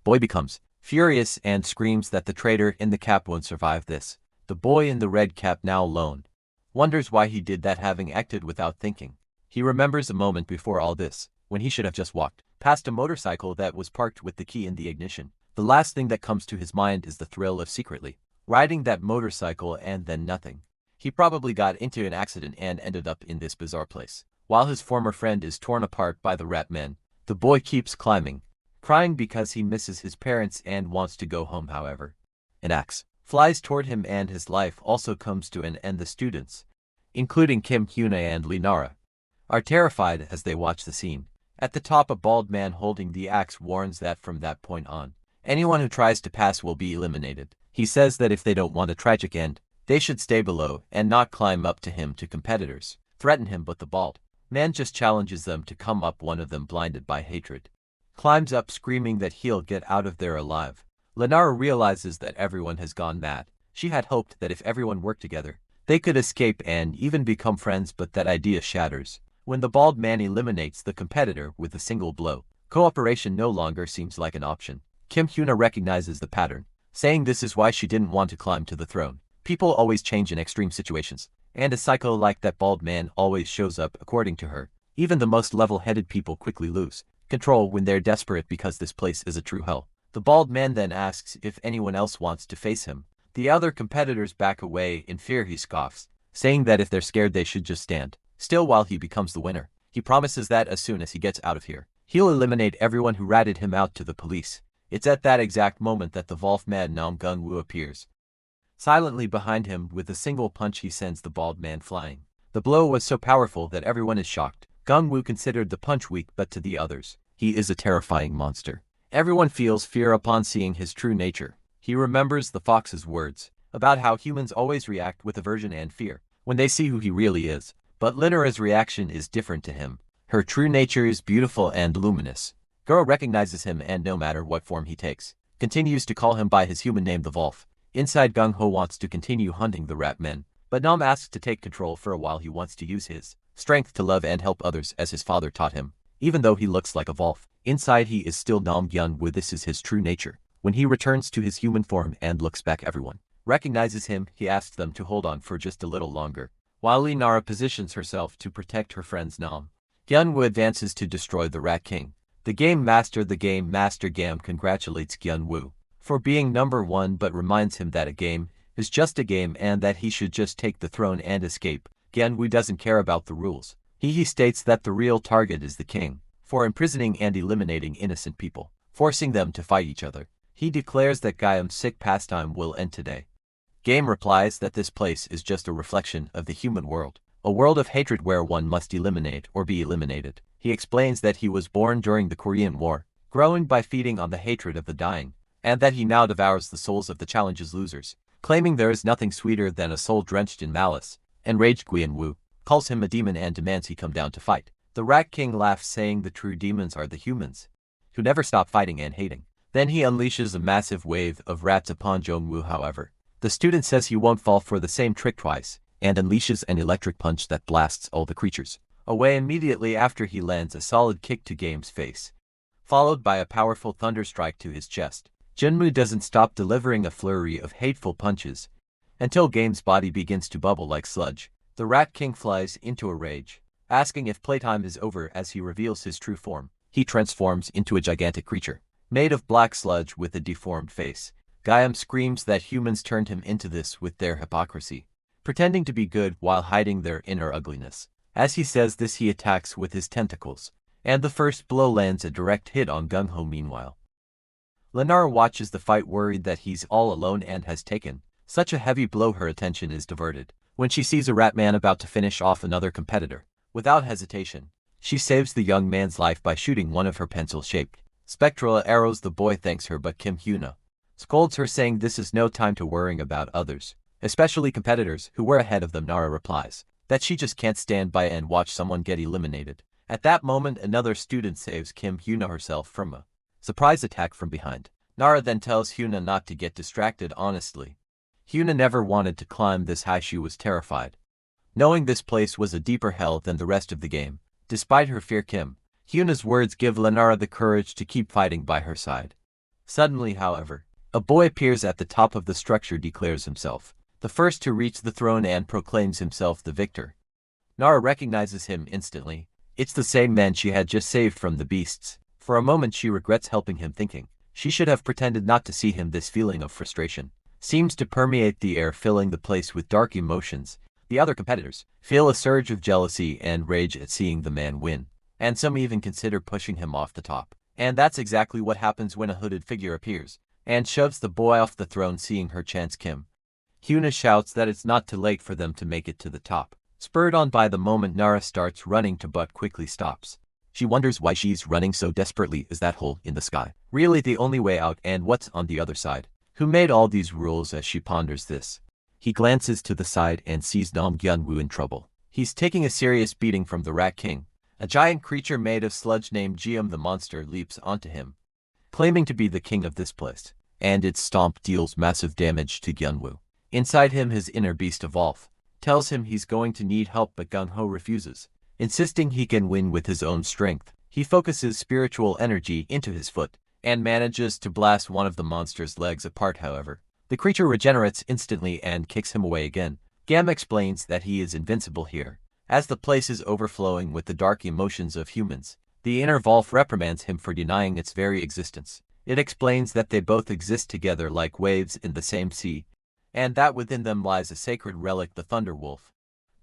boy becomes furious and screams that the traitor in the cap won't survive this. The boy in the red cap, now alone, wonders why he did that, having acted without thinking. He remembers a moment before all this, when he should have just walked past a motorcycle that was parked with the key in the ignition. The last thing that comes to his mind is the thrill of secretly riding that motorcycle and then nothing. He probably got into an accident and ended up in this bizarre place. While his former friend is torn apart by the rat men, the boy keeps climbing, crying because he misses his parents and wants to go home. However, an axe flies toward him and his life also comes to an end. The students, including Kim Hyuna and Linara, are terrified as they watch the scene. At the top, a bald man holding the axe warns that from that point on, anyone who tries to pass will be eliminated. He says that if they don't want a tragic end, they should stay below and not climb up to him. To competitors threaten him, but the bald man just challenges them to come up. One of them, blinded by hatred, climbs up screaming that he'll get out of there alive. Linara realizes that everyone has gone mad. She had hoped that if everyone worked together, they could escape and even become friends, but that idea shatters when the bald man eliminates the competitor with a single blow. Cooperation no longer seems like an option. Kim Hyuna recognizes the pattern, saying this is why she didn't want to climb to the throne. People always change in extreme situations, and a psycho like that bald man always shows up. According to her, even the most level-headed people quickly lose control when they're desperate because this place is a true hell. The bald man then asks if anyone else wants to face him. The other competitors back away in fear. He scoffs, saying that if they're scared they should just stand still while he becomes the winner. He promises that as soon as he gets out of here, he'll eliminate everyone who ratted him out to the police. It's at that exact moment that the Wolf mad Nam Gung-woo appears. Silently behind him, with a single punch he sends the bald man flying. The blow was so powerful that everyone is shocked. Gung-woo considered the punch weak, but to the others, he is a terrifying monster. Everyone feels fear upon seeing his true nature. He remembers the fox's words about how humans always react with aversion and fear when they see who he really is. But Linara's reaction is different to him. Her true nature is beautiful and luminous. Goro recognizes him and, no matter what form he takes, continues to call him by his human name, the Wolf. Inside, Gung-ho wants to continue hunting the rat men, but Nam asks to take control for a while. He wants to use his strength to love and help others as his father taught him. Even though he looks like a Wolf, inside he is still Nam Gung-woo. This is his true nature. When he returns to his human form and looks back, everyone recognizes him. He asks them to hold on for just a little longer, while Linara positions herself to protect her friends. Nam Gung-woo advances to destroy the Rat King. The Game Master Gam congratulates Gung-woo for being number one, but reminds him that a game is just a game and that he should just take the throne and escape. Gung-woo doesn't care about the rules. He states that the real target is the king, for imprisoning and eliminating innocent people, forcing them to fight each other. He declares that Gaiam's sick pastime will end today. Game replies that this place is just a reflection of the human world, a world of hatred where one must eliminate or be eliminated. He explains that he was born during the Korean War, growing by feeding on the hatred of the dying, and that he now devours the souls of the challenge's losers, claiming there is nothing sweeter than a soul drenched in malice. Enraged, Gung-woo calls him a demon and demands he come down to fight. The Rat King laughs, saying the true demons are the humans, who never stop fighting and hating. Then he unleashes a massive wave of rats upon Gung-woo. However, the student says he won't fall for the same trick twice, and unleashes an electric punch that blasts all the creatures away immediately after he lands a solid kick to Game's face, followed by a powerful thunder strike to his chest. Junmu doesn't stop delivering a flurry of hateful punches until Game's body begins to bubble like sludge. The Rat King flies into a rage, asking if playtime is over. As he reveals his true form, he transforms into a gigantic creature made of black sludge with a deformed face. Gaiam screams that humans turned him into this with their hypocrisy, pretending to be good while hiding their inner ugliness. As he says this, he attacks with his tentacles, and the first blow lands a direct hit on Gung-ho. Meanwhile, Linara watches the fight, worried that he's all alone and has taken such a heavy blow. Her attention is diverted when she sees a rat man about to finish off another competitor. Without hesitation, she saves the young man's life by shooting one of her pencil-shaped spectral arrows. The boy thanks her, but Kim Hyuna scolds her, saying this is no time to worrying about others, especially competitors who were ahead of them. Nara replies that she just can't stand by and watch someone get eliminated. At that moment, another student saves Kim Hyuna herself from a surprise attack from behind. Nara then tells Hyuna not to get distracted. Honestly, Hyuna never wanted to climb this high. She was terrified, knowing this place was a deeper hell than the rest of the game. Despite her fear, Kim Hyuna's words give Linara the courage to keep fighting by her side. Suddenly, however, a boy appears at the top of the structure, declares himself the first to reach the throne, and proclaims himself the victor. Nara recognizes him instantly. It's the same man she had just saved from the beasts. For a moment she regrets helping him, thinking she should have pretended not to see him. This feeling of frustration seems to permeate the air, filling the place with dark emotions. The other competitors feel a surge of jealousy and rage at seeing the man win, and some even consider pushing him off the top. And that's exactly what happens when a hooded figure appears and shoves the boy off the throne. Seeing her chance, Kim Hyuna shouts that it's not too late for them to make it to the top. Spurred on by the moment, Nara starts running to but quickly stops. She wonders why she's running so desperately. Is that hole in the sky really the only way out, and what's on the other side? Who made all these rules? As she ponders this, he glances to the side and sees Nam Gyun-woo in trouble. He's taking a serious beating from the Rat King. A giant creature made of sludge named Geum the monster leaps onto him, claiming to be the king of this place, and its stomp deals massive damage to Gyun-woo. Inside him, his inner beast evolve tells him he's going to need help, but Gung-ho refuses, insisting he can win with his own strength. He focuses spiritual energy into his foot and manages to blast one of the monster's legs apart. However, the creature regenerates instantly and kicks him away again. Gam explains that he is invincible here, as the place is overflowing with the dark emotions of humans. The inner Volf reprimands him for denying its very existence. It explains that they both exist together like waves in the same sea, and that within them lies a sacred relic, the Thunder Wolf.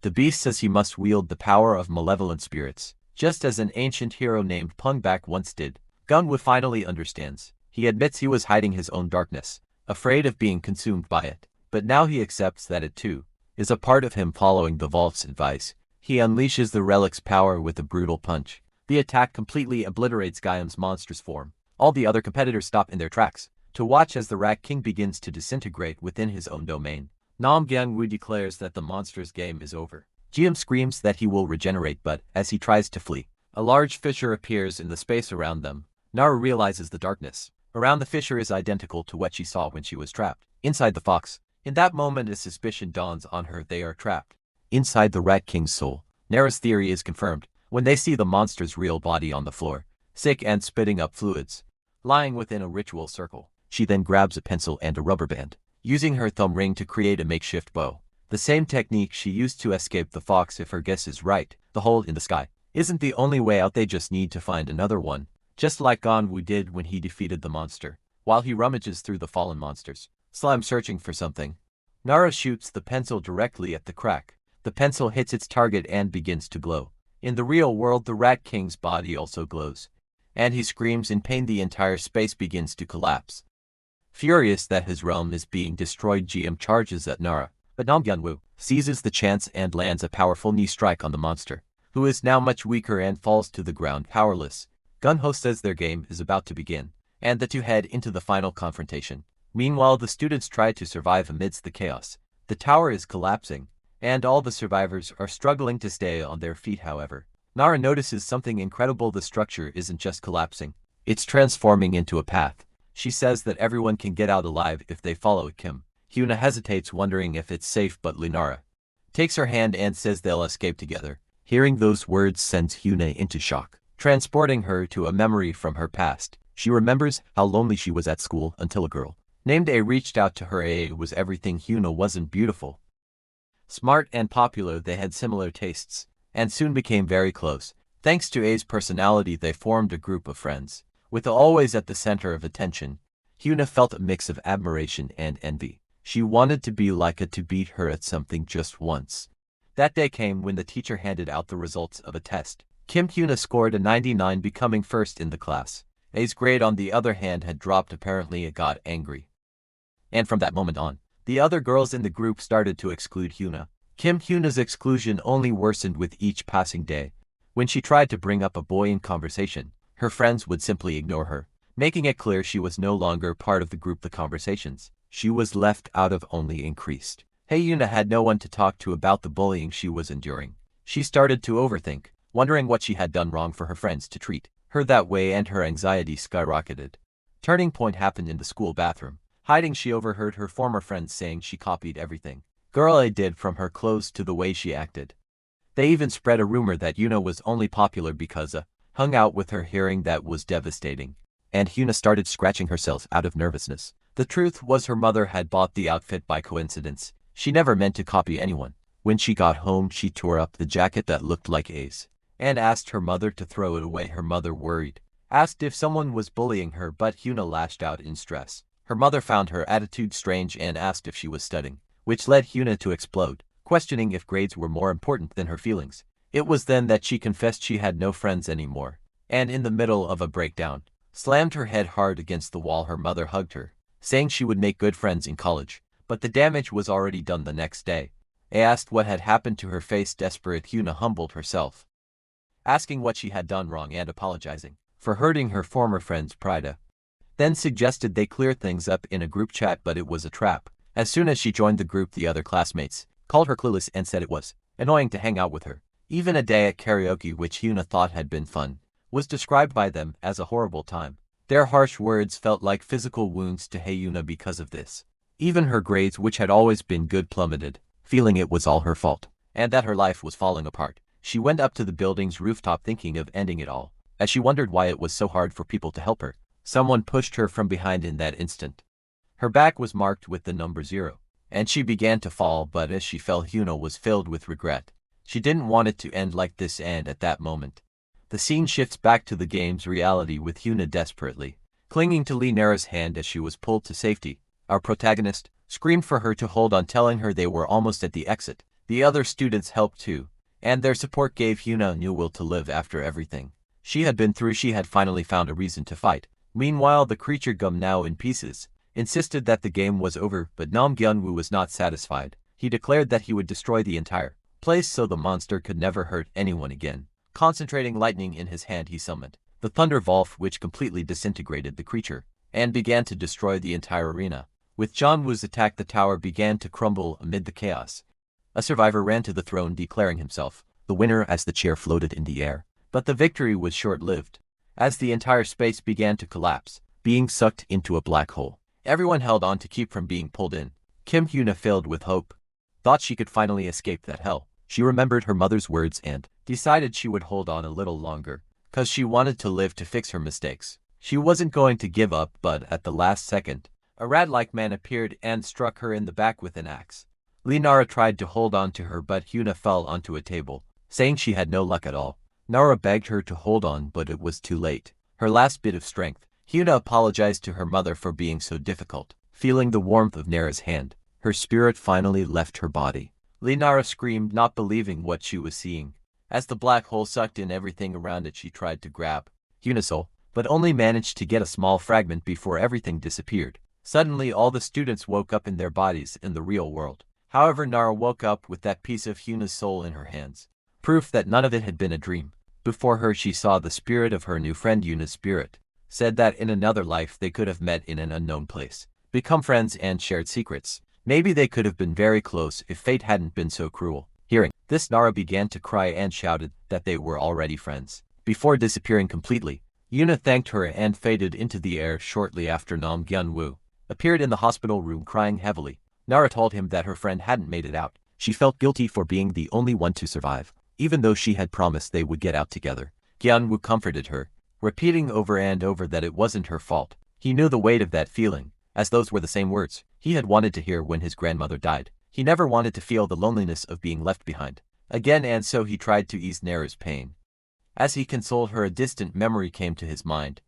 The beast says he must wield the power of malevolent spirits, just as an ancient hero named Pungbak once did. Gun-woo finally understands. He admits he was hiding his own darkness, afraid of being consumed by it, but now he accepts that it too is a part of him. Following the Volf's advice, he unleashes the relic's power with a brutal punch. The attack completely obliterates Gyum's monstrous form. All the other competitors stop in their tracks to watch as the Rat King begins to disintegrate within his own domain. Nam Gyun-woo declares that the monster's game is over. Geum screams that he will regenerate, but as he tries to flee, a large fissure appears in the space around them. Nara realizes the darkness around the fissure is identical to what she saw when she was trapped inside the fox. In that moment, a suspicion dawns on her. They are trapped inside the Rat King's soul. Nara's theory is confirmed when they see the monster's real body on the floor, sick and spitting up fluids, lying within a ritual circle. She then grabs a pencil and a rubber band, using her thumb ring to create a makeshift bow. The same technique she used to escape the fox. If her guess is right, the hole in the sky isn't the only way out. They just need to find another one, just like Gon-woo did when he defeated the monster. While he rummages through the fallen monster's slime searching for something, Nara shoots the pencil directly at the crack. The pencil hits its target and begins to glow. In the real world, the Rat King's body also glows, and he screams in pain. The entire space begins to collapse. Furious that his realm is being destroyed, Geum charges at Nara, but Nam Gyun-woo seizes the chance and lands a powerful knee strike on the monster, who is now much weaker and falls to the ground powerless. Gun-ho says their game is about to begin, and the two head into the final confrontation. Meanwhile, the students try to survive amidst the chaos. The tower is collapsing, and all the survivors are struggling to stay on their feet. However, Nara notices something incredible. The structure isn't just collapsing, it's transforming into a path. She says that everyone can get out alive if they follow it. Kim Hyuna hesitates, wondering if it's safe, but Nara takes her hand and says they'll escape together. Hearing those words sends Hyuna into shock, transporting her to a memory from her past. She remembers how lonely she was at school until a girl named A reached out to her. A was everything. Hyuna wasn't beautiful, smart, and popular. They had similar tastes and soon became very close. Thanks to A's personality, they formed a group of friends. With always at the center of attention, Hyuna felt a mix of admiration and envy. She wanted to be like A to beat her at something just once. That day came when the teacher handed out the results of a test. Kim Hyuna scored a 99, becoming first in the class. A's grade, on the other hand, had dropped. Apparently it got angry, and from that moment on, the other girls in the group started to exclude Hyuna. Kim Hyuna's exclusion only worsened with each passing day. When she tried to bring up a boy in conversation, her friends would simply ignore her, making it clear she was no longer part of the group. The conversations she was left out of only increased. Hyuna had no one to talk to about the bullying she was enduring. She started to overthink, wondering what she had done wrong for her friends to treat her that way, and her anxiety skyrocketed. Turning point happened in the school bathroom. Hiding, she overheard her former friends saying she copied everything Girl A did, from her clothes to the way she acted. They even spread a rumor that Hyuna was only popular because A hung out with her. Hearing that was devastating, and Hyuna started scratching herself out of nervousness. The truth was, her mother had bought the outfit by coincidence. She never meant to copy anyone. When she got home, she tore up the jacket that looked like A's and asked her mother to throw it away. Her mother, worried, asked if someone was bullying her, but Hyuna lashed out in stress. Her mother found her attitude strange and asked if she was studying, which led Hyuna to explode, questioning if grades were more important than her feelings. It was then that she confessed she had no friends anymore, and in the middle of a breakdown, slammed her head hard against the wall. Her mother hugged her, saying she would make good friends in college, but the damage was already done the next day. Asked what had happened to her face, desperate Hyuna humbled herself, asking what she had done wrong and apologizing for hurting her former friend's pride. Then suggested they clear things up in a group chat, but it was a trap. As soon as she joined the group, the other classmates called her clueless and said it was annoying to hang out with her. Even a day at karaoke, which Hyuna thought had been fun, was described by them as a horrible time. Their harsh words felt like physical wounds to Hyuna because of this. Even her grades, which had always been good, plummeted, feeling it was all her fault, and that her life was falling apart. She went up to the building's rooftop thinking of ending it all. As she wondered why it was so hard for people to help her, someone pushed her from behind in that instant. Her back was marked with the number 0, and she began to fall, but as she fell, Hyuna was filled with regret. She didn't want it to end like this, and at that moment, the scene shifts back to the game's reality with Hyuna desperately clinging to Nara's hand as she was pulled to safety. Our protagonist screamed for her to hold on, telling her they were almost at the exit. The other students helped too, and their support gave Hyuna a new will to live after everything she had been through. She had finally found a reason to fight. Meanwhile, the creature, gum now in pieces, insisted that the game was over, but Nam Gyun-woo was not satisfied. He declared that he would destroy the entire place so the monster could never hurt anyone again. Concentrating lightning in his hand, he summoned the Thunder Volf, which completely disintegrated the creature and began to destroy the entire arena. With John-woo's attack, the tower began to crumble amid the chaos. A survivor ran to the throne, declaring himself the winner as the chair floated in the air. But the victory was short-lived, as the entire space began to collapse, being sucked into a black hole. Everyone held on to keep from being pulled in. Kim Hyuna, filled with hope, thought she could finally escape that hell. She remembered her mother's words and decided she would hold on a little longer, cause she wanted to live to fix her mistakes. She wasn't going to give up, but at the last second, a rat-like man appeared and struck her in the back with an axe. Nara tried to hold on to her, but Hyuna fell onto a table, saying she had no luck at all. Nara begged her to hold on, but it was too late. Her last bit of strength, Hyuna apologized to her mother for being so difficult. Feeling the warmth of Nara's hand, her spirit finally left her body. Nara screamed, not believing what she was seeing. As the black hole sucked in everything around it, she tried to grab Hyuna's soul, but only managed to get a small fragment before everything disappeared. Suddenly, all the students woke up in their bodies in the real world. However, Nara woke up with that piece of Hyuna's soul in her hands, proof that none of it had been a dream. Before her, she saw the spirit of her new friend. Hyuna's spirit said that in another life they could have met in an unknown place, become friends and shared secrets. Maybe they could have been very close if fate hadn't been so cruel. Hearing this, Nara began to cry and shouted that they were already friends. Before disappearing completely, Hyuna thanked her and faded into the air. Shortly after, Nam Gyun-woo appeared in the hospital room crying heavily. Nara told him that her friend hadn't made it out. She felt guilty for being the only one to survive, even though she had promised they would get out together. Gyun-woo comforted her, repeating over and over that it wasn't her fault. He knew the weight of that feeling, as those were the same words he had wanted to hear when his grandmother died. He never wanted to feel the loneliness of being left behind again, and so he tried to ease Nara's pain. As he consoled her, a distant memory came to his mind,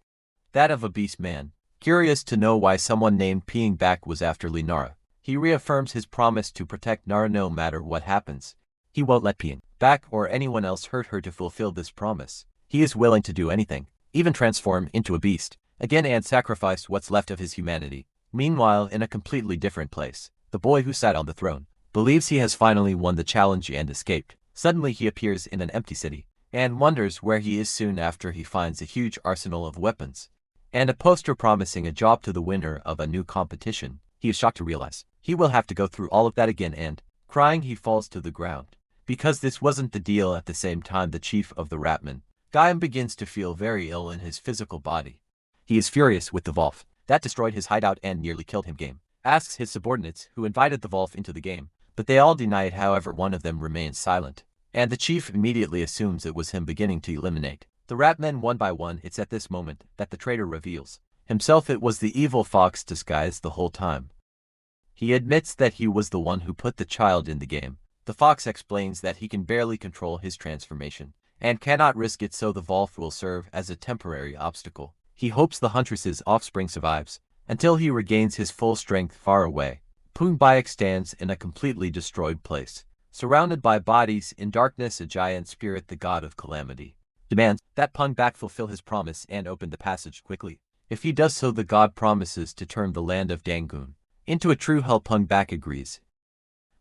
that of a beast man. Curious to know why someone named Peeing Back was after Nara, he reaffirms his promise to protect Nara no matter what happens. He won't let Peeing Back or anyone else hurt her. To fulfill this promise, he is willing to do anything, even transform into a beast again and sacrifice what's left of his humanity. Meanwhile, in a completely different place, the boy who sat on the throne believes he has finally won the challenge and escaped. Suddenly he appears in an empty city and wonders where he is. Soon after, he finds a huge arsenal of weapons and a poster promising a job to the winner of a new competition. He is shocked to realize he will have to go through all of that again, and crying, he falls to the ground. Because this wasn't the deal. At the same time, the chief of the Ratman, Guillaume, begins to feel very ill in his physical body. He is furious with the Volf that destroyed his hideout and nearly killed him. Game asks his subordinates who invited the Volf into the game, but they all deny it. However, one of them remains silent, and the chief immediately assumes it was him, beginning to eliminate the Ratmen one by one. It's at this moment that the traitor reveals himself. It was the evil fox disguised the whole time. He admits that he was the one who put the child in the game. The fox explains that he can barely control his transformation and cannot risk it, so the Volf will serve as a temporary obstacle. He hopes the huntress's offspring survives, until he regains his full strength far away. Poonbayak stands in a completely destroyed place. Surrounded by bodies in darkness, a giant spirit, the god of calamity, demands that Poonbayak fulfill his promise and open the passage quickly. If he does so, the god promises to turn the land of Dangoon into a true hell. Poonbayak agrees,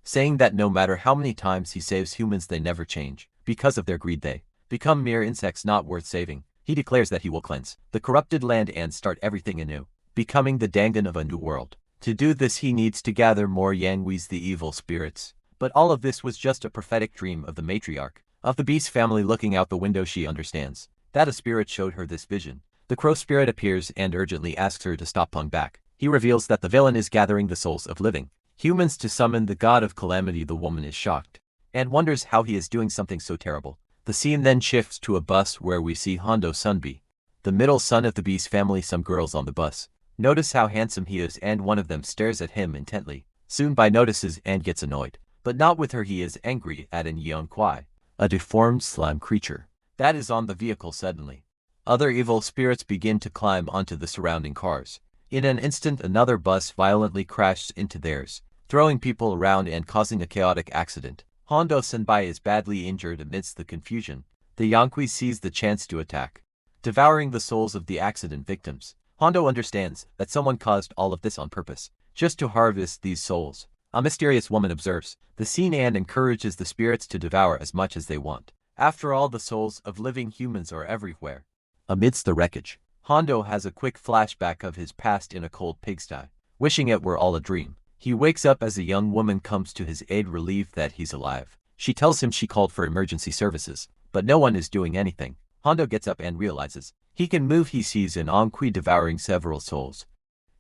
saying that no matter how many times he saves humans, they never change. Because of their greed, they become mere insects not worth saving. He declares that he will cleanse the corrupted land and start everything anew, becoming the Dangan of a new world. To do this, he needs to gather more Yangwees, the evil spirits. But all of this was just a prophetic dream of the matriarch of the beast family. Looking out the window, she understands that a spirit showed her this vision. The crow spirit appears and urgently asks her to stop. Poonbayak, he reveals that the villain is gathering the souls of living humans to summon the god of calamity. The woman is shocked and wonders how he is doing something so terrible. The scene then shifts to a bus where we see Hondo Sunbi, the middle son of the beast family. Some girls on the bus notice how handsome he is, and one of them stares at him intently. Soon Bai notices and gets annoyed, but not with her. He is angry at an Yeon Kwai, a deformed slime creature that is on the vehicle. Suddenly, other evil spirits begin to climb onto the surrounding cars. In an instant, another bus violently crashes into theirs, throwing people around and causing a chaotic accident. Hondo Senbai is badly injured. Amidst the confusion, the Yankee sees the chance to attack, devouring the souls of the accident victims. Hondo understands that someone caused all of this on purpose, just to harvest these souls. A mysterious woman observes the scene and encourages the spirits to devour as much as they want. After all, the souls of living humans are everywhere. Amidst the wreckage, Hondo has a quick flashback of his past in a cold pigsty, wishing it were all a dream. He wakes up as a young woman comes to his aid, relieved that he's alive. She tells him she called for emergency services, but no one is doing anything. Hondo gets up and realizes he can move. He sees an Ankhui devouring several souls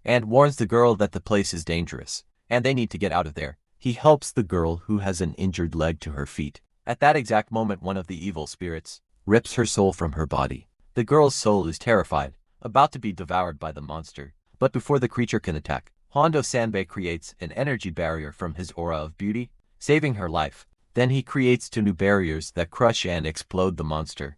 and warns the girl that the place is dangerous and they need to get out of there. He helps the girl who has an injured leg to her feet. At that exact moment, one of the evil spirits rips her soul from her body. The girl's soul is terrified, about to be devoured by the monster. But before the creature can attack, Hondo Sanbei creates an energy barrier from his aura of beauty, saving her life. Then he creates 2 new barriers that crush and explode the monster.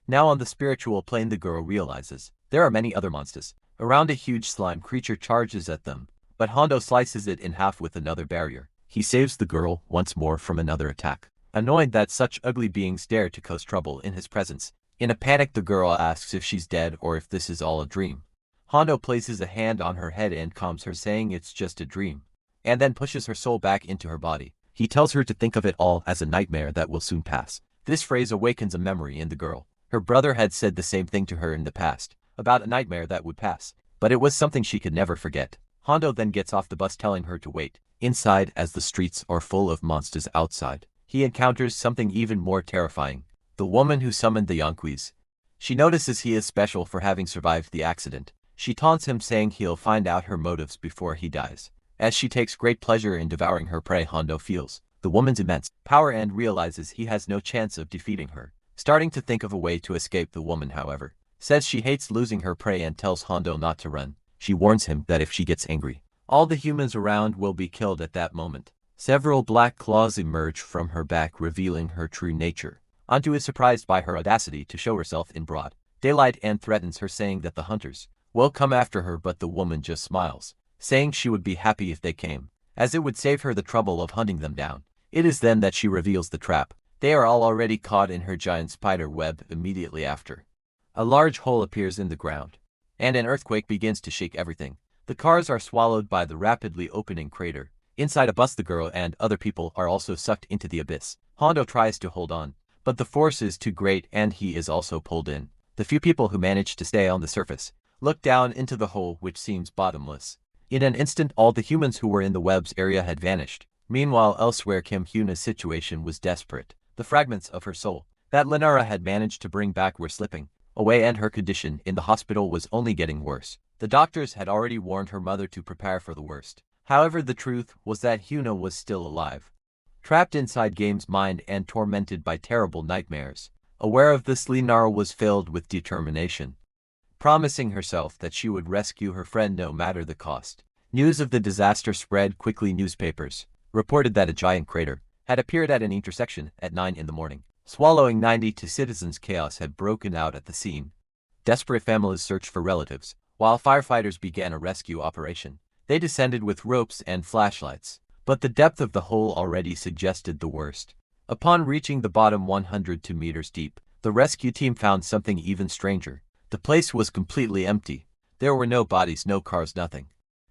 Now on the spiritual plane, the girl realizes there are many other monsters around. A huge slime creature charges at them, but Hondo slices it in half with another barrier. He saves the girl once more from another attack, annoyed that such ugly beings dare to cause trouble in his presence. In a panic, the girl asks if she's dead or if this is all a dream. Hondo places a hand on her head and calms her, saying it's just a dream, and then pushes her soul back into her body. He tells her to think of it all as a nightmare that will soon pass. This phrase awakens a memory in the girl. Her brother had said the same thing to her in the past, about a nightmare that would pass, but it was something she could never forget. Hondo then gets off the bus, telling her to wait inside as the streets are full of monsters outside. He encounters something even more terrifying, the woman who summoned the Yankees. She notices he is special for having survived the accident. She taunts him, saying he'll find out her motives before he dies. As she takes great pleasure in devouring her prey, Hondo feels the woman's immense power and realizes he has no chance of defeating her. Starting to think of a way to escape, the woman, however, says she hates losing her prey and tells Hondo not to run. She warns him that if she gets angry, all the humans around will be killed. At that moment, several black claws emerge from her back, revealing her true nature. Antu is surprised by her audacity to show herself in broad daylight and threatens her, saying that the hunters will come after her, but the woman just smiles, saying she would be happy if they came, as it would save her the trouble of hunting them down. It is then that she reveals the trap. They are all already caught in her giant spider web. Immediately after, a large hole appears in the ground, and an earthquake begins to shake everything. The cars are swallowed by the rapidly opening crater. Inside a bus, the girl and other people are also sucked into the abyss. Hondo tries to hold on, but the force is too great and he is also pulled in. The few people who manage to stay on the surface look down into the hole, which seems bottomless. In an instant, all the humans who were in the web's area had vanished. Meanwhile, elsewhere, Kim Hyuna's situation was desperate. The fragments of her soul that Lenara had managed to bring back were slipping away, and her condition in the hospital was only getting worse. The doctors had already warned her mother to prepare for the worst. However, the truth was that Hyuna was still alive, trapped inside Game's mind and tormented by terrible nightmares. Aware of this, Lenara was filled with determination, promising herself that she would rescue her friend no matter the cost. News of the disaster spread quickly. Newspapers reported that a giant crater had appeared at an intersection at 9 in the morning, swallowing 92 citizens. Chaos had broken out at the scene. Desperate families searched for relatives, while firefighters began a rescue operation. They descended with ropes and flashlights, but the depth of the hole already suggested the worst. Upon reaching the bottom 102 meters deep, the rescue team found something even stranger. The place was completely empty. There were no bodies, no cars, nothing.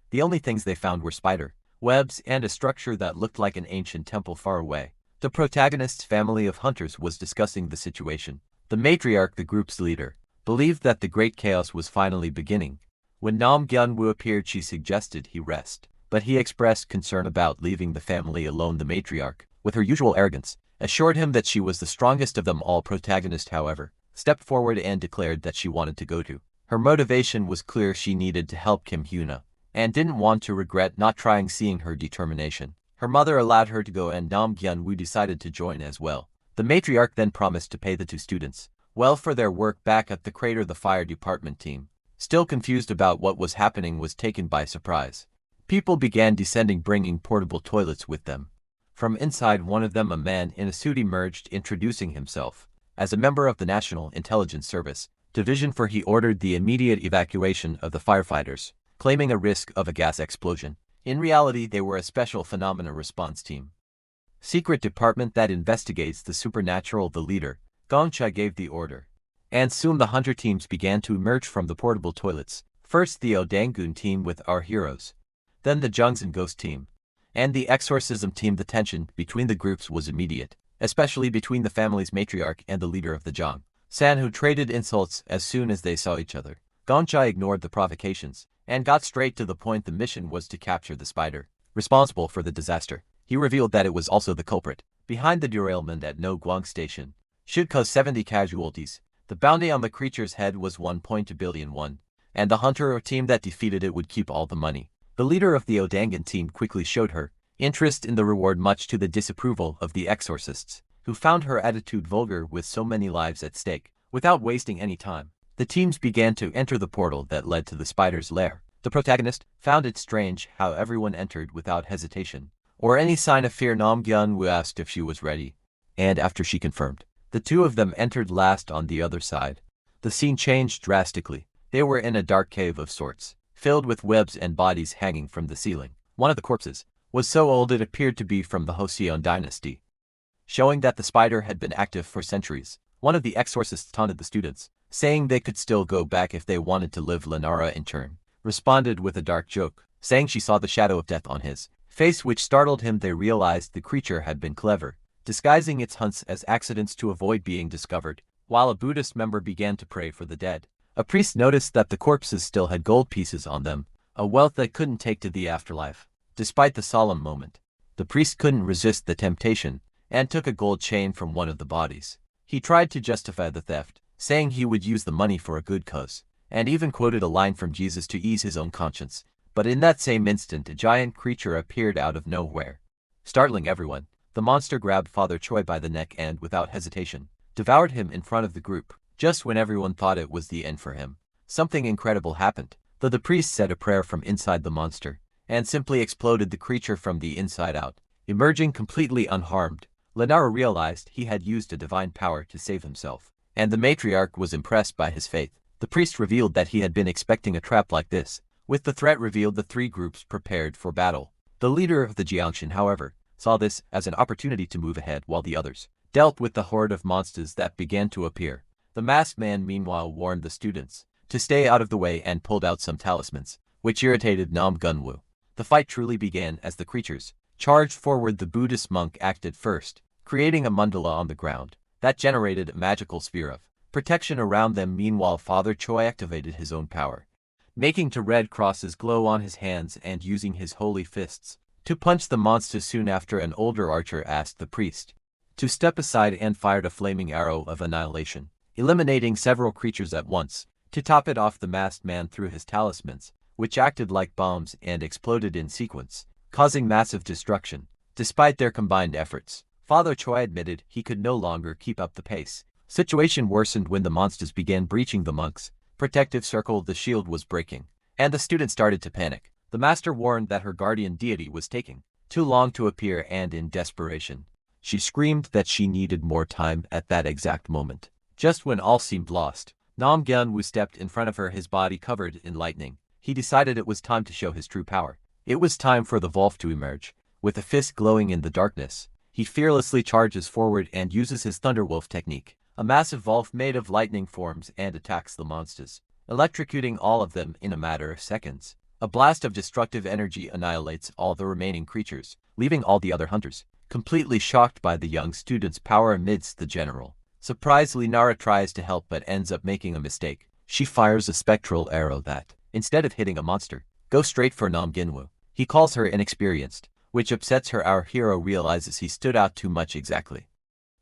The only things they found were spider webs and a structure that looked like an ancient temple far away. The protagonist's family of hunters was discussing the situation. The matriarch, the group's leader, believed that the great chaos was finally beginning. When Nam Gyun-woo appeared, she suggested he rest, but he expressed concern about leaving the family alone. The matriarch, with her usual arrogance, assured him that she was the strongest of them all. Protagonist, however, stepped forward and declared that she wanted to go too. Her motivation was clear: she needed to help Kim Hyuna, and didn't want to regret not trying. Seeing her determination, her mother allowed her to go, and Nam Gyun-woo decided to join as well. The matriarch then promised to pay the two students well for their work. Back at the crater, the fire department team, still confused about what was happening, was taken by surprise. People began descending, bringing portable toilets with them. From inside one of them, a man in a suit emerged, introducing himself as a member of the National Intelligence Service Division, for he ordered the immediate evacuation of the firefighters, claiming a risk of a gas explosion. In reality, they were a special phenomena response team, secret department that investigates the supernatural. The leader, Gongcha, gave the order, and soon the hunter teams began to emerge from the portable toilets. First the Odangun team with our heroes, then the Jungsan Ghost team, and the exorcism team. The tension between the groups was immediate, especially between the family's matriarch and the leader of the Jong San, who traded insults as soon as they saw each other. Gongcha ignored the provocations and got straight to the point. The mission was to capture the spider responsible for the disaster. He revealed that it was also the culprit behind the derailment at No Guang Station. Should cause 70 casualties. The bounty on the creature's head was 1.2 billion won, and the hunter or team that defeated it would keep all the money. The leader of the Odangan team quickly showed her interest in the reward, much to the disapproval of the exorcists, who found her attitude vulgar with so many lives at stake. Without wasting any time, the teams began to enter the portal that led to the spider's lair. The protagonist found it strange how everyone entered without hesitation or any sign of fear. Nam Gyun-woo asked if she was ready, and after she confirmed, the two of them entered last. On the other side, the scene changed drastically. They were in a dark cave of sorts, filled with webs and bodies hanging from the ceiling. One of the corpses was so old it appeared to be from the Joseon dynasty, showing that the spider had been active for centuries. One of the exorcists taunted the students, saying they could still go back if they wanted to live. Lenara, in turn, responded with a dark joke, saying she saw the shadow of death on his face, which startled him. They realized the creature had been clever, disguising its hunts as accidents to avoid being discovered. While a Buddhist member began to pray for the dead, a priest noticed that the corpses still had gold pieces on them, a wealth that couldn't take to the afterlife. Despite the solemn moment, the priest couldn't resist the temptation and took a gold chain from one of the bodies. He tried to justify the theft, saying he would use the money for a good cause, and even quoted a line from Jesus to ease his own conscience. But in that same instant, a giant creature appeared out of nowhere, startling everyone. The monster grabbed Father Choi by the neck and, without hesitation, devoured him in front of the group. Just when everyone thought it was the end for him, something incredible happened. The priest said a prayer from inside the monster, and simply exploded the creature from the inside out, emerging completely unharmed. Lenara realized he had used a divine power to save himself, and the matriarch was impressed by his faith. The priest revealed that he had been expecting a trap like this. With the threat revealed, the three groups prepared for battle. The leader of the Jiangshan, however, saw this as an opportunity to move ahead while the others dealt with the horde of monsters that began to appear. The masked man meanwhile warned the students to stay out of the way and pulled out some talismans, which irritated Nam Gyun-woo. The fight truly began as the creatures charged forward. The Buddhist monk acted first, creating a mandala on the ground that generated a magical sphere of protection around them. Meanwhile, Father Choi activated his own power, making two red crosses glow on his hands and using his holy fists to punch the monster. Soon after, an older archer asked the priest to step aside and fired a flaming arrow of annihilation, eliminating several creatures at once. To top it off, the masked man threw his talismans, which acted like bombs and exploded in sequence, causing massive destruction. Despite their combined efforts, Father Choi admitted he could no longer keep up the pace. Situation worsened when the monsters began breaching the monk's protective circle. The shield was breaking, and the students started to panic. The master warned that her guardian deity was taking too long to appear, and in desperation, she screamed that she needed more time. At that exact moment, just when all seemed lost, Nam Gyun-woo stepped in front of her, his body covered in lightning. He decided it was time to show his true power. It was time for the Wolf to emerge. With a fist glowing in the darkness, he fearlessly charges forward and uses his Thunderwolf technique. A massive Wolf made of lightning forms and attacks the monsters, electrocuting all of them in a matter of seconds. A blast of destructive energy annihilates all the remaining creatures, leaving all the other hunters completely shocked by the young student's power amidst the general. Surprisingly, Nara tries to help but ends up making a mistake. She fires a spectral arrow that, instead of hitting a monster, goes straight for Nam Gyun-woo. He calls her inexperienced, which upsets her. Our hero realizes he stood out too much, exactly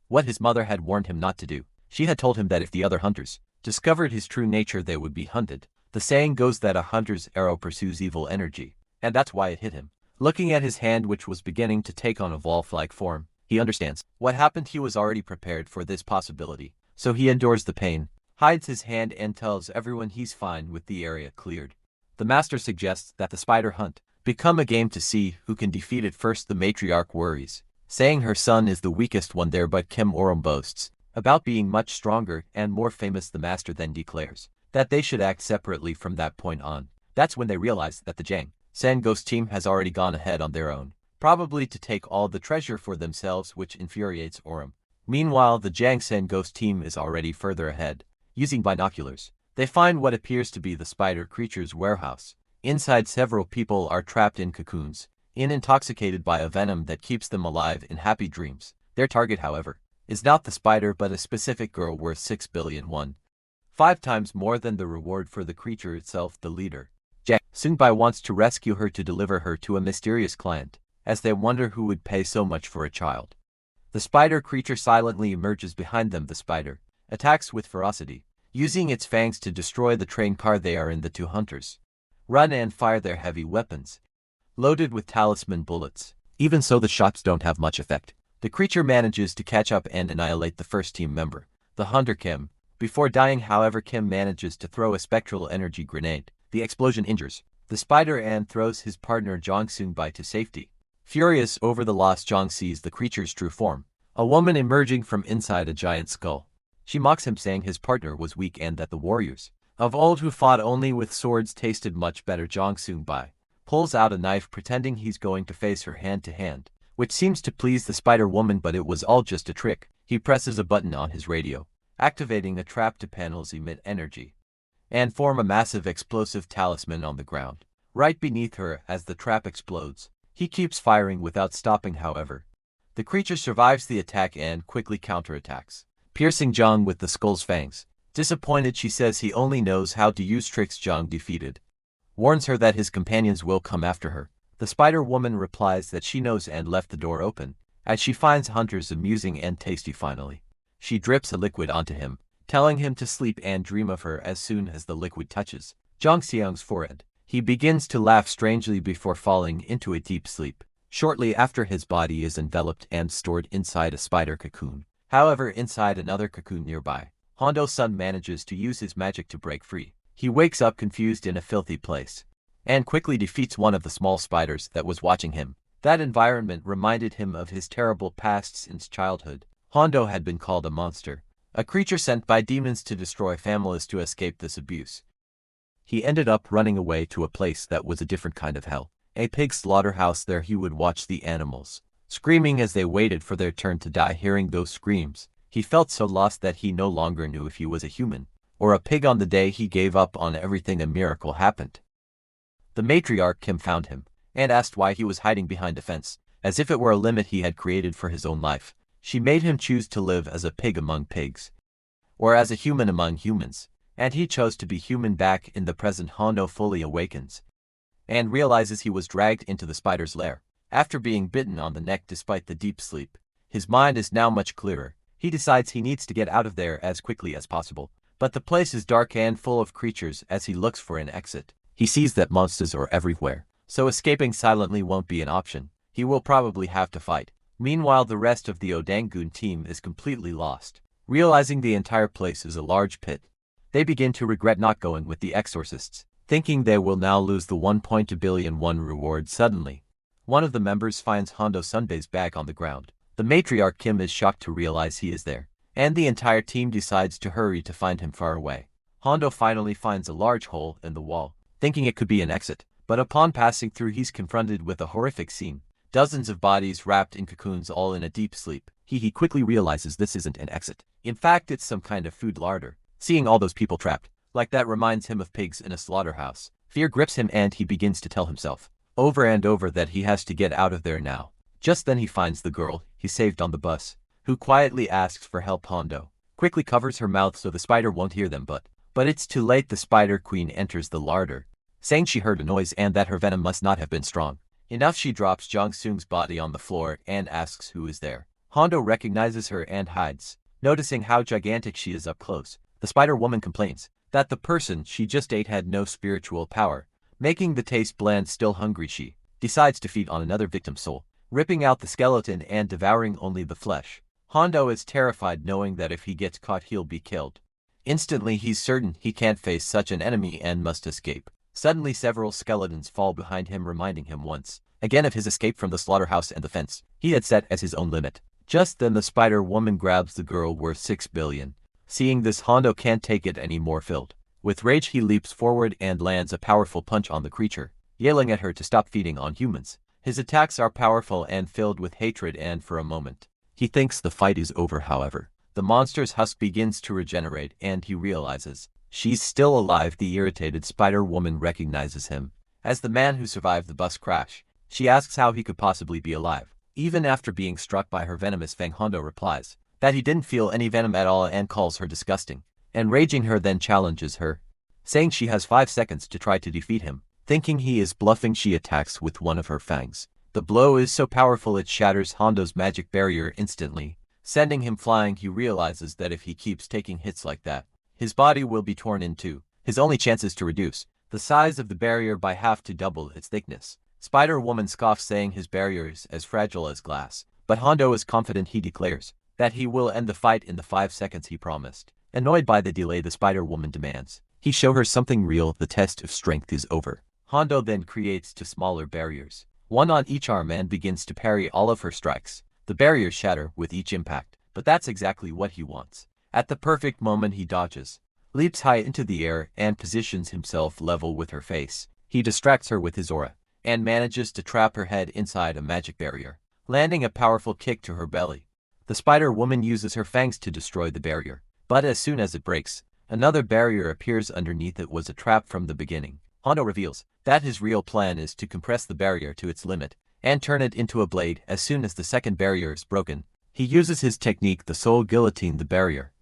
what his mother had warned him not to do. She had told him that if the other hunters discovered his true nature, they would be hunted. The saying goes that a hunter's arrow pursues evil energy, and that's why it hit him. Looking at his hand, which was beginning to take on a wolf-like form, he understands what happened. He was already prepared for this possibility, so he endures the pain, hides his hand, and tells everyone he's fine with the area cleared. The master suggests that the spider hunt become a game to see who can defeat it first. The matriarch worries, saying her son is the weakest one there, but Kim Orum boasts about being much stronger and more famous. The master then declares that they should act separately from that point on. That's when they realize that the Jang Sen Ghost team has already gone ahead on their own, probably to take all the treasure for themselves, which infuriates Orum. Meanwhile, the Jang Sen Ghost team is already further ahead. Using binoculars, they find what appears to be the spider creature's warehouse. Inside, several people are trapped in cocoons, intoxicated by a venom that keeps them alive in happy dreams. Their target, however, is not the spider but a specific girl worth 6 billion won, 5 times more than the reward for the creature itself. The leader, Jang Seung-bai, wants to rescue her to deliver her to a mysterious client, as they wonder who would pay so much for a child. The spider creature silently emerges behind them. The spider attacks with ferocity, using its fangs to destroy the train car they are in. The two hunters run and fire their heavy weapons, loaded with talisman bullets. Even so, the shots don't have much effect. The creature manages to catch up and annihilate the first team member, the hunter Kim. Before dying, however, Kim manages to throw a spectral energy grenade. The explosion injures the spider and throws his partner Jang Seung-bai to safety. Furious over the loss, Jang sees the creature's true form, a woman emerging from inside a giant skull. She mocks him, saying his partner was weak and that the warriors of old who fought only with swords tasted much better. Jang Seung-bai pulls out a knife, pretending he's going to face her hand to hand, which seems to please the spider woman, but it was all just a trick. He presses a button on his radio, activating a trap to panels emit energy and form a massive explosive talisman on the ground, right beneath her. As the trap explodes, he keeps firing without stopping. However, the creature survives the attack and quickly counterattacks, piercing Jang with the skull's fangs. Disappointed, she says he only knows how to use tricks. Jang, defeated, warns her that his companions will come after her. The spider woman replies that she knows and left the door open, as she finds hunters amusing and tasty. Finally, she drips a liquid onto him, telling him to sleep and dream of her. As soon as the liquid touches Jang Seung's forehead, he begins to laugh strangely before falling into a deep sleep. Shortly after, his body is enveloped and stored inside a spider cocoon. However, inside another cocoon nearby, Hondo's son manages to use his magic to break free. He wakes up confused in a filthy place, and quickly defeats one of the small spiders that was watching him. That environment reminded him of his terrible past since childhood. Hondo had been called a monster, a creature sent by demons to destroy families. To escape this abuse, he ended up running away to a place that was a different kind of hell, a pig slaughterhouse. There he would watch the animals screaming as they waited for their turn to die. Hearing those screams, he felt so lost that he no longer knew if he was a human or a pig. On the day he gave up on everything, a miracle happened. The matriarch Kim found him and asked why he was hiding behind a fence, as if it were a limit he had created for his own life. She made him choose to live as a pig among pigs, or as a human among humans, and he chose to be human. Back in the present, Hondo fully awakens and realizes he was dragged into the spider's lair after being bitten on the neck. Despite the deep sleep, his mind is now much clearer. He decides he needs to get out of there as quickly as possible, but the place is dark and full of creatures. As he looks for an exit, he sees that monsters are everywhere, so escaping silently won't be an option. He will probably have to fight. Meanwhile, the rest of the Odangun team is completely lost. Realizing the entire place is a large pit, they begin to regret not going with the exorcists, thinking they will now lose the 1.2 billion won reward. Suddenly, one of the members finds Hondo Sunbae's bag on the ground. The matriarch Kim is shocked to realize he is there, and the entire team decides to hurry to find him far away. Hondo finally finds a large hole in the wall, thinking it could be an exit. But upon passing through, he's confronted with a horrific scene. Dozens of bodies wrapped in cocoons, all in a deep sleep. He quickly realizes this isn't an exit. In fact, it's some kind of food larder. Seeing all those people trapped like that reminds him of pigs in a slaughterhouse. Fear grips him and he begins to tell himself over and over that he has to get out of there now. Just then he finds the girl he saved on the bus, who quietly asks for help. Hondo quickly covers her mouth so the spider won't hear them, but it's too late. The spider queen enters the larder, saying she heard a noise and that her venom must not have been strong enough. She drops Jong Soong's body on the floor and asks who is there. Hondo recognizes her and hides. Noticing how gigantic she is up close, the spider woman complains that the person she just ate had no spiritual power, making the taste bland. Still hungry, she decides to feed on another victim's soul, ripping out the skeleton and devouring only the flesh. Hondo is terrified, knowing that if he gets caught he'll be killed. Instantly he's certain he can't face such an enemy and must escape. Suddenly several skeletons fall behind him, reminding him once again of his escape from the slaughterhouse and the fence he had set as his own limit. Just then the spider woman grabs the girl worth 6 billion. Seeing this, Hondo can't take it anymore. Filled with rage, he leaps forward and lands a powerful punch on the creature, yelling at her to stop feeding on humans. His attacks are powerful and filled with hatred, and for a moment he thinks the fight is over. However, the monster's husk begins to regenerate and he realizes she's still alive. The irritated spider woman recognizes him as the man who survived the bus crash. She asks how he could possibly be alive even after being struck by her venomous fang. Hondo replies that he didn't feel any venom at all and calls her disgusting. Enraging her, then challenges her, saying she has 5 seconds to try to defeat him. Thinking he is bluffing, she attacks with one of her fangs. The blow is so powerful it shatters Hondo's magic barrier instantly, sending him flying. He realizes that if he keeps taking hits like that, his body will be torn in two. His only chance is to reduce the size of the barrier by half to double its thickness. Spider-Woman scoffs, saying his barrier is as fragile as glass, but Hondo is confident. He declares that he will end the fight in the 5 seconds he promised. Annoyed by the delay, the Spider-Woman demands he show her something real. The test of strength is over. Hondo then creates 2 smaller barriers, one on each arm, and begins to parry all of her strikes. The barriers shatter with each impact, but that's exactly what he wants. At the perfect moment he dodges, leaps high into the air, and positions himself level with her face. He distracts her with his aura, and manages to trap her head inside a magic barrier, landing a powerful kick to her belly. The Spider-Woman uses her fangs to destroy the barrier, but as soon as it breaks, another barrier appears underneath. It was a trap from the beginning. Hondo reveals that his real plan is to compress the barrier to its limit and turn it into a blade. As soon as the second barrier is broken, he uses his technique, the soul guillotine. The barrier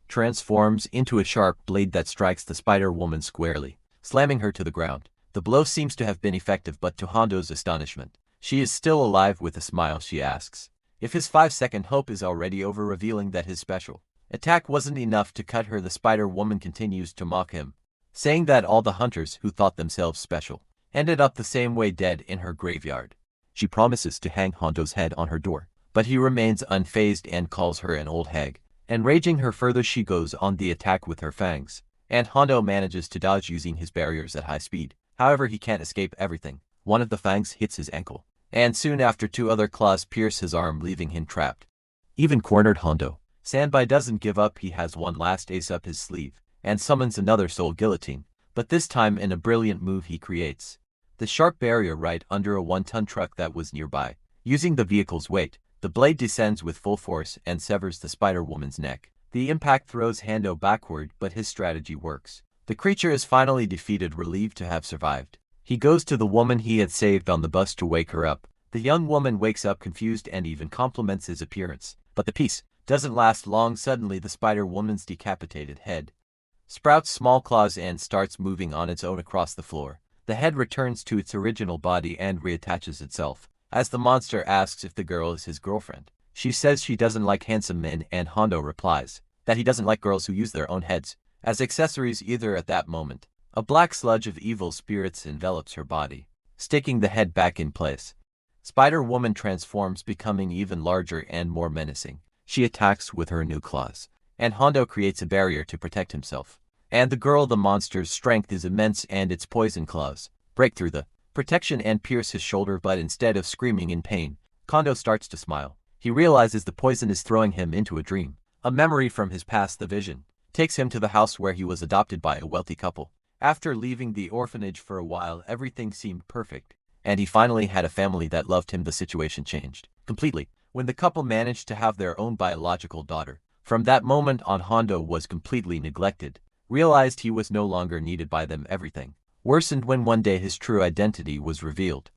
transforms into a sharp blade that strikes the Spider-Woman squarely, slamming her to the ground. The blow seems to have been effective, but to Hondo's astonishment, she is still alive. With a smile, she asks if his 5-second hope is already over, revealing that his special attack wasn't enough to cut her. The Spider-Woman continues to mock him, saying that all the hunters who thought themselves special ended up the same way, dead in her graveyard. She promises to hang Hondo's head on her door, but he remains unfazed and calls her an old hag. Enraging her further, she goes on the attack with her fangs, and Hondo manages to dodge using his barriers at high speed. However, he can't escape everything. One of the fangs hits his ankle, and soon after 2 other claws pierce his arm, leaving him trapped. Even cornered, Hondo Sanbai doesn't give up. He has one last ace up his sleeve and summons another soul guillotine, but this time in a brilliant move he creates the sharp barrier right under a 1-ton truck that was nearby. Using the vehicle's weight, the blade descends with full force and severs the Spider-Woman's neck. The impact throws Hondo backward, but his strategy works. The creature is finally defeated, relieved to have survived. He goes to the woman he had saved on the bus to wake her up. The young woman wakes up confused and even compliments his appearance, but the peace doesn't last long. Suddenly the Spider-Woman's decapitated head sprouts small claws and starts moving on its own across the floor. The head returns to its original body and reattaches itself. As the monster asks if the girl is his girlfriend, she says she doesn't like handsome men, and Hondo replies that he doesn't like girls who use their own heads as accessories either. At that moment, a black sludge of evil spirits envelops her body, sticking the head back in place. Spider-Woman transforms, becoming even larger and more menacing. She attacks with her new claws, and Hondo creates a barrier to protect himself. And the monster's strength is immense, and its poison claws break through the protection and pierce his shoulder. But instead of screaming in pain, Hondo starts to smile. He realizes the poison is throwing him into a dream, a memory from his past. The vision takes him to the house where he was adopted by a wealthy couple. After leaving the orphanage for a while, everything seemed perfect, and he finally had a family that loved him. The situation changed completely when the couple managed to have their own biological daughter. From that moment on, Hondo was completely neglected, realized he was no longer needed by them. Everything worsened when one day his true identity was revealed,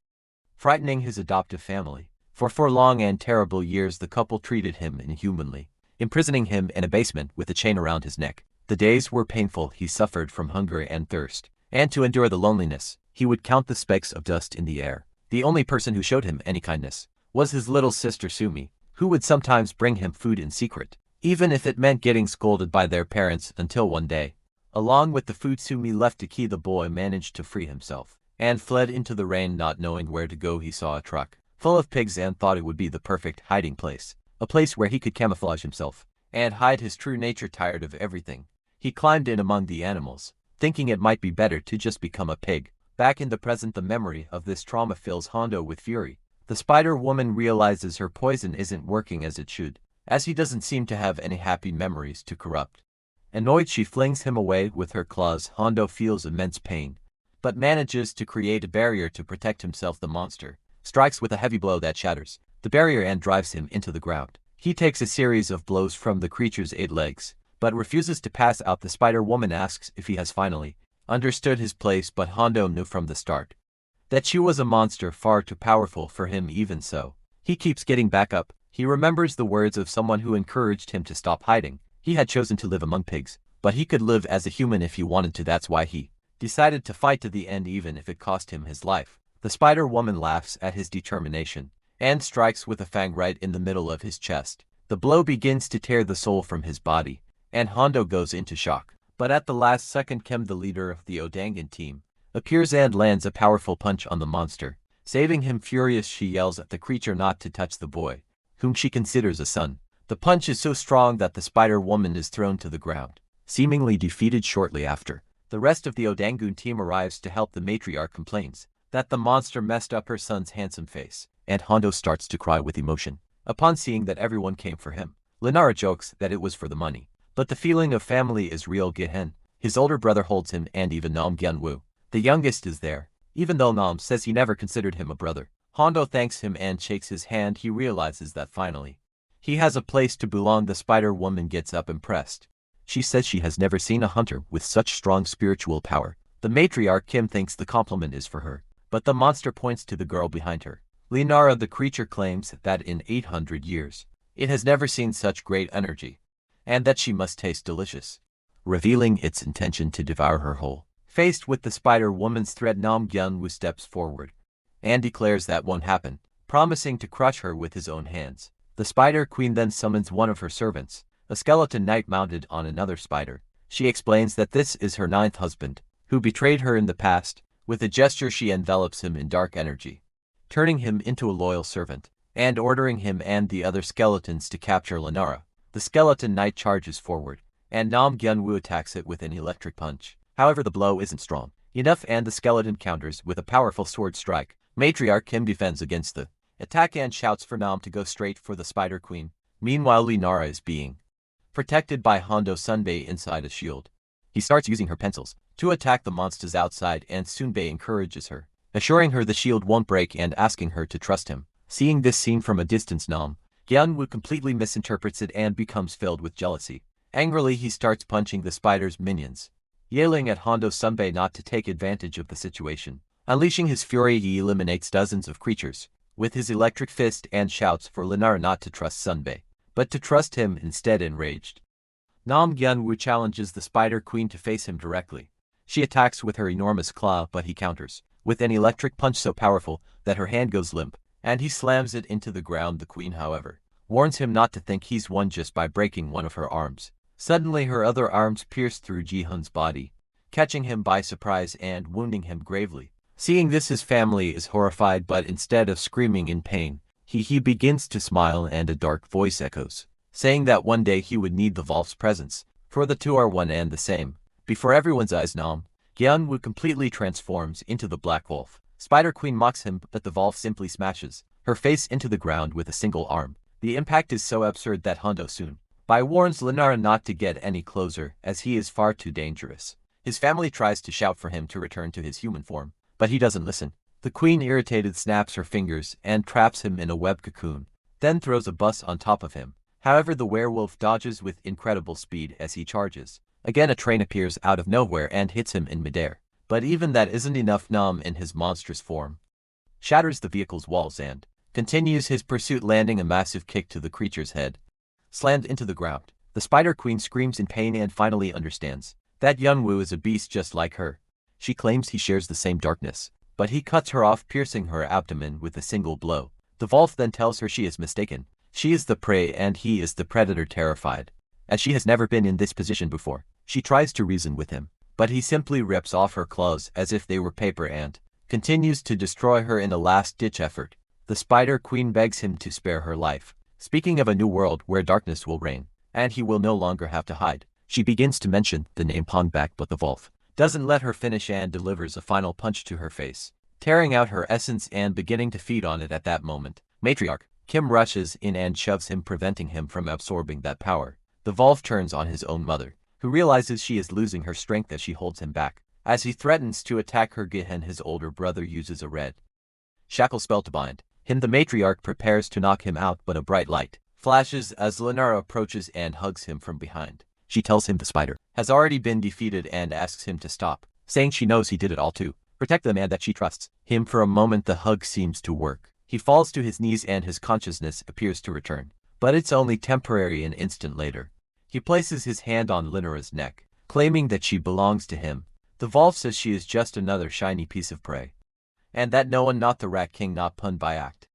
frightening his adoptive family. For long and terrible years the couple treated him inhumanly, imprisoning him in a basement with a chain around his neck. The days were painful. He suffered from hunger and thirst, and to endure the loneliness, he would count the specks of dust in the air. The only person who showed him any kindness was his little sister Sumi, who would sometimes bring him food in secret, even if it meant getting scolded by their parents, until one day, along with the food Sumi left to Ki, the boy managed to free himself and fled into the rain. Not knowing where to go, he saw a truck full of pigs and thought it would be the perfect hiding place, a place where he could camouflage himself and hide his true nature. Tired of everything, he climbed in among the animals, thinking it might be better to just become a pig. Back in the present, the memory of this trauma fills Hondo with fury. The spider woman realizes her poison isn't working as it should, as he doesn't seem to have any happy memories to corrupt. Annoyed, she flings him away with her claws. Hondo feels immense pain, but manages to create a barrier to protect himself. The monster strikes with a heavy blow that shatters the barrier and drives him into the ground. He takes a series of blows from the creature's 8 legs, but refuses to pass out. The spider woman asks if he has finally understood his place, but Hondo knew from the start that she was a monster far too powerful for him. Even so, he keeps getting back up. He remembers the words of someone who encouraged him to stop hiding. He had chosen to live among pigs, but he could live as a human if he wanted to. That's why he decided to fight to the end, even if it cost him his life. The spider woman laughs at his determination and strikes with a fang right in the middle of his chest. The blow begins to tear the soul from his body, and Hondo goes into shock. But at the last second, Kem, the leader of the Odangan team, appears and lands a powerful punch on the monster, saving him. Furious, she yells at the creature not to touch the boy, whom she considers a son. The punch is so strong that the spider woman is thrown to the ground, seemingly defeated. Shortly after, the rest of the Odangun team arrives to help. The matriarch complains that the monster messed up her son's handsome face, and Hondo starts to cry with emotion upon seeing that everyone came for him. Linara jokes that it was for the money, but the feeling of family is real. Gehen, his older brother, holds him, and even Nam Gyunwoo, the youngest, is there, even though Nam says he never considered him a brother. Hondo thanks him and shakes his hand. He realizes that finally he has a place to belong. The spider woman gets up impressed. She says she has never seen a hunter with such strong spiritual power. The matriarch Kim thinks the compliment is for her, but the monster points to the girl behind her. Linara, the creature, claims that in 800 years it has never seen such great energy, and that she must taste delicious, revealing its intention to devour her whole. Faced with the spider woman's threat, Nam Gyunwoo steps forward and declares that won't happen, promising to crush her with his own hands. The spider queen then summons one of her servants, a skeleton knight mounted on another spider. She explains that this is her 9th husband, who betrayed her in the past. With a gesture, she envelops him in dark energy, turning him into a loyal servant, and ordering him and the other skeletons to capture Linara. The skeleton knight charges forward, and Nam Gyunwoo attacks it with an electric punch. However, the blow isn't strong enough, and the skeleton counters with a powerful sword strike. Matriarch Kim defends against the attack and shouts for Nam to go straight for the spider queen. Meanwhile, Linara is being protected by Hondo Sunbae inside a shield. He starts using her pencils to attack the monsters outside, and Sunbae encourages her, assuring her the shield won't break and asking her to trust him. Seeing this scene from a distance, Nam Gyunwoo completely misinterprets it and becomes filled with jealousy. Angrily, he starts punching the spider's minions, yelling at Hondo Sunbae not to take advantage of the situation. Unleashing his fury, he eliminates dozens of creatures with his electric fist and shouts for Linara not to trust Sunbae, but to trust him instead. Enraged, Nam Gyunwoo challenges the spider queen to face him directly. She attacks with her enormous claw, but he counters with an electric punch so powerful that her hand goes limp, and he slams it into the ground. The queen, however, warns him not to think he's won just by breaking one of her arms. Suddenly, her other arms pierce through Ji-hun's body, catching him by surprise and wounding him gravely. Seeing this, his family is horrified, but instead of screaming in pain, he begins to smile, and a dark voice echoes, saying that one day he would need the Wolf's presence, for the two are one and the same. Before everyone's eyes, Nam Gyunwoo completely transforms into the Black Wolf. Spider Queen mocks him, but the Wolf simply smashes her face into the ground with a single arm. The impact is so absurd that Hondo soon Bai warns Linara not to get any closer, as he is far too dangerous. His family tries to shout for him to return to his human form, but he doesn't listen. The queen, irritated, snaps her fingers and traps him in a web cocoon, then throws a bus on top of him. However, the werewolf dodges with incredible speed as he charges. Again, a train appears out of nowhere and hits him in midair. But even that isn't enough. Nam, in his monstrous form, shatters the vehicle's walls and continues his pursuit, landing a massive kick to the creature's head, slammed into the ground. The Spider Queen screams in pain and finally understands that Yunwoo is a beast just like her. She claims he shares the same darkness, but he cuts her off, piercing her abdomen with a single blow. The wolf then tells her she is mistaken. She is the prey and he is the predator. Terrified, as she has never been in this position before, she tries to reason with him, but he simply rips off her claws as if they were paper and continues to destroy her in a last-ditch effort. The Spider Queen begs him to spare her life, speaking of a new world where darkness will reign, and he will no longer have to hide. She begins to mention the name Pongback, but the wolf doesn't let her finish and delivers a final punch to her face, tearing out her essence and beginning to feed on it. At that moment, Matriarch Kim rushes in and shoves him, preventing him from absorbing that power. The wolf turns on his own mother, who realizes she is losing her strength as she holds him back. As he threatens to attack her, Gihen, his older brother, uses a red shackle spell to bind him. The matriarch prepares to knock him out, but a bright light flashes as Linara approaches and hugs him from behind. She tells him the spider has already been defeated and asks him to stop, saying she knows he did it all to protect the man that she trusts him. For a moment the hug seems to work. He falls to his knees and his consciousness appears to return, but it's only temporary. An instant later, he places his hand on Linara's neck, claiming that she belongs to him. The wolf says she is just another shiny piece of prey, and that no one, not the Rat King, not Pun by Act,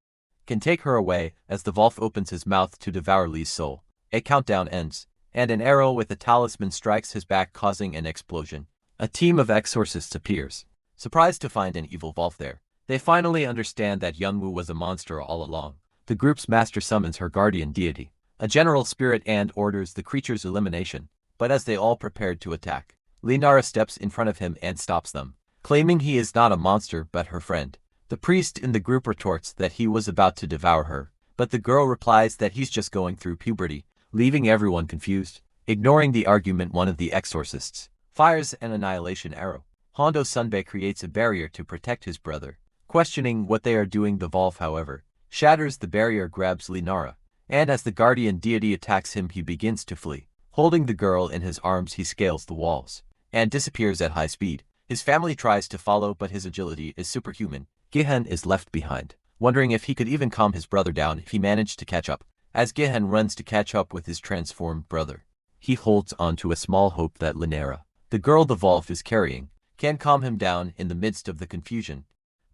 can take her away. As the wolf opens his mouth to devour Lee's soul, a countdown ends, and an arrow with a talisman strikes his back, causing an explosion. A team of exorcists appears, surprised to find an evil wolf there. They finally understand that Yunwoo was a monster all along. The group's master summons her guardian deity, a general spirit, and orders the creature's elimination. But as they all prepared to attack, Linara steps in front of him and stops them, claiming he is not a monster but her friend. The priest in the group retorts that he was about to devour her, but the girl replies that he's just going through puberty, leaving everyone confused. Ignoring the argument, one of the exorcists fires an annihilation arrow. Hondo Sunbae creates a barrier to protect his brother. Questioning what they are doing, the wolf, however, shatters the barrier, grabs Linara, and as the guardian deity attacks him, he begins to flee. Holding the girl in his arms, he scales the walls and disappears at high speed. His family tries to follow, but his agility is superhuman. Gihen is left behind, wondering if he could even calm his brother down if he managed to catch up. As Gihen runs to catch up with his transformed brother, he holds on to a small hope that Linara, the girl the wolf is carrying, can calm him down in the midst of the confusion.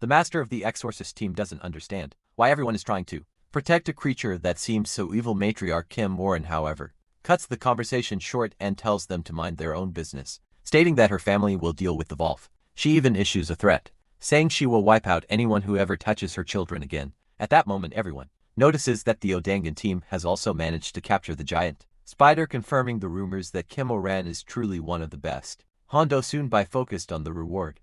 The master of the exorcist team doesn't understand why everyone is trying to protect a creature that seems so evil. Matriarch Kim Warren, however, cuts the conversation short and tells them to mind their own business, stating that her family will deal with the wolf. She even issues a threat, saying she will wipe out anyone who ever touches her children again. At that moment, everyone notices that the Odangan team has also managed to capture the giant spider, confirming the rumors that Kim Oran is truly one of the best. Hondo soon, by focused on the reward,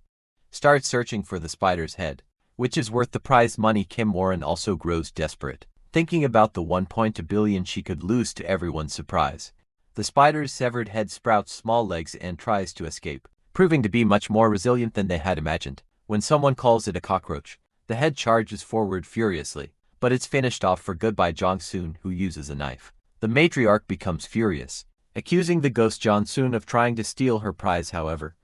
starts searching for the spider's head, which is worth the prize money. Kim Warren also grows desperate, thinking about the 1.2 billion she could lose. To everyone's surprise, the spider's severed head sprouts small legs and tries to escape, proving to be much more resilient than they had imagined. When someone calls it a cockroach, the head charges forward furiously, but it's finished off for good by Jong-soon, who uses a knife. The matriarch becomes furious, accusing the ghost Jong-soon of trying to steal her prize. However,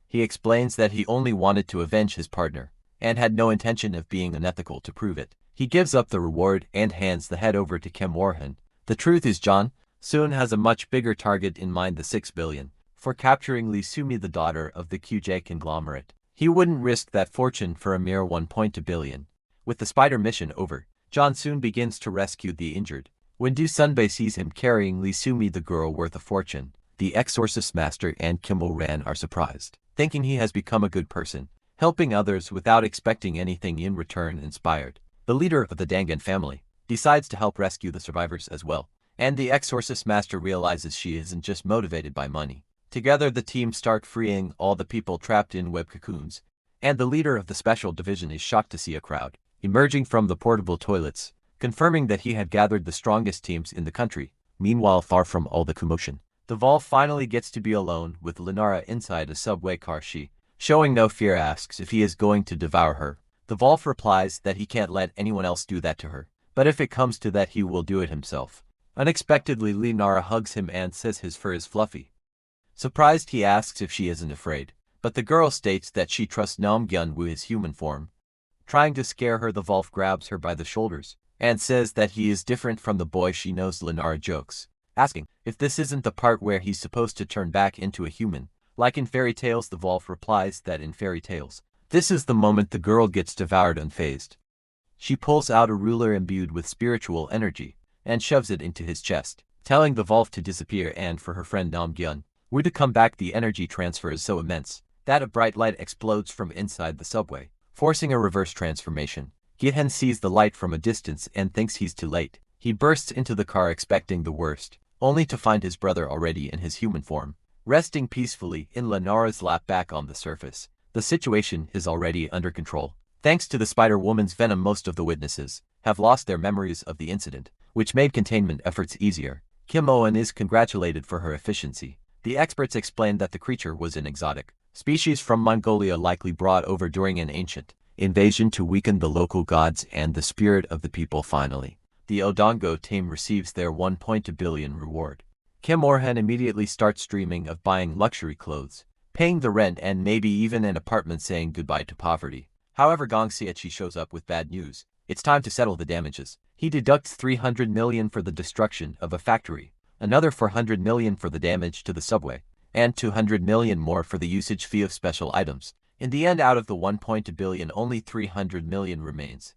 he explains that he only wanted to avenge his partner, and had no intention of being unethical to prove it. He gives up the reward and hands the head over to Kim Warhan. The truth is, Jong-soon has a much bigger target in mind, the 6 billion, for capturing Lee Sumi, the daughter of the QJ conglomerate. He wouldn't risk that fortune for a mere 1.2 billion. With the spider mission over, Jong-soon begins to rescue the injured. When Du Sunbae sees him carrying Lee Sumi, the girl worth a fortune, the exorcist master and Kim Ran are surprised, thinking he has become a good person, helping others without expecting anything in return. Inspired, the leader of the Dangan family decides to help rescue the survivors as well, and the exorcist master realizes she isn't just motivated by money. Together the team start freeing all the people trapped in web cocoons, and the leader of the special division is shocked to see a crowd emerging from the portable toilets, confirming that he had gathered the strongest teams in the country. Meanwhile, far from all the commotion, the Volf finally gets to be alone with Linara inside a subway car. She, showing no fear, asks if he is going to devour her. The Volf replies that he can't let anyone else do that to her, but if it comes to that he will do it himself. Unexpectedly, Linara hugs him and says his fur is fluffy. Surprised, he asks if she isn't afraid, but the girl states that she trusts Namgyun his human form. Trying to scare her, the Volf grabs her by the shoulders and says that he is different from the boy she knows. Linara jokes, asking if this isn't the part where he's supposed to turn back into a human, like in fairy tales. The Volf replies that in fairy tales, this is the moment the girl gets devoured unfazed. She pulls out a ruler imbued with spiritual energy and shoves it into his chest, telling the Volf to disappear and for her friend Namgyun to come back. The energy transfer is so immense that a bright light explodes from inside the subway, forcing a reverse transformation. Gihen sees the light from a distance and thinks he's too late. He bursts into the car expecting the worst, only to find his brother already in his human form, resting peacefully in Linara's lap. Back on the surface, the situation is already under control. Thanks to the Spider-Woman's venom, most of the witnesses have lost their memories of the incident, which made containment efforts easier. Kim Owen is congratulated for her efficiency. The experts explained that the creature was an exotic species from Mongolia, likely brought over during an ancient invasion to weaken the local gods and the spirit of the people. Finally, the Odongo team receives their 1.2 billion reward. Kim Orhan immediately starts dreaming of buying luxury clothes, paying the rent and maybe even an apartment, saying goodbye to poverty. However, Gong Xiachi shows up with bad news. It's time to settle the damages. He deducts 300 million for the destruction of a factory, another 400 million for the damage to the subway, and 200 million more for the usage fee of special items. In the end, out of the 1.2 billion, only 300 million remains.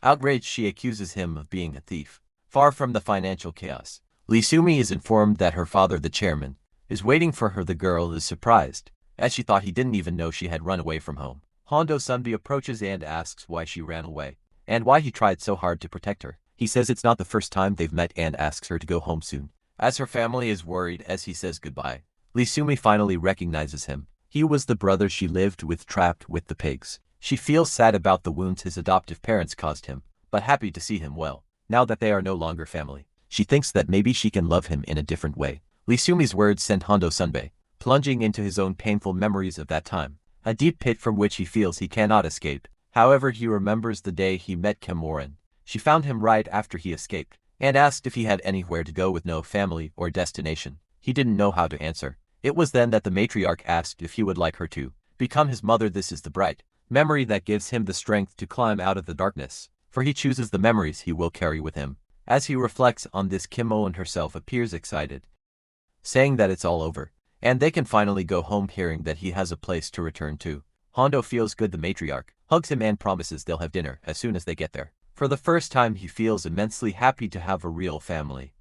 Outraged, she accuses him of being a thief. Far from the financial chaos, Lee Sumi is informed that her father, the chairman, is waiting for her. The girl is surprised, as she thought he didn't even know she had run away from home. Hondo Sunbi approaches and asks why she ran away, and why he tried so hard to protect her. He says it's not the first time they've met and asks her to go home soon, as her family is worried as he says goodbye. Lee Sumi finally recognizes him. He was the brother she lived with, trapped with the pigs. She feels sad about the wounds his adoptive parents caused him, but happy to see him well, now that they are no longer family. She thinks that maybe she can love him in a different way. Lee Sumi's words send Hondo Sunbae plunging into his own painful memories of that time, a deep pit from which he feels he cannot escape. However, he remembers the day he met Kim Moran. She found him right after he escaped, and asked if he had anywhere to go with no family or destination. He didn't know how to answer. It was then that the matriarch asked if he would like her to become his mother. This is the bright memory that gives him the strength to climb out of the darkness, for he chooses the memories he will carry with him. As he reflects on this, Kim Owen herself appears excited, saying that it's all over, and they can finally go home, hearing that he has a place to return to. Hondo feels good. The matriarch hugs him and promises they'll have dinner as soon as they get there. For the first time, he feels immensely happy to have a real family.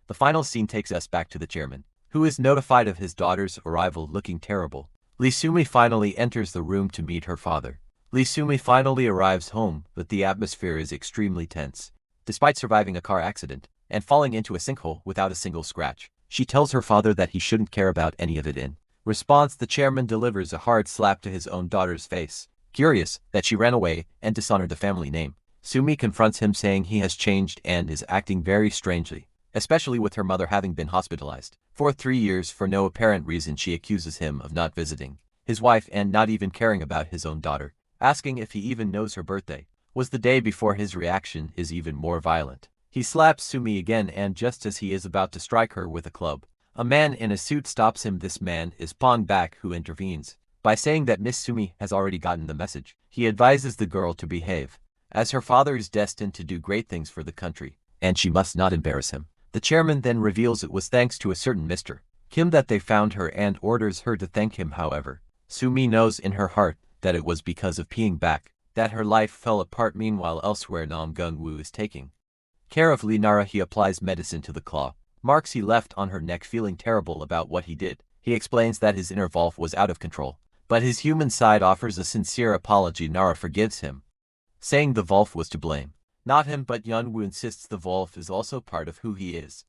The final scene takes us back to the chairman, who is notified of his daughter's arrival looking terrible. Lee Sumi finally enters the room to meet her father. Lee Sumi finally arrives home, but the atmosphere is extremely tense. Despite surviving a car accident and falling into a sinkhole without a single scratch, she tells her father that he shouldn't care about any of it. In response, the chairman delivers a hard slap to his own daughter's face. Curious that she ran away and dishonored the family name, Sumi confronts him, saying he has changed and is acting very strangely, especially with her mother having been hospitalized for 3 years for no apparent reason. She accuses him of not visiting his wife and not even caring about his own daughter, asking if he even knows her birthday was the day before. His reaction is even more violent. He slaps Sumi again, and just as he is about to strike her with a club, a man in a suit stops him. This man is Pong Bak, who intervenes by saying that Miss Sumi has already gotten the message. He advises the girl to behave, as her father is destined to do great things for the country, and she must not embarrass him. The chairman then reveals it was thanks to a certain Mr. Kim that they found her and orders her to thank him. However, Sumi knows in her heart that it was because of Pong Bak that her life fell apart. Meanwhile, elsewhere, Nam Gung-woo is taking care of Linara. He applies medicine to the claw marks he left on her neck, feeling terrible about what he did. He explains that his inner Volf was out of control, but his human side offers a sincere apology. Nara forgives him, saying the Volf was to blame. Not him, but Yunwoo insists the Volf is also part of who he is,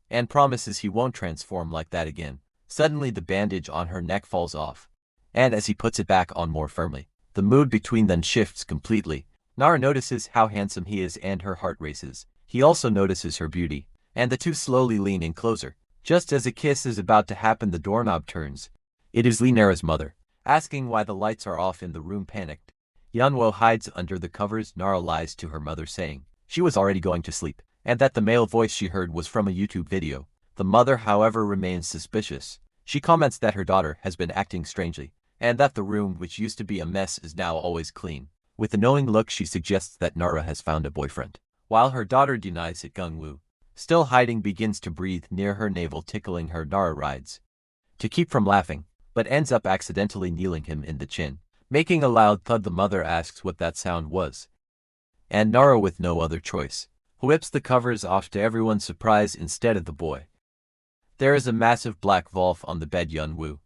and promises he won't transform like that again. Suddenly the bandage on her neck falls off, and as he puts it back on more firmly, the mood between them shifts completely. Nara notices how handsome he is and her heart races. He also notices her beauty, and the two slowly lean in closer. Just as a kiss is about to happen, the doorknob turns. It is Nara's mother, asking why the lights are off in the room. Panicked, Yeonwoo hides under the covers. Nara lies to her mother, saying she was already going to sleep, and that the male voice she heard was from a YouTube video. The mother, however, remains suspicious. She comments that her daughter has been acting strangely, and that the room, which used to be a mess, is now always clean. With a knowing look, she suggests that Nara has found a boyfriend, while her daughter denies it. Gungwoo, still hiding, begins to breathe near her navel, tickling her. Nara rides to keep from laughing, but ends up accidentally kneeling him in the chin, making a loud thud. The mother asks what that sound was, and Nara, with no other choice, whips the covers off, to everyone's surprise, instead of the boy. There is a massive black wolf on the bed. Yeonwoo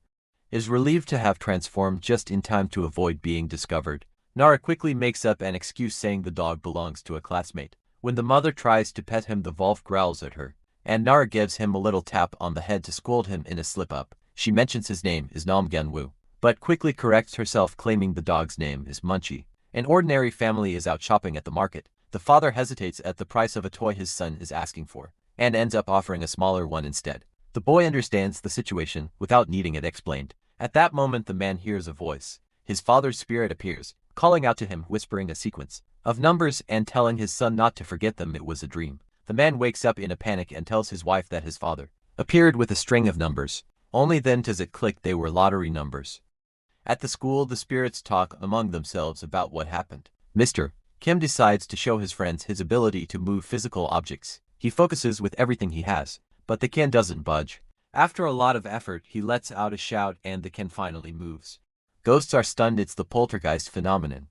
is relieved to have transformed just in time to avoid being discovered. Nara quickly makes up an excuse, saying the dog belongs to a classmate. When the mother tries to pet him, the wolf growls at her, and Nara gives him a little tap on the head to scold him in a slip-up. She mentions his name is Nam Genwoo, but quickly corrects herself, claiming the dog's name is Munchie. An ordinary family is out shopping at the market. The father hesitates at the price of a toy his son is asking for, and ends up offering a smaller one instead. The boy understands the situation without needing it explained. At that moment, the man hears a voice. His father's spirit appears, calling out to him, whispering a sequence of numbers and telling his son not to forget them. It was a dream. The man wakes up in a panic and tells his wife that his father appeared with a string of numbers. Only then does it click, they were lottery numbers. At the school, the spirits talk among themselves about what happened. Mr. Kim decides to show his friends his ability to move physical objects. He focuses with everything he has, but the can doesn't budge. After a lot of effort, he lets out a shout and the can finally moves. Ghosts are stunned. It's the poltergeist phenomenon,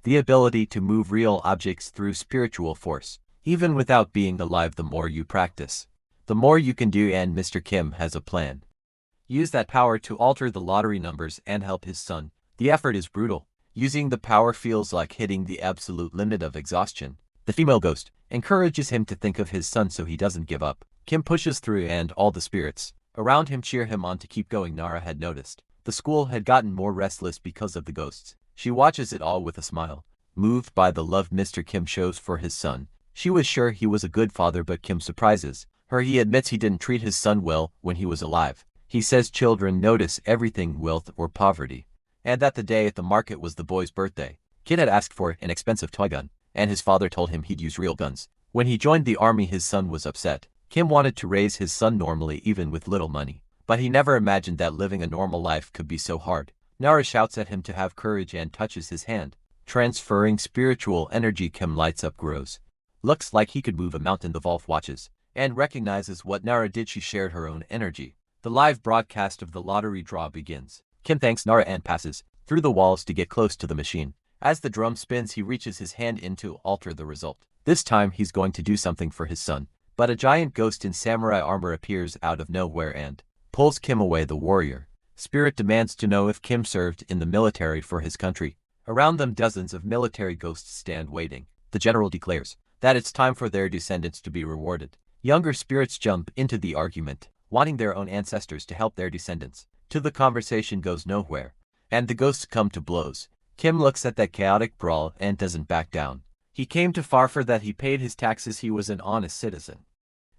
the ability to move real objects through spiritual force, even without being alive. The more you practice, the more you can do, and Mr. Kim has a plan. Use that power to alter the lottery numbers and help his son. The effort is brutal. Using the power feels like hitting the absolute limit of exhaustion. The female ghost encourages him to think of his son so he doesn't give up. Kim pushes through, and all the spirits around him cheer him on to keep going. Nara had noticed the school had gotten more restless because of the ghosts. She watches it all with a smile, moved by the love Mr. Kim shows for his son. She was sure he was a good father, but Kim surprises her. He admits he didn't treat his son well when he was alive. He says children notice everything, wealth or poverty, and that the day at the market was the boy's birthday. Kid had asked for an expensive toy gun, and his father told him he'd use real guns. When he joined the army, his son was upset. Kim wanted to raise his son normally, even with little money, but he never imagined that living a normal life could be so hard. Nara shouts at him to have courage and touches his hand, transferring spiritual energy. Kim lights up, grows. Looks like he could move a mountain. The wolf watches and recognizes what Nara did. She shared her own energy. The live broadcast of the lottery draw begins. Kim thanks Nara and passes through the walls to get close to the machine. As the drum spins, he reaches his hand in to alter the result. This time he's going to do something for his son, but a giant ghost in samurai armor appears out of nowhere and pulls Kim away. The warrior spirit demands to know if Kim served in the military for his country. Around them, dozens of military ghosts stand waiting. The general declares that it's time for their descendants to be rewarded. Younger spirits jump into the argument, wanting their own ancestors to help their descendants. The conversation goes nowhere, and the ghosts come to blows. Kim looks at that chaotic brawl and doesn't back down. He came too far for that. He paid his taxes. He was an honest citizen,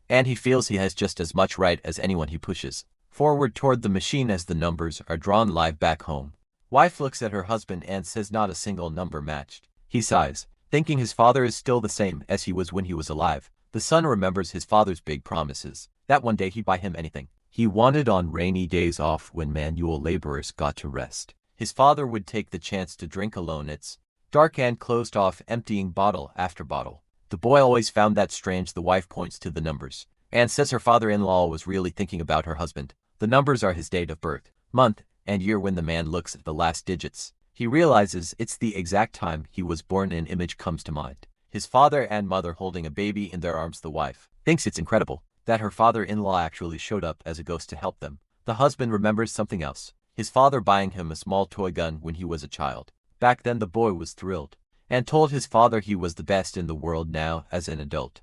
and he feels he has just as much right as anyone. He pushes forward toward the machine as the numbers are drawn. Live back home, wife looks at her husband and says not a single number matched. He sighs, thinking his father is still the same as he was when he was alive. The son remembers his father's big promises, that one day he'd buy him anything he wanted on rainy days off when manual laborers got to rest. His father would take the chance to drink alone. It's dark and closed off, emptying bottle after bottle. The boy always found that strange. The wife points to the numbers and says her father-in-law was really thinking about her husband. The numbers are his date of birth, month, and year. When the man looks at the last digits, he realizes it's the exact time he was born. An image comes to mind. His father and mother holding a baby in their arms. The wife thinks it's incredible that her father-in-law actually showed up as a ghost to help them. The husband remembers something else, his father buying him a small toy gun when he was a child. Back then the boy was thrilled, and told his father he was the best in the world. Now, as an adult,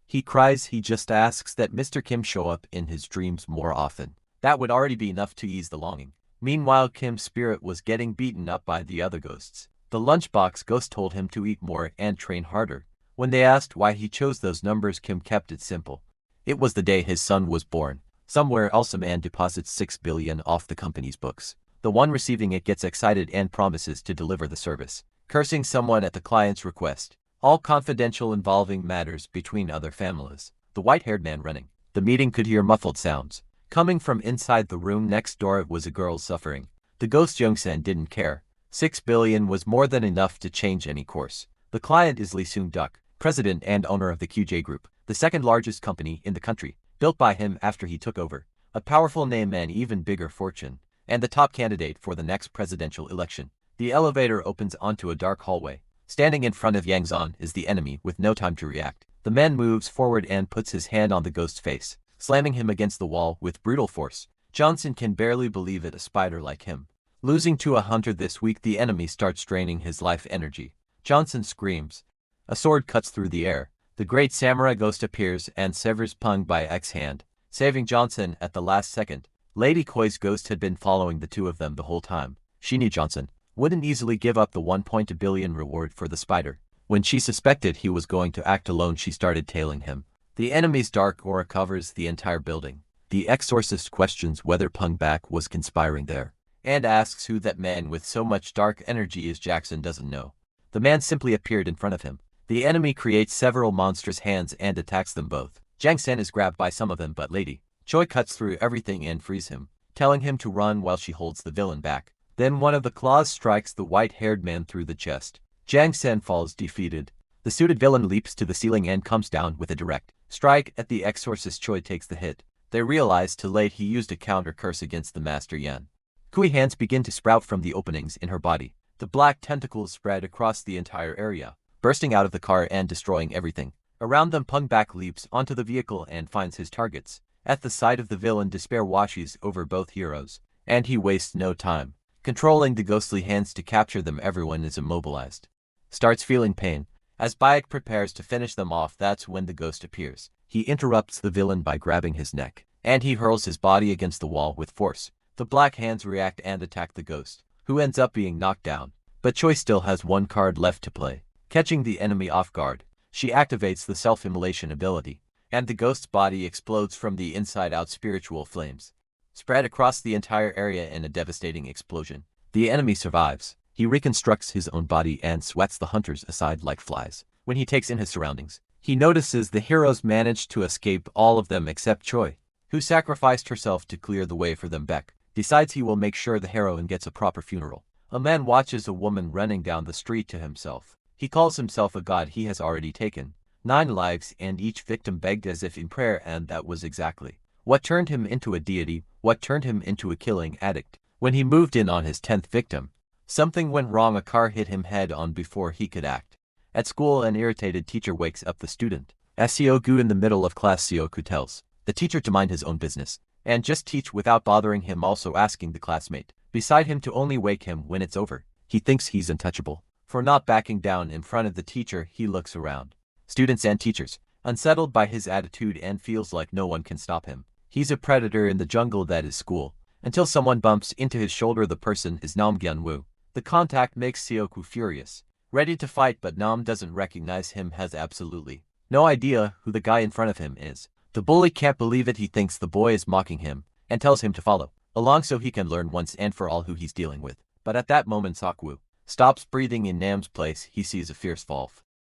he cries. He just asks that Mr. Kim show up in his dreams more often. That would already be enough to ease the longing. Meanwhile, Kim's spirit was getting beaten up by the other ghosts. The lunchbox ghost told him to eat more and train harder. When they asked why he chose those numbers, Kim kept it simple. It was the day his son was born. Somewhere else a man deposits 6 billion off the company's books. The one receiving it gets excited and promises to deliver the service, cursing someone at the client's request. All confidential, involving matters between other families. The white-haired man running the meeting could hear muffled sounds coming from inside the room next door. It was a girl suffering. The ghost Youngsan didn't care. 6 billion was more than enough to change any course. The client is Lee Seung-duk, president and owner of the QJ Group, the second largest company in the country, built by him after he took over. A powerful name and even bigger fortune, and the top candidate for the next presidential election. The elevator opens onto a dark hallway. Standing in front of Yang Zan is the enemy with no time to react. The man moves forward and puts his hand on the ghost's face, slamming him against the wall with brutal force. Johnson can barely believe it, a spider like him. Losing to a hunter this week, the enemy starts draining his life energy. Johnson screams. A sword cuts through the air. The great samurai ghost appears and severs Peng Bai X's hand, saving Johnson at the last second. Lady Koi's ghost had been following the two of them the whole time. She knew Johnson wouldn't easily give up the 1.2 billion reward for the spider. When she suspected he was going to act alone, she started tailing him. The enemy's dark aura covers the entire building. The exorcist questions whether Peng Bak was conspiring there, and asks who that man with so much dark energy is. Jackson doesn't know. The man simply appeared in front of him. The enemy creates several monstrous hands and attacks them both. Jang Sen is grabbed by some of them, but Lady Choi cuts through everything and frees him, telling him to run while she holds the villain back. Then one of the claws strikes the white-haired man through the chest. Jang Sen falls defeated. The suited villain leaps to the ceiling and comes down with a direct strike at the exorcist. Choi takes the hit. They realize too late he used a counter curse against the Master Yan. Kui hands begin to sprout from the openings in her body. The black tentacles spread across the entire area, bursting out of the car and destroying everything around them. Peng Bak leaps onto the vehicle and finds his targets. At the sight of the villain, despair washes over both heroes, and he wastes no time controlling the ghostly hands to capture them. Everyone is immobilized, starts feeling pain. As Bayek prepares to finish them off, that's when the ghost appears. He interrupts the villain by grabbing his neck, and he hurls his body against the wall with force. The black hands react and attack the ghost, who ends up being knocked down. But Choi still has one card left to play. Catching the enemy off guard, she activates the self-immolation ability, and the ghost's body explodes from the inside out. Spiritual flames spread across the entire area in a devastating explosion. The enemy survives. He reconstructs his own body and swats the hunters aside like flies. When he takes in his surroundings, he notices the heroes managed to escape, all of them except Choi, who sacrificed herself to clear the way for them. Beck decides he will make sure the heroine gets a proper funeral. A man watches a woman running down the street to himself. He calls himself a god. He has already taken 9 lives, and each victim begged as if in prayer, and that was exactly what turned him into a deity, what turned him into a killing addict. When he moved in on his 10th victim, something went wrong. A car hit him head on before he could act. At school, an irritated teacher wakes up the student. As Siogu in the middle of class, Sioku tells the teacher to mind his own business and just teach without bothering him, also asking the classmate beside him to only wake him when it's over. He thinks he's untouchable for not backing down in front of the teacher. He looks around. Students and teachers, unsettled by his attitude, and feels like no one can stop him. He's a predator in the jungle that is school, until someone bumps into his shoulder. The person is Nam Gyun-woo. The contact makes Sioku furious, ready to fight, but Nam doesn't recognize him, has absolutely no idea who the guy in front of him is. The bully can't believe it. He thinks the boy is mocking him and tells him to follow along so he can learn once and for all who he's dealing with. But at that moment, Sokwu stops breathing. In Nam's place, he sees a fierce fall.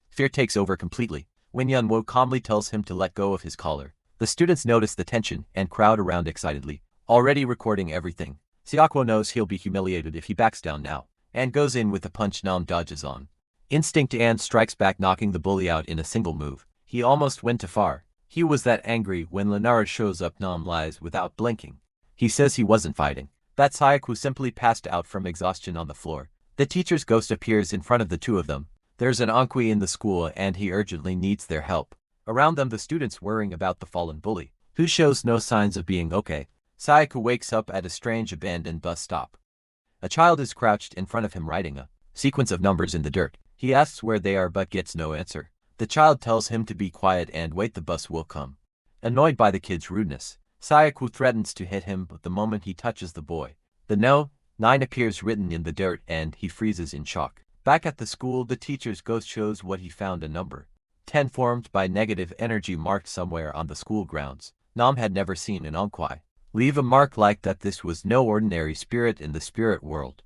Fear takes over completely. When Yun-woo calmly tells him to let go of his collar, the students notice the tension and crowd around excitedly, already recording everything. Siakwo knows he'll be humiliated if he backs down now, and goes in with a punch. Nam dodges on instinct and strikes back, knocking the bully out in a single move. He almost went too far. He was that angry when Lenara shows up. Nam lies without blinking. He says he wasn't fighting, that Sayaku simply passed out from exhaustion on the floor. The teacher's ghost appears in front of the two of them. There's an Ankwi in the school and he urgently needs their help. Around them, the students worrying about the fallen bully, who shows no signs of being okay. Sayaku wakes up at a strange abandoned bus stop. A child is crouched in front of him writing a sequence of numbers in the dirt. He asks where they are but gets no answer. The child tells him to be quiet and wait, the bus will come. Annoyed by the kid's rudeness, Sayaku threatens to hit him, but the moment he touches the boy, the No. 9 appears written in the dirt and he freezes in shock. Back at the school, the teacher's ghost shows what he found, a number 10 formed by negative energy marked somewhere on the school grounds. Nam had never seen an onkwai leave a mark like that. This was no ordinary spirit in the spirit world.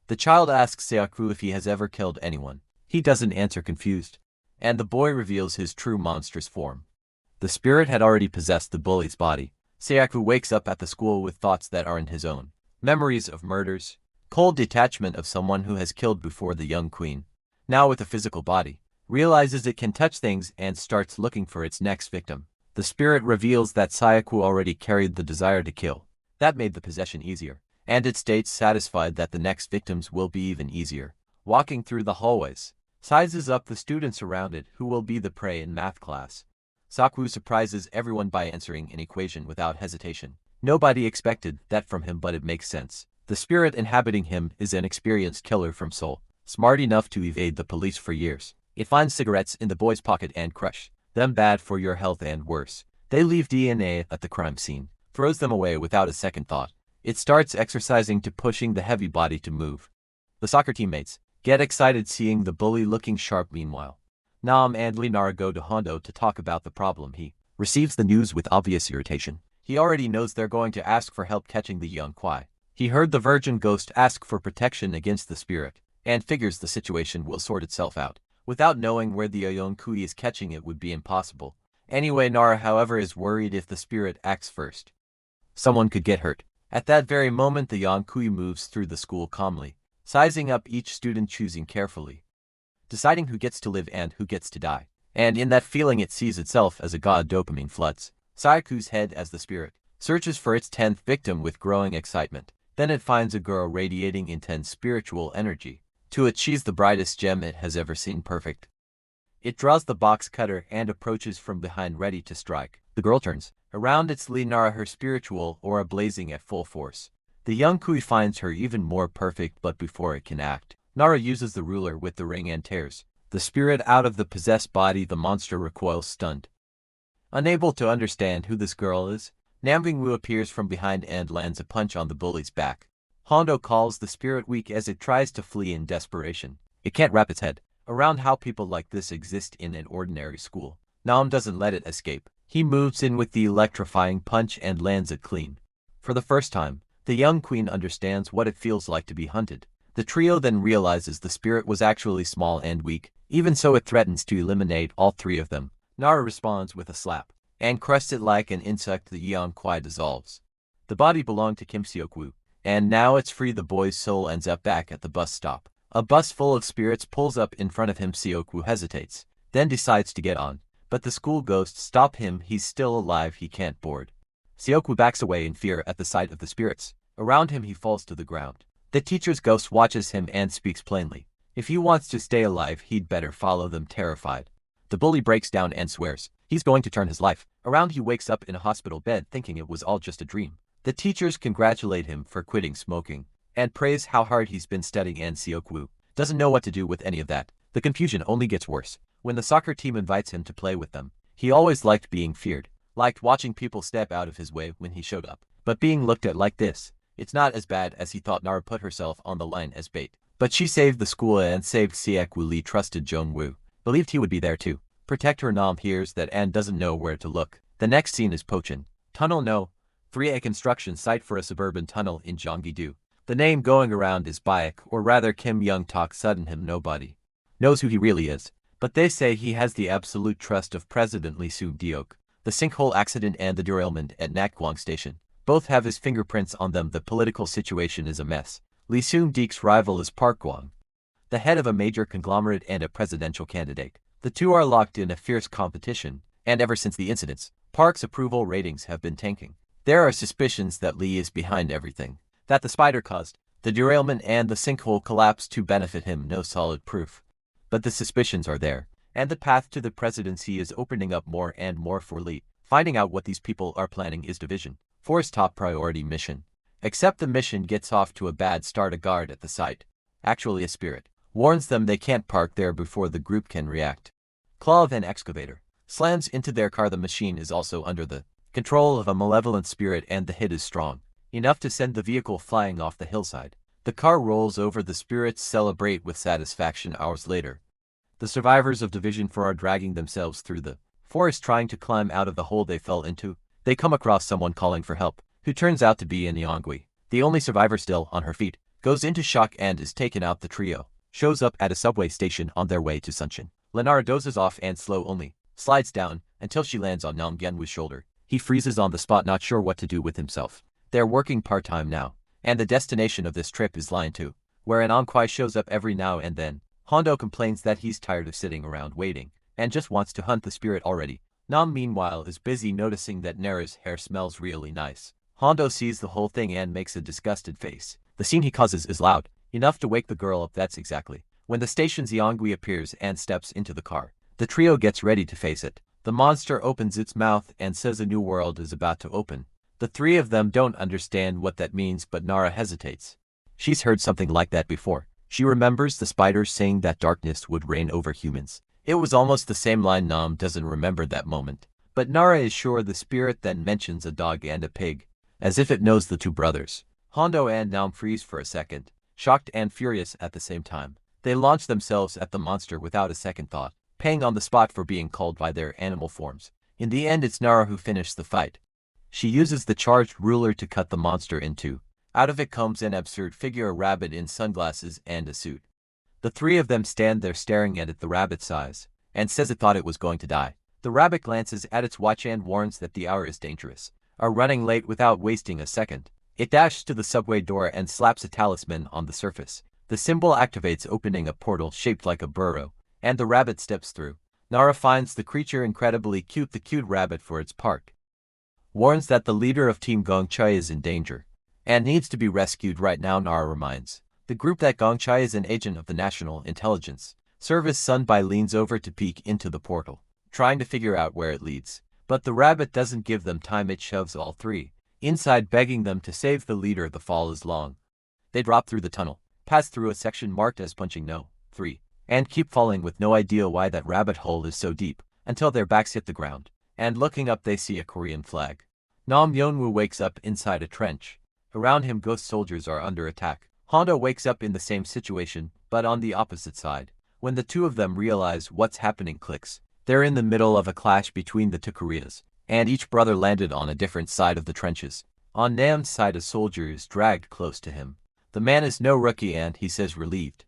The child asks Seokwu if he has ever killed anyone. He doesn't answer, confused, and the boy reveals his true monstrous form. The spirit had already possessed the bully's body. Seokwu wakes up at the school with thoughts that aren't his own. Memories of murders, cold detachment of someone who has killed before the young queen. Now with a physical body, realizes it can touch things and starts looking for its next victim. The spirit reveals that Seokwu already carried the desire to kill. That made the possession easier, and it states satisfied that the next victims will be even easier. Walking through the hallways, sizes up the students around it who will be the prey in math class. Seokwu surprises everyone by answering an equation without hesitation. Nobody expected that from him, but it makes sense. The spirit inhabiting him is an experienced killer from Seoul, smart enough to evade the police for years. It finds cigarettes in the boy's pocket and crush them. Bad for your health and worse. They leave DNA at the crime scene, throws them away without a second thought. It starts exercising to pushing the heavy body to move. The soccer teammates get excited seeing the bully looking sharp. Meanwhile, Nam and Linara go to Hondo to talk about the problem. He receives the news with obvious irritation. He already knows they're going to ask for help catching the young kwai. He heard the virgin ghost ask for protection against the spirit, and figures the situation will sort itself out. Without knowing where the young kui is catching it would be impossible. Anyway, Nara, however, is worried if the spirit acts first, someone could get hurt. At that very moment, the young kui moves through the school calmly, sizing up each student, choosing carefully, deciding who gets to live and who gets to die. And in that feeling it sees itself as a god. Dopamine floods Seokwu's head as the spirit searches for its 10th victim with growing excitement. Then it finds a girl radiating intense spiritual energy. To it, she's the brightest gem it has ever seen. Perfect. It draws the box cutter and approaches from behind, ready to strike. The girl turns around, it's Linara, her spiritual aura blazing at full force. The young kui finds her even more perfect, but before it can act, Nara uses the ruler with the ring and tears the spirit out of the possessed body. The monster recoils, stunned. Unable to understand who this girl is, Namjingwoo appears from behind and lands a punch on the bully's back. Hondo calls the spirit weak as it tries to flee in desperation. It can't wrap its head around how people like this exist in an ordinary school. Nam doesn't let it escape. He moves in with the electrifying punch and lands it clean. For the first time, the young queen understands what it feels like to be hunted. The trio then realizes the spirit was actually small and weak. Even so, it threatens to eliminate all three of them. Nara responds with a slap and crushes it like an insect. The young kwai dissolves. The body belonged to Kim Seokwu, and now it's free. The boy's soul ends up back at the bus stop. A bus full of spirits pulls up in front of him. Seokwu hesitates, then decides to get on, but the school ghosts stop him. He's still alive, he can't board. Seokwu backs away in fear at the sight of the spirits. Around him, he falls to the ground. The teacher's ghost watches him and speaks plainly. If he wants to stay alive, he'd better follow them. Terrified, the bully breaks down and swears he's going to turn his life around. He wakes up in a hospital bed thinking it was all just a dream. The teachers congratulate him for quitting smoking and praise how hard he's been studying, and Seokwu doesn't know what to do with any of that. The confusion only gets worse when the soccer team invites him to play with them. He always liked being feared, liked watching people step out of his way when he showed up. But being looked at like this, it's not as bad as he thought. Nara put herself on the line as bait, but she saved the school and saved Seokwu. Lee trusted Jongwoo, believed he would be there too, protect her. Nam hears that and doesn't know where to look. The next scene is Pochin Tunnel No. 3, a construction site for a suburban tunnel in Gyeonggi-do. The name going around is Baek, or rather Kim Young-tak Sudden. Him nobody knows who he really is, but they say he has the absolute trust of President Lee Soo-deok. The sinkhole accident and the derailment at Nakguang Station both have his fingerprints on them. The political situation is a mess. Lee Soo-deok's rival is Park Gwang, the head of a major conglomerate and a presidential candidate. The two are locked in a fierce competition, and ever since the incidents, Park's approval ratings have been tanking. There are suspicions that Lee is behind everything, that the spider caused the derailment and the sinkhole collapse to benefit him. No solid proof, but the suspicions are there, and the path to the presidency is opening up more and more for Lee. Finding out what these people are planning is Division 4's top priority mission. Except the mission gets off to a bad start. A guard at the site, actually a spirit, warns them they can't park there before the group can react. Claw of an excavator slams into their car. The machine is also under the control of a malevolent spirit, and the hit is strong enough to send the vehicle flying off the hillside. The car rolls over. The spirits celebrate with satisfaction. Hours later, The survivors of Division 4 are dragging themselves through the forest trying to climb out of the hole they fell into. They come across someone calling for help, who turns out to be Nyongui. The only survivor still on her feet, goes into shock and is taken out. The trio shows up at a subway station on their way to Sunshin. Lenara dozes off and slow only slides down until she lands on Nam Genwu's shoulder. He freezes on the spot, not sure what to do with himself. They're working part-time now, and the destination of this trip is Line 2, where an Ankwai shows up every now and then. Hondo complains that he's tired of sitting around waiting, and just wants to hunt the spirit already. Nam meanwhile is busy noticing that Nara's hair smells really nice. Hondo sees the whole thing and makes a disgusted face. The scene he causes is loud, enough to wake the girl up. That's exactly when the station's Yongui appears and steps into the car. The trio gets ready to face it. The monster opens its mouth and says a new world is about to open. The three of them don't understand what that means, but Nara hesitates. She's heard something like that before. She remembers the spiders saying that darkness would reign over humans. It was almost the same line. Nam doesn't remember that moment, but Nara is sure the spirit then mentions a dog and a pig, as if it knows the two brothers. Hondo and Nam freeze for a second, shocked and furious at the same time. They launch themselves at the monster without a second thought, paying on the spot for being called by their animal forms. In the end, it's Nara who finished the fight. She uses the charged ruler to cut the monster in two. Out of it comes an absurd figure, a rabbit in sunglasses and a suit. The three of them stand there staring at it. The rabbit sighs and says it thought it was going to die. The rabbit glances at its watch and warns that the hour is dangerous. Are running late. Without wasting a second, it dashes to the subway door and slaps a talisman on the surface. The symbol activates, opening a portal shaped like a burrow, and the rabbit steps through. Nara finds the creature incredibly cute. The cute rabbit, for its part, warns that the leader of Team Gongchai is in danger and needs to be rescued right now. Nara reminds the group that Gongchai is an agent of the National Intelligence Service. Sunbai leans over to peek into the portal, trying to figure out where it leads, but the rabbit doesn't give them time. It shoves all three inside, begging them to save the leader. The fall is long. They drop through the tunnel, pass through a section marked as punching no 3, and keep falling with no idea why that rabbit hole is so deep, until their backs hit the ground, and looking up they see a Korean flag. Nam Yeonwoo wakes up inside a trench. Around him, ghost soldiers are under attack. Hondo wakes up in the same situation, but on the opposite side. When the two of them realize what's happening, clicks. They're in the middle of a clash between the two Koreas, and each brother landed on a different side of the trenches. On Nam's side, a soldier is dragged close to him. The man is no rookie and he says relieved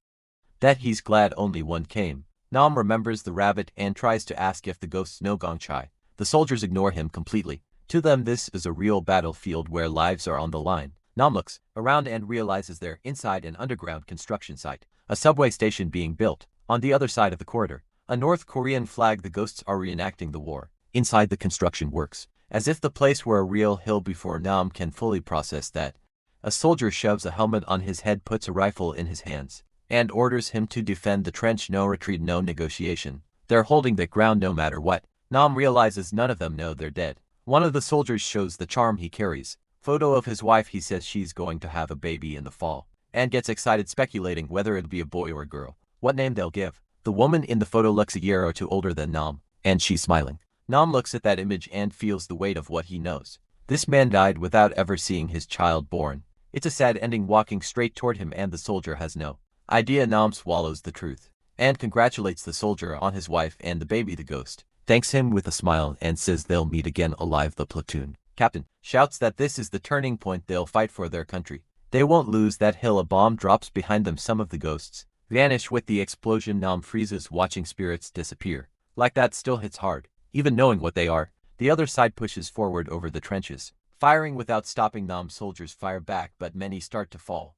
that he's glad only one came. Nam remembers the rabbit and tries to ask if the ghosts know Gongchai. The soldiers ignore him completely. To them, this is a real battlefield where lives are on the line. Nam looks around and realizes they're inside an underground construction site, a subway station being built. On the other side of the corridor, a North Korean flag. The ghosts are reenacting the war inside the construction works, as if the place were a real hill. Before Nam can fully process that, a soldier shoves a helmet on his head, puts a rifle in his hands, and orders him to defend the trench. No retreat, no negotiation. They're holding the ground no matter what. Nam realizes none of them know they're dead. One of the soldiers shows the charm he carries. Photo of his wife. He says she's going to have a baby in the fall, and gets excited, speculating whether it'll be a boy or a girl, what name they'll give. The woman in the photo looks a year or two older than Nam, and she's smiling. Nam looks at that image and feels the weight of what he knows. This man died without ever seeing his child born. It's a sad ending. Walking straight toward him, and the soldier has no idea. Nam swallows the truth and congratulates the soldier on his wife and the baby. The ghost thanks him with a smile and says they'll meet again alive. The platoon captain shouts that this is the turning point. They'll fight for their country. They won't lose that hill. A bomb drops behind them. Some of the ghosts vanish with the explosion. Nam freezes, watching spirits disappear. Like that still hits hard, even knowing what they are. The other side pushes forward over the trenches, firing without stopping. Nam's soldiers fire back, but many start to fall,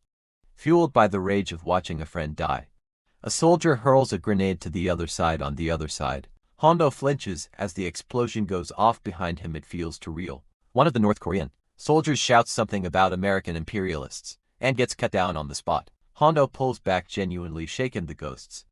fueled by the rage of watching a friend die. A soldier hurls a grenade to the other side. On the other side, Hondo flinches as the explosion goes off behind him. It feels too real. One of the North Korean soldiers shouts something about American imperialists and gets cut down on the spot. Hondo pulls back, genuinely shaken. The ghosts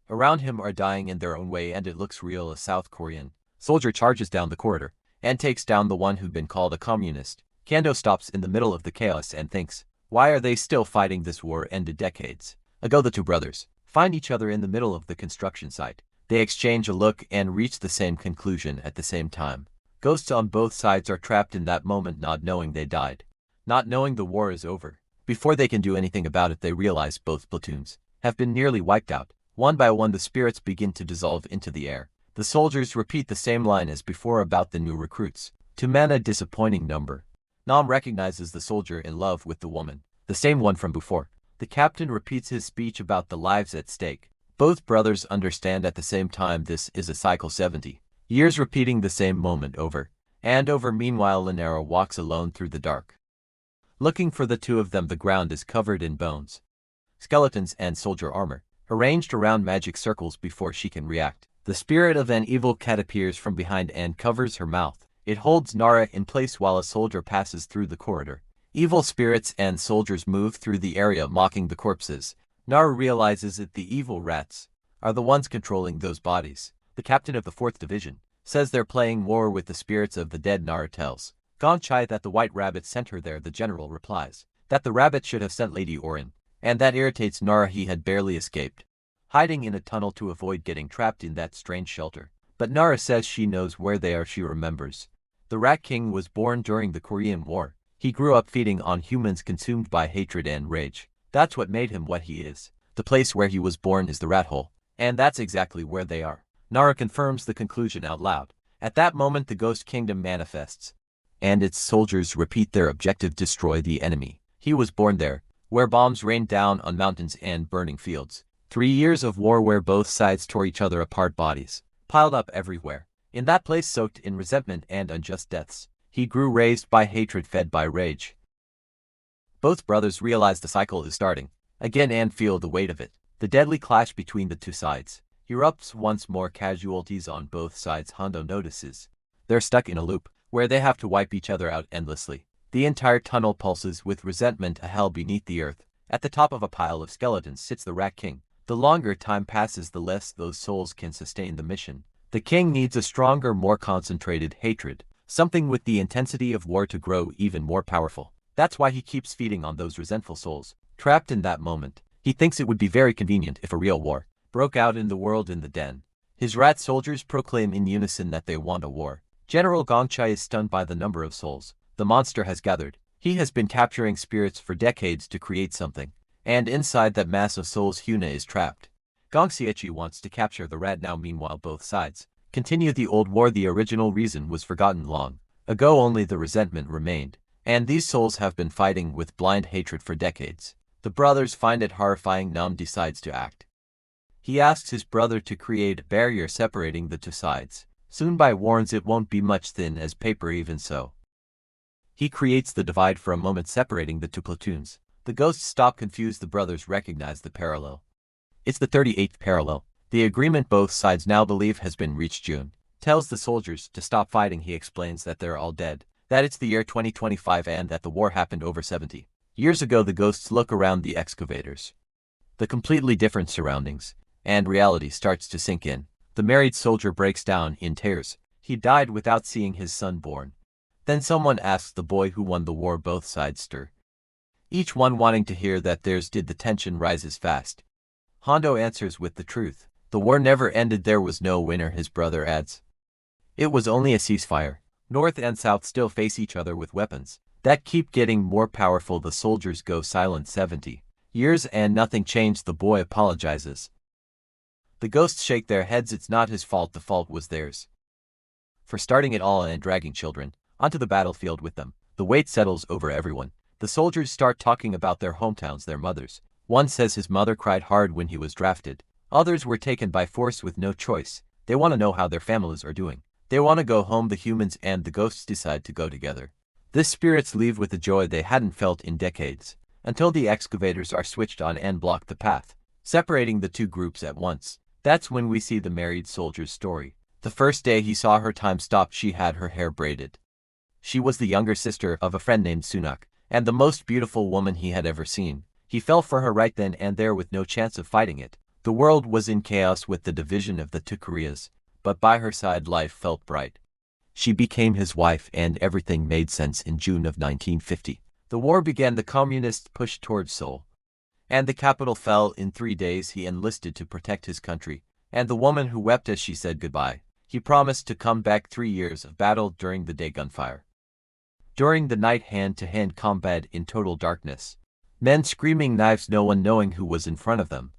around him are dying in their own way, and it looks real. A South Korean soldier charges down the corridor and takes down the one who'd been called a communist. Kando stops in the middle of the chaos and thinks, why are they still fighting? This war ended decades ago. The two brothers find each other in the middle of the construction site. They exchange a look and reach the same conclusion at the same time. Ghosts on both sides are trapped in that moment, not knowing they died, not knowing the war is over. Before they can do anything about it, they realize both platoons have been nearly wiped out. One by one the spirits begin to dissolve into the air. The soldiers repeat the same line as before about the new recruits. To men a disappointing number. Nam recognizes the soldier in love with the woman, the same one from before. The captain repeats his speech about the lives at stake. Both brothers understand at the same time this is a cycle 70 years repeating the same moment over and over. Meanwhile Linera walks alone through the dark. Looking for the two of them, the ground is covered in bones, skeletons and soldier armor, arranged around magic circles before she can react. The spirit of an evil cat appears from behind and covers her mouth. It holds Nara in place while a soldier passes through the corridor. Evil spirits and soldiers move through the area mocking the corpses. Nara realizes that the evil rats are the ones controlling those bodies. The captain of the 4th Division says they're playing war with the spirits of the dead. Nara tells Gong Chai that the white rabbit sent her there. The general replies that the rabbit should have sent Lady Orin, and that irritates Nara. He had barely escaped, hiding in a tunnel to avoid getting trapped in that strange shelter. But Nara says she knows where they are. She remembers. The Rat King was born during the Korean War. He grew up feeding on humans, consumed by hatred and rage. That's what made him what he is. The place where he was born is the rat hole, and that's exactly where they are. Nara confirms the conclusion out loud. At that moment the Ghost Kingdom manifests, and its soldiers repeat their objective: destroy the enemy. He was born there, where bombs rained down on mountains and burning fields. 3 years of war where both sides tore each other apart, bodies piled up everywhere. In that place soaked in resentment and unjust deaths, he grew, raised by hatred, fed by rage. Both brothers realize the cycle is starting again and feel the weight of it. The deadly clash between the two sides erupts once more. Casualties on both sides. Hondo notices they're stuck in a loop where they have to wipe each other out endlessly. The entire tunnel pulses with resentment, a hell beneath the earth. At the top of a pile of skeletons sits the Rat King. The longer time passes, the less those souls can sustain the mission. The king needs a stronger, more concentrated hatred, something with the intensity of war to grow even more powerful. That's why he keeps feeding on those resentful souls. Trapped in that moment, he thinks it would be very convenient if a real war broke out in the world. In the den, his rat soldiers proclaim in unison that they want a war. General Gongchai is stunned by the number of souls the monster has gathered. He has been capturing spirits for decades to create something, and inside that mass of souls Huna is trapped. Gong Xiechi wants to capture the rat now. Meanwhile both sides continue the old war. The original reason was forgotten long ago, only the resentment remained, and these souls have been fighting with blind hatred for decades. The brothers find it horrifying. Nam decides to act. He asks his brother to create a barrier separating the two sides. Sunbai warns it won't be much, thin as paper. Even so, he creates the divide for a moment, separating the two platoons. The ghosts stop, confused. The brothers recognize the parallel. It's the 38th parallel. The agreement both sides now believe has been reached. Jun tells the soldiers to stop fighting. He explains that they're all dead, that it's the year 2025 and that the war happened over 70 years ago. The ghosts look around the excavators. The completely different surroundings and reality starts to sink in. The married soldier breaks down in tears. He died without seeing his son born. Then someone asks the boy who won the war. Both sides stir, each one wanting to hear that theirs did. The tension rises fast. Hondo answers with the truth. The war never ended. There was no winner. His brother adds, it was only a ceasefire. North and South still face each other with weapons that keep getting more powerful. The soldiers go silent. 70 years and nothing changed. The boy apologizes. The ghosts shake their heads. It's not his fault. The fault was theirs for starting it all and dragging children onto the battlefield with them. The weight settles over everyone. The soldiers start talking about their hometowns, their mothers. One says his mother cried hard when he was drafted. Others were taken by force with no choice. They want to know how their families are doing. They want to go home. The humans and the ghosts decide to go together. The spirits leave with a joy they hadn't felt in decades, until the excavators are switched on and block the path, separating the two groups at once. That's when we see the married soldier's story. The first day he saw her, time stopped. She had her hair braided. She was the younger sister of a friend named Sunak, and the most beautiful woman he had ever seen. He fell for her right then and there with no chance of fighting it. The world was in chaos with the division of the two Koreas, but by her side life felt bright. She became his wife and everything made sense. In June of 1950, the war began. The communists pushed towards Seoul, and the capital fell in 3 days. He enlisted to protect his country, and the woman who wept as she said goodbye. He promised to come back. 3 years of battle. During the day gunfire. During the night hand-to-hand combat in total darkness. Men screaming, knives, no one knowing who was in front of them.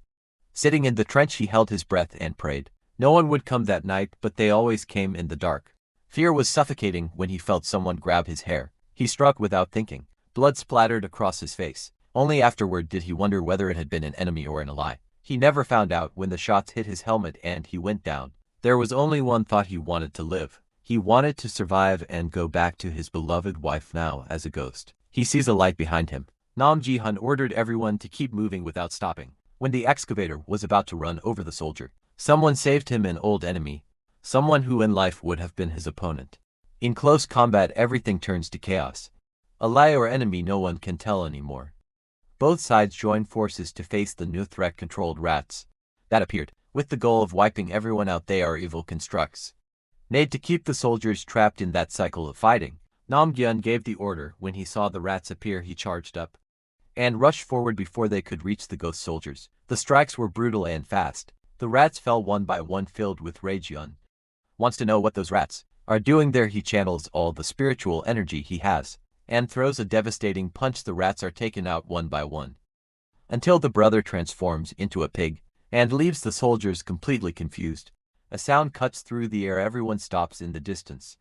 Sitting in the trench he held his breath and prayed. No one would come that night, but they always came in the dark. Fear was suffocating when he felt someone grab his hair. He struck without thinking. Blood splattered across his face. Only afterward did he wonder whether it had been an enemy or an ally. He never found out when the shots hit his helmet and he went down. There was only one thought: he wanted to live. He wanted to survive and go back to his beloved wife now as a ghost. He sees a light behind him. Nam Ji-hun ordered everyone to keep moving without stopping. When the excavator was about to run over the soldier, someone saved him, an old enemy. Someone who in life would have been his opponent. In close combat everything turns to chaos. Ally or enemy, no one can tell anymore. Both sides join forces to face the new threat-controlled rats that appeared, with the goal of wiping everyone out. They are evil constructs, made to keep the soldiers trapped in that cycle of fighting. Nam Gyun gave the order. When he saw the rats appear, he charged up and rushed forward before they could reach the ghost soldiers. The strikes were brutal and fast. The rats fell one by one, filled with rage. Yun wants to know what those rats are doing there. He channels all the spiritual energy he has and throws a devastating punch. The rats are taken out one by one, until the brother transforms into a pig and leaves the soldiers completely confused. A sound cuts through the air. Everyone stops in the distance.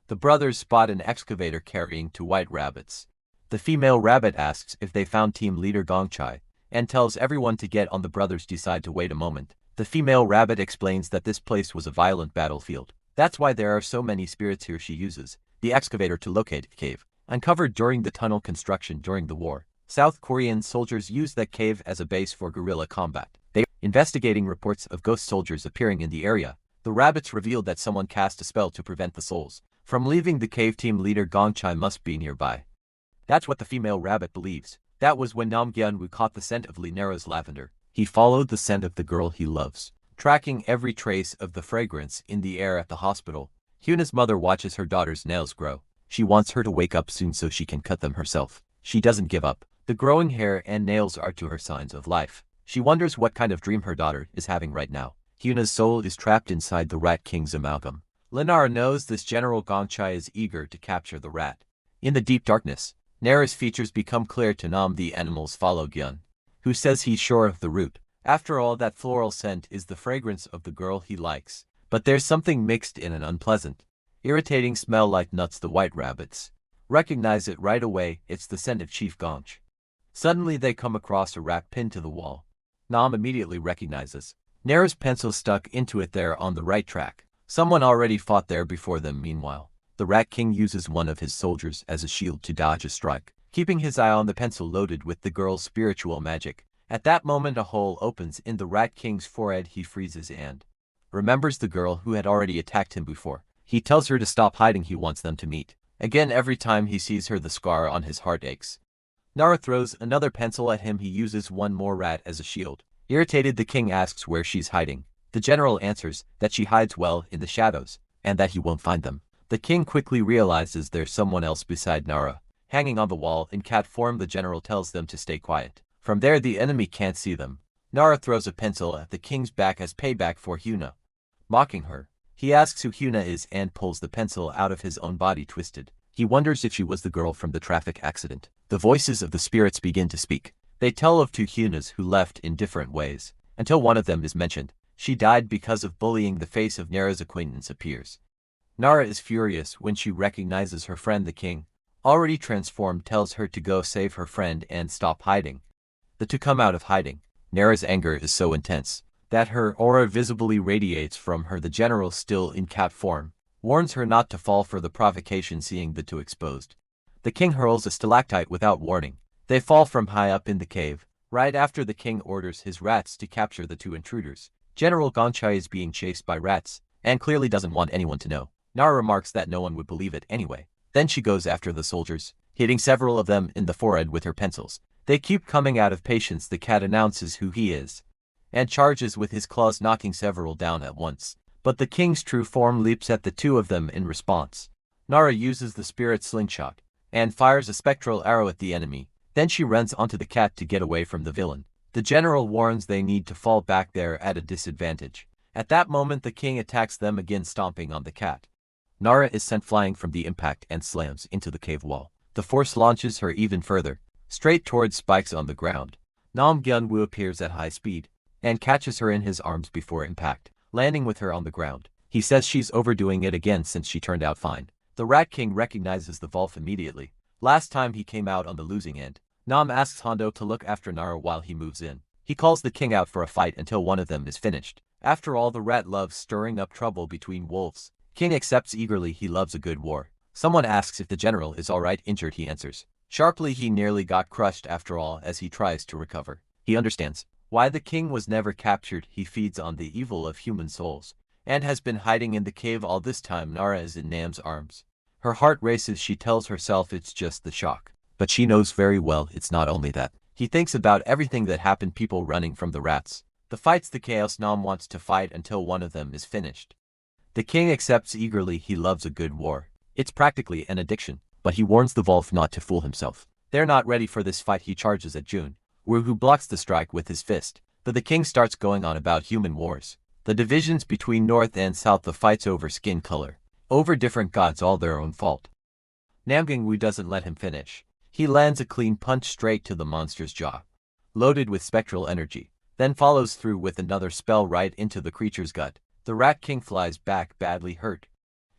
The brothers spot an excavator carrying 2 white rabbits. The female rabbit asks if they found team leader Gongchai and tells everyone to get on. The brothers decide to wait a moment. The female rabbit explains that this place was a violent battlefield. That's why there are so many spirits here. She uses the excavator to locate a cave uncovered during the tunnel construction during the war. South Korean soldiers used that cave as a base for guerrilla combat. They are investigating reports of ghost soldiers appearing in the area. The rabbits revealed that someone cast a spell to prevent the souls from leaving the cave. Team leader Gongchai must be nearby. That's what the female rabbit believes. That was when Nam Gyun-woo caught the scent of Linera's lavender. He followed the scent of the girl he loves, tracking every trace of the fragrance in the air at the hospital. Hyuna's mother watches her daughter's nails grow. She wants her to wake up soon so she can cut them herself. She doesn't give up. The growing hair and nails are to her signs of life. She wonders what kind of dream her daughter is having right now. Hyuna's soul is trapped inside the Rat King's amalgam. Linara knows this. General Gongchai is eager to capture the rat. In the deep darkness, Nara's features become clear to Nam. The animals follow Gyun, who says he's sure of the route. After all, that floral scent is the fragrance of the girl he likes. But there's something mixed in, an unpleasant, irritating smell like nuts. The white rabbits recognize it right away. It's the scent of Chief Gongch. Suddenly they come across a rat pinned to the wall. Nam immediately recognizes Nara's pencil stuck into it. There on the right track. Someone already fought there before them. Meanwhile, the Rat King uses one of his soldiers as a shield to dodge a strike, keeping his eye on the pencil loaded with the girl's spiritual magic. At that moment a hole opens in the Rat King's forehead. He freezes and remembers the girl who had already attacked him before. He tells her to stop hiding. He wants them to meet again. Every time he sees her, the scar on his heart aches. Nara throws another pencil at him. He uses one more rat as a shield. Irritated, the king asks where she's hiding. The general answers that she hides well in the shadows and that he won't find them. The king quickly realizes there's someone else beside Nara, hanging on the wall in cat form. The general tells them to stay quiet. From there the enemy can't see them. Nara throws a pencil at the king's back as payback for Hyuna, mocking her. He asks who Hyuna is and pulls the pencil out of his own body, twisted. He wonders if she was the girl from the traffic accident. The voices of the spirits begin to speak. They tell of 2 Hyunas who left in different ways, until one of them is mentioned. She died because of bullying. The face of Nara's acquaintance appears. Nara is furious when she recognizes her friend. The king, already transformed, tells her to go save her friend and stop hiding. The 2 come out of hiding. Nara's anger is so intense that her aura visibly radiates from her. The general, still in cat form, warns her not to fall for the provocation. Seeing the 2 exposed, the king hurls a stalactite without warning. They fall from high up in the cave, right after the king orders his rats to capture the 2 intruders. General Gongchai is being chased by rats and clearly doesn't want anyone to know. Nara remarks that no one would believe it anyway. Then she goes after the soldiers, hitting several of them in the forehead with her pencils. They keep coming out of patience. The cat announces who he is and charges with his claws, knocking several down at once. But the king's true form leaps at the 2 of them in response. Nara uses the spirit slingshot and fires a spectral arrow at the enemy. Then she runs onto the cat to get away from the villain. The general warns they need to fall back. There at a disadvantage. At that moment the king attacks them again, stomping on the cat. Nara is sent flying from the impact and slams into the cave wall. The force launches her even further, straight towards spikes on the ground. Nam Gyun-woo appears at high speed and catches her in his arms before impact, landing with her on the ground. He says she's overdoing it again since she turned out fine. The Rat King recognizes the Wolf immediately. Last time he came out on the losing end. Nam asks Hondo to look after Nara while he moves in. He calls the king out for a fight until one of them is finished. After all, the rat loves stirring up trouble between wolves. King accepts eagerly. He loves a good war. Someone asks if the general is alright. Injured, he answers. Sharply, he nearly got crushed after all as he tries to recover. He understands why the king was never captured. He feeds on the evil of human souls and has been hiding in the cave all this time. Nara is in Nam's arms. Her heart races. She tells herself it's just the shock. But she knows very well it's not only that. He thinks about everything that happened, people running from the rats. The fights, the chaos. Nam wants to fight until one of them is finished. The king accepts eagerly. He loves a good war. It's practically an addiction, but he warns the Wolf not to fool himself. They're not ready for this fight. He charges at June, who blocks the strike with his fist. But the king starts going on about human wars. The divisions between North and South, the fights over skin color, over different gods, all their own fault. Namgangwu doesn't let him finish. He lands a clean punch straight to the monster's jaw, loaded with spectral energy, then follows through with another spell right into the creature's gut. The Rat King flies back badly hurt.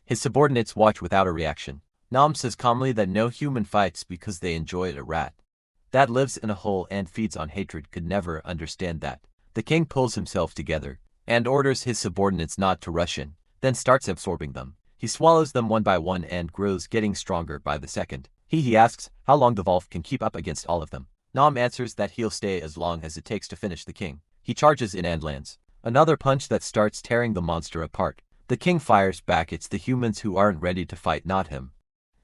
His subordinates watch without a reaction. Nam says calmly that no human fights because they enjoy it. A rat that lives in a hole and feeds on hatred could never understand that. The king pulls himself together and orders his subordinates not to rush in, then starts absorbing them. He swallows them one by one and grows, getting stronger by the second. He asks how long the Wolf can keep up against all of them. Nam answers that he'll stay as long as it takes to finish the king. He charges in and lands another punch that starts tearing the monster apart. The king fires back. It's the humans who aren't ready to fight, not him.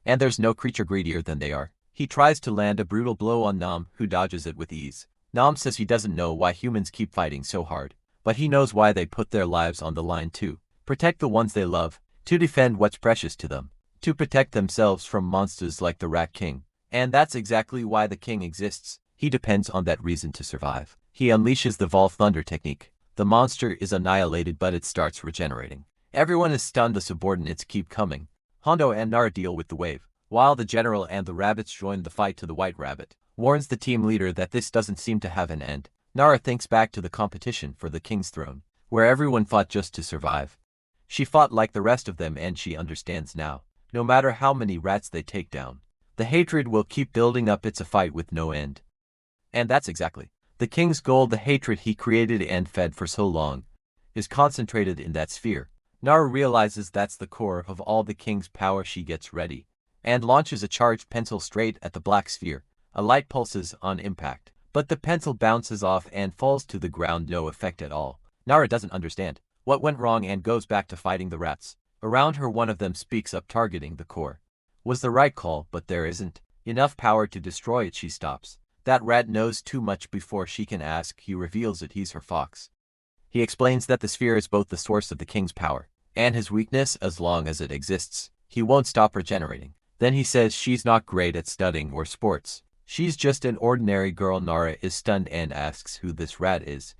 And there's no creature greedier than they are. He tries to land a brutal blow on Nam, who dodges it with ease. Nam says he doesn't know why humans keep fighting so hard, but he knows why. They put their lives on the line to protect the ones they love, to defend what's precious to them, to protect themselves from monsters like the Rat King. And that's exactly why the king exists. He depends on that reason to survive. He unleashes the Wolf Thunder technique. The monster is annihilated, but it starts regenerating. Everyone is stunned. The subordinates keep coming. Hondo and Nara deal with the wave, while the general and the rabbits join the fight. To the White Rabbit warns the team leader that this doesn't seem to have an end. Nara thinks back to the competition for the king's throne, where everyone fought just to survive. She fought like the rest of them, and she understands now. No matter how many rats they take down, the hatred will keep building up. It's a fight with no end. And that's exactly the king's goal. The hatred he created and fed for so long is concentrated in that sphere. Nara realizes that's the core of all the king's power. She gets ready and launches a charged pencil straight at the black sphere. A light pulses on impact, but the pencil bounces off and falls to the ground. No effect at all. Nara doesn't understand what went wrong and goes back to fighting the rats around her. One of them speaks up. Targeting the core was the right call, but there isn't enough power to destroy it. She stops. That rat knows too much before she can ask. He reveals it. He's her fox. He explains that the sphere is both the source of the king's power and his weakness. As long as it exists, he won't stop regenerating. Then he says she's not great at studying or sports. She's just an ordinary girl. Nara is stunned and asks who this rat is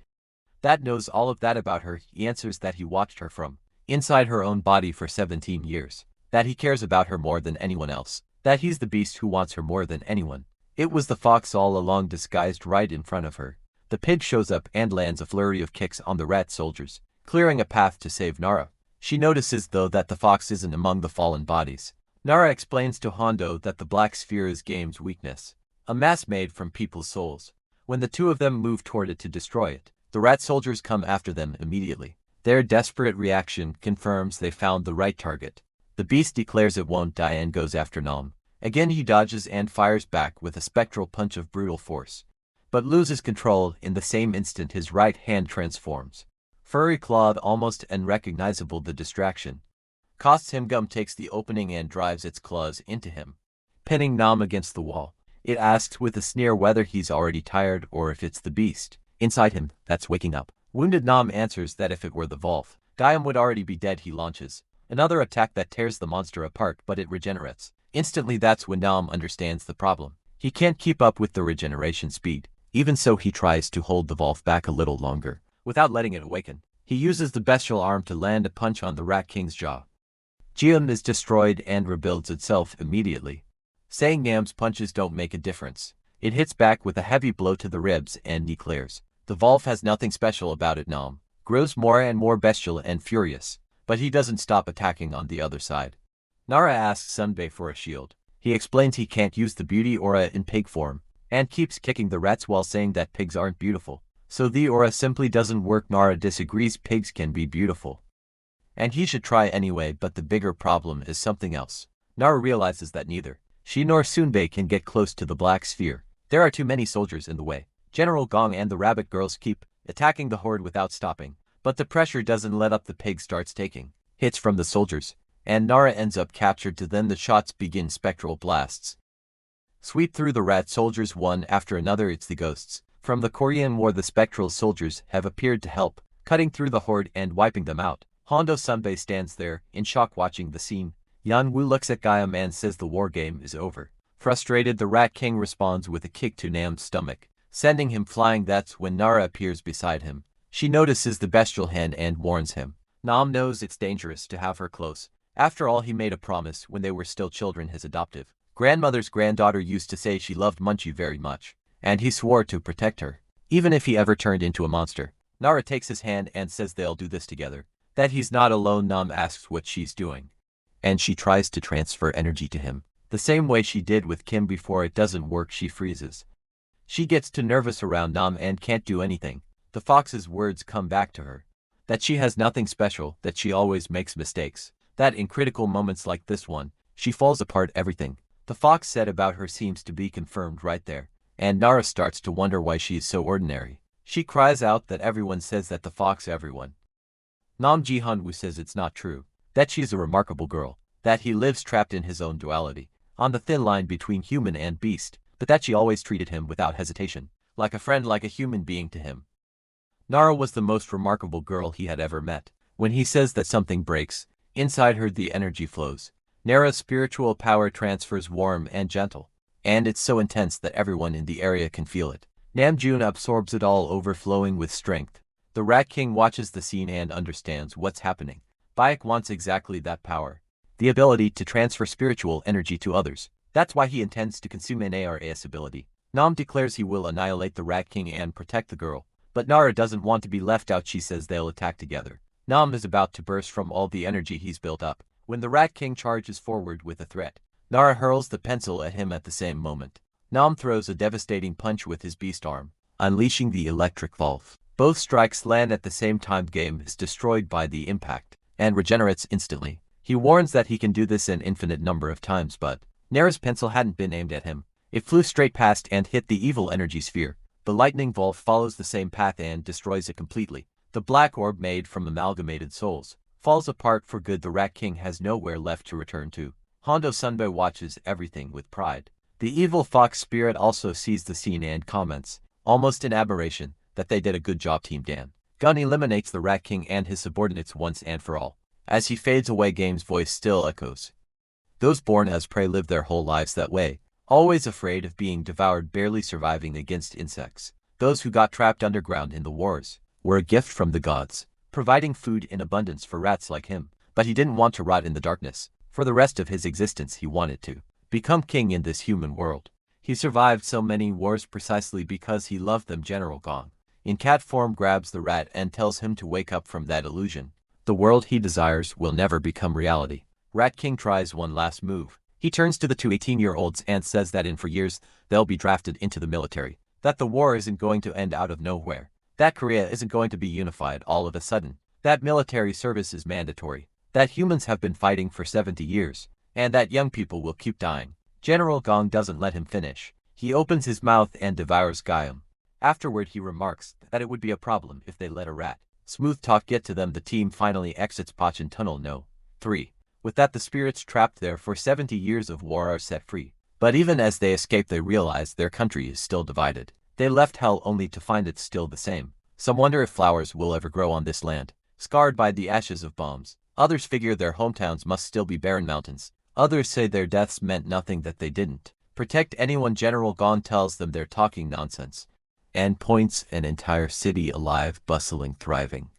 that knows all of that about her. He answers that he watched her from inside her own body for 17 years, that he cares about her more than anyone else, that he's the beast who wants her more than anyone. It was the fox all along, disguised right in front of her. The pig shows up and lands a flurry of kicks on the rat soldiers, clearing a path to save Nara. She notices though that the fox isn't among the fallen bodies. Nara explains to Hondo that the black sphere is Game's weakness, a mass made from people's souls. When the two of them move toward it to destroy it, the rat soldiers come after them immediately. Their desperate reaction confirms they found the right target. The beast declares it won't die and goes after Nam. Again he dodges and fires back with a spectral punch of brutal force, but loses control. In the same instant his right hand transforms, furry clawed, almost unrecognizable. The distraction costs him. Gum takes the opening and drives its claws into him, pinning Nam against the wall. It asks with a sneer whether he's already tired or if it's the beast inside him that's waking up. Wounded Nam answers that if it were the Wolf, Gaiam would already be dead. He launches another attack that tears the monster apart, but it regenerates instantly. That's when Nam understands the problem. He can't keep up with the regeneration speed. Even so, he tries to hold the Wolf back a little longer, without letting it awaken. He uses the bestial arm to land a punch on the Rat King's jaw. Jian is destroyed and rebuilds itself immediately, saying Nam's punches don't make a difference. It hits back with a heavy blow to the ribs and declares, The Volf has nothing special about it. Nam grows more and more bestial and furious, but he doesn't stop attacking on the other side. Nara asks Sunbei for a shield. He explains he can't use the beauty aura in pig form, and keeps kicking the rats while saying that pigs aren't beautiful. So the aura simply doesn't work. Nara disagrees, pigs can be beautiful, and he should try anyway, but the bigger problem is something else. Nara realizes that neither she nor Sunbei can get close to the black sphere. There are too many soldiers in the way. General Gong and the rabbit girls keep attacking the horde without stopping, but the pressure doesn't let up. The pig starts taking hits from the soldiers, and Nara ends up captured. Then the shots begin. Spectral blasts sweep through the rat soldiers one after another. It's the ghosts from the Korean War. The spectral soldiers have appeared to help, cutting through the horde and wiping them out. Hondo Sunbei stands there, in shock, watching the scene. Yan Wu looks at Gaiam and says the war game is over. Frustrated, the Rat King responds with a kick to Nam's stomach, sending him flying. That's when Nara appears beside him. She notices the bestial hand and warns him. Nam knows it's dangerous to have her close. After all, he made a promise when they were still children. His adoptive grandmother's granddaughter used to say she loved Munchie very much, and he swore to protect her, even if he ever turned into a monster. Nara takes his hand and says they'll do this together, that he's not alone. Nam asks what she's doing, and she tries to transfer energy to him, the same way she did with Kim before. It doesn't work. She freezes. She gets too nervous around Nam and can't do anything. The fox's words come back to her, that she has nothing special, that she always makes mistakes, that in critical moments like this one, she falls apart. Everything the fox said about her seems to be confirmed right there, and Nara starts to wonder why she is so ordinary. She cries out that everyone says that the fox everyone. Nam Ji-hun says it's not true, that she's a remarkable girl, that he lives trapped in his own duality, on the thin line between human and beast, but that she always treated him without hesitation, like a friend, like a human being to him. Nara was the most remarkable girl he had ever met. When he says that something breaks, inside her the energy flows. Nara's spiritual power transfers warm and gentle, and it's so intense that everyone in the area can feel it. Namjoon absorbs it all, overflowing with strength. The Rat King watches the scene and understands what's happening. Bayek wants exactly that power, the ability to transfer spiritual energy to others. That's why he intends to consume Nara's ability. Nam declares he will annihilate the Rat King and protect the girl, but Nara doesn't want to be left out. She says they'll attack together. Nam is about to burst from all the energy he's built up, when the Rat King charges forward with a threat. Nara hurls the pencil at him at the same moment. Nam throws a devastating punch with his beast arm, unleashing the electric Volf. Both strikes land at the same time. Game is destroyed by the impact, and regenerates instantly. He warns that he can do this an infinite number of times, but Nara's pencil hadn't been aimed at him. It flew straight past and hit the evil energy sphere. The lightning Volf follows the same path and destroys it completely. The black orb, made from amalgamated souls, falls apart for good. The Rat King has nowhere left to return to. Hondo Sunbei watches everything with pride. The evil fox spirit also sees the scene and comments, almost in admiration, that they did a good job, Team Dan. Gun eliminates the Rat King and his subordinates once and for all. As he fades away, Game's voice still echoes. Those born as prey live their whole lives that way, always afraid of being devoured, barely surviving against insects. Those who got trapped underground in the wars were a gift from the gods, providing food in abundance for rats like him. But he didn't want to rot in the darkness. For the rest of his existence he wanted to become king in this human world. He survived so many wars precisely because he loved them. General Gong, in cat form, grabs the rat and tells him to wake up from that illusion. The world he desires will never become reality. Rat King tries one last move. He turns to the two 18-year-olds and says that in 4 years they'll be drafted into the military, that the war isn't going to end out of nowhere, that Korea isn't going to be unified all of a sudden, that military service is mandatory, that humans have been fighting for 70 years, and that young people will keep dying. General Gong doesn't let him finish. He opens his mouth and devours Gaiam. Afterward he remarks that it would be a problem if they let a rat smooth talk get to them. The team finally exits Pachin Tunnel No. 3. With that, the spirits trapped there for 70 years of war are set free. But even as they escape, they realize their country is still divided. They left hell only to find it still the same. Some wonder if flowers will ever grow on this land, scarred by the ashes of bombs. Others figure their hometowns must still be barren mountains. Others say their deaths meant nothing, that they didn't protect anyone. General Gong tells them they're talking nonsense, and points an entire city alive, bustling, thriving.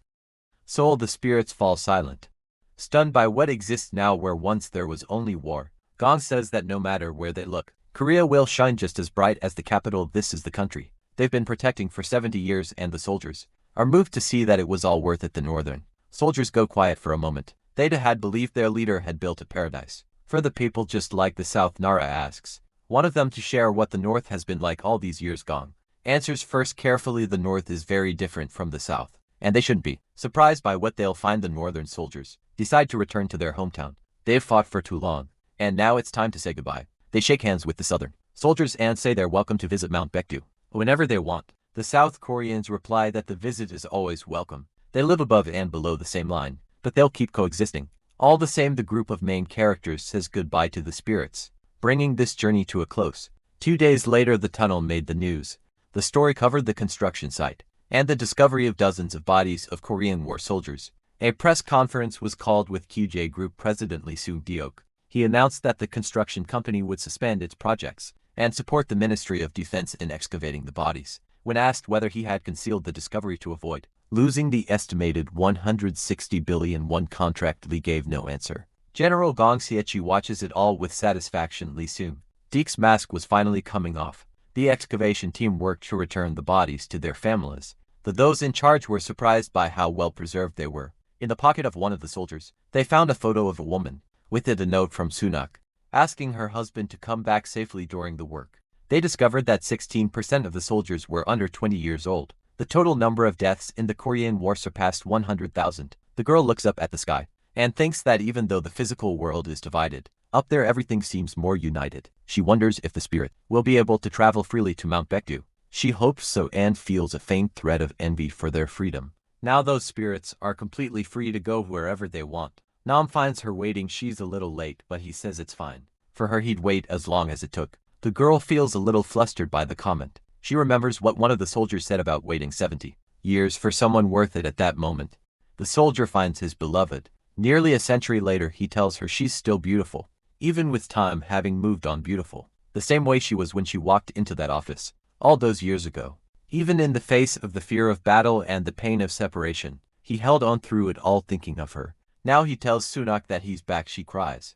So all the spirits fall silent, stunned by what exists now where once there was only war. Gong says that no matter where they look, Korea will shine just as bright as the capital. This is the country they've been protecting for 70 years, and the soldiers are moved to see that it was all worth it. The northern soldiers go quiet for a moment. They had believed their leader had built a paradise for the people just like the South. Nara asks one of them to share what the North has been like all these years gone. Answers first carefully, the North is very different from the South, and they shouldn't be surprised by what they'll find. The northern soldiers decide to return to their hometown. They've fought for too long, and now it's time to say goodbye. They shake hands with the southern soldiers and say they're welcome to visit Mount Baekdu whenever they want. The South Koreans reply that the visit is always welcome. They live above and below the same line, but they'll keep coexisting. All the same, the group of main characters says goodbye to the spirits, bringing this journey to a close. 2 days later, the tunnel made the news. The story covered the construction site and the discovery of dozens of bodies of Korean war soldiers. A press conference was called with QJ Group President Lee Sung-deok. He announced that the construction company would suspend its projects and support the Ministry of Defense in excavating the bodies. When asked whether he had concealed the discovery to avoid losing the estimated 160 billion won contract, Lee gave no answer. General Gong Siechi watches it all with satisfaction. Lee Sung-deok's mask was finally coming off. The excavation team worked to return the bodies to their families. Those in charge were surprised by how well preserved they were. In the pocket of one of the soldiers, they found a photo of a woman. With it, a note from Sunak, asking her husband to come back safely during the work. They discovered that 16% of the soldiers were under 20 years old. The total number of deaths in the Korean War surpassed 100,000. The girl looks up at the sky and thinks that even though the physical world is divided, up there everything seems more united. She wonders if the spirit will be able to travel freely to Mount Baekdu. She hopes so and feels a faint thread of envy for their freedom. Now those spirits are completely free to go wherever they want. Nam finds her waiting. She's a little late, but he says it's fine. For her, he'd wait as long as it took. The girl feels a little flustered by the comment. She remembers what one of the soldiers said about waiting 70 years for someone worth it at that moment. The soldier finds his beloved. Nearly a century later, he tells her she's still beautiful, even with time having moved on. Beautiful, the same way she was when she walked into that office all those years ago. Even in the face of the fear of battle and the pain of separation, he held on through it all, thinking of her. Now he tells Sunak that he's back. She cries.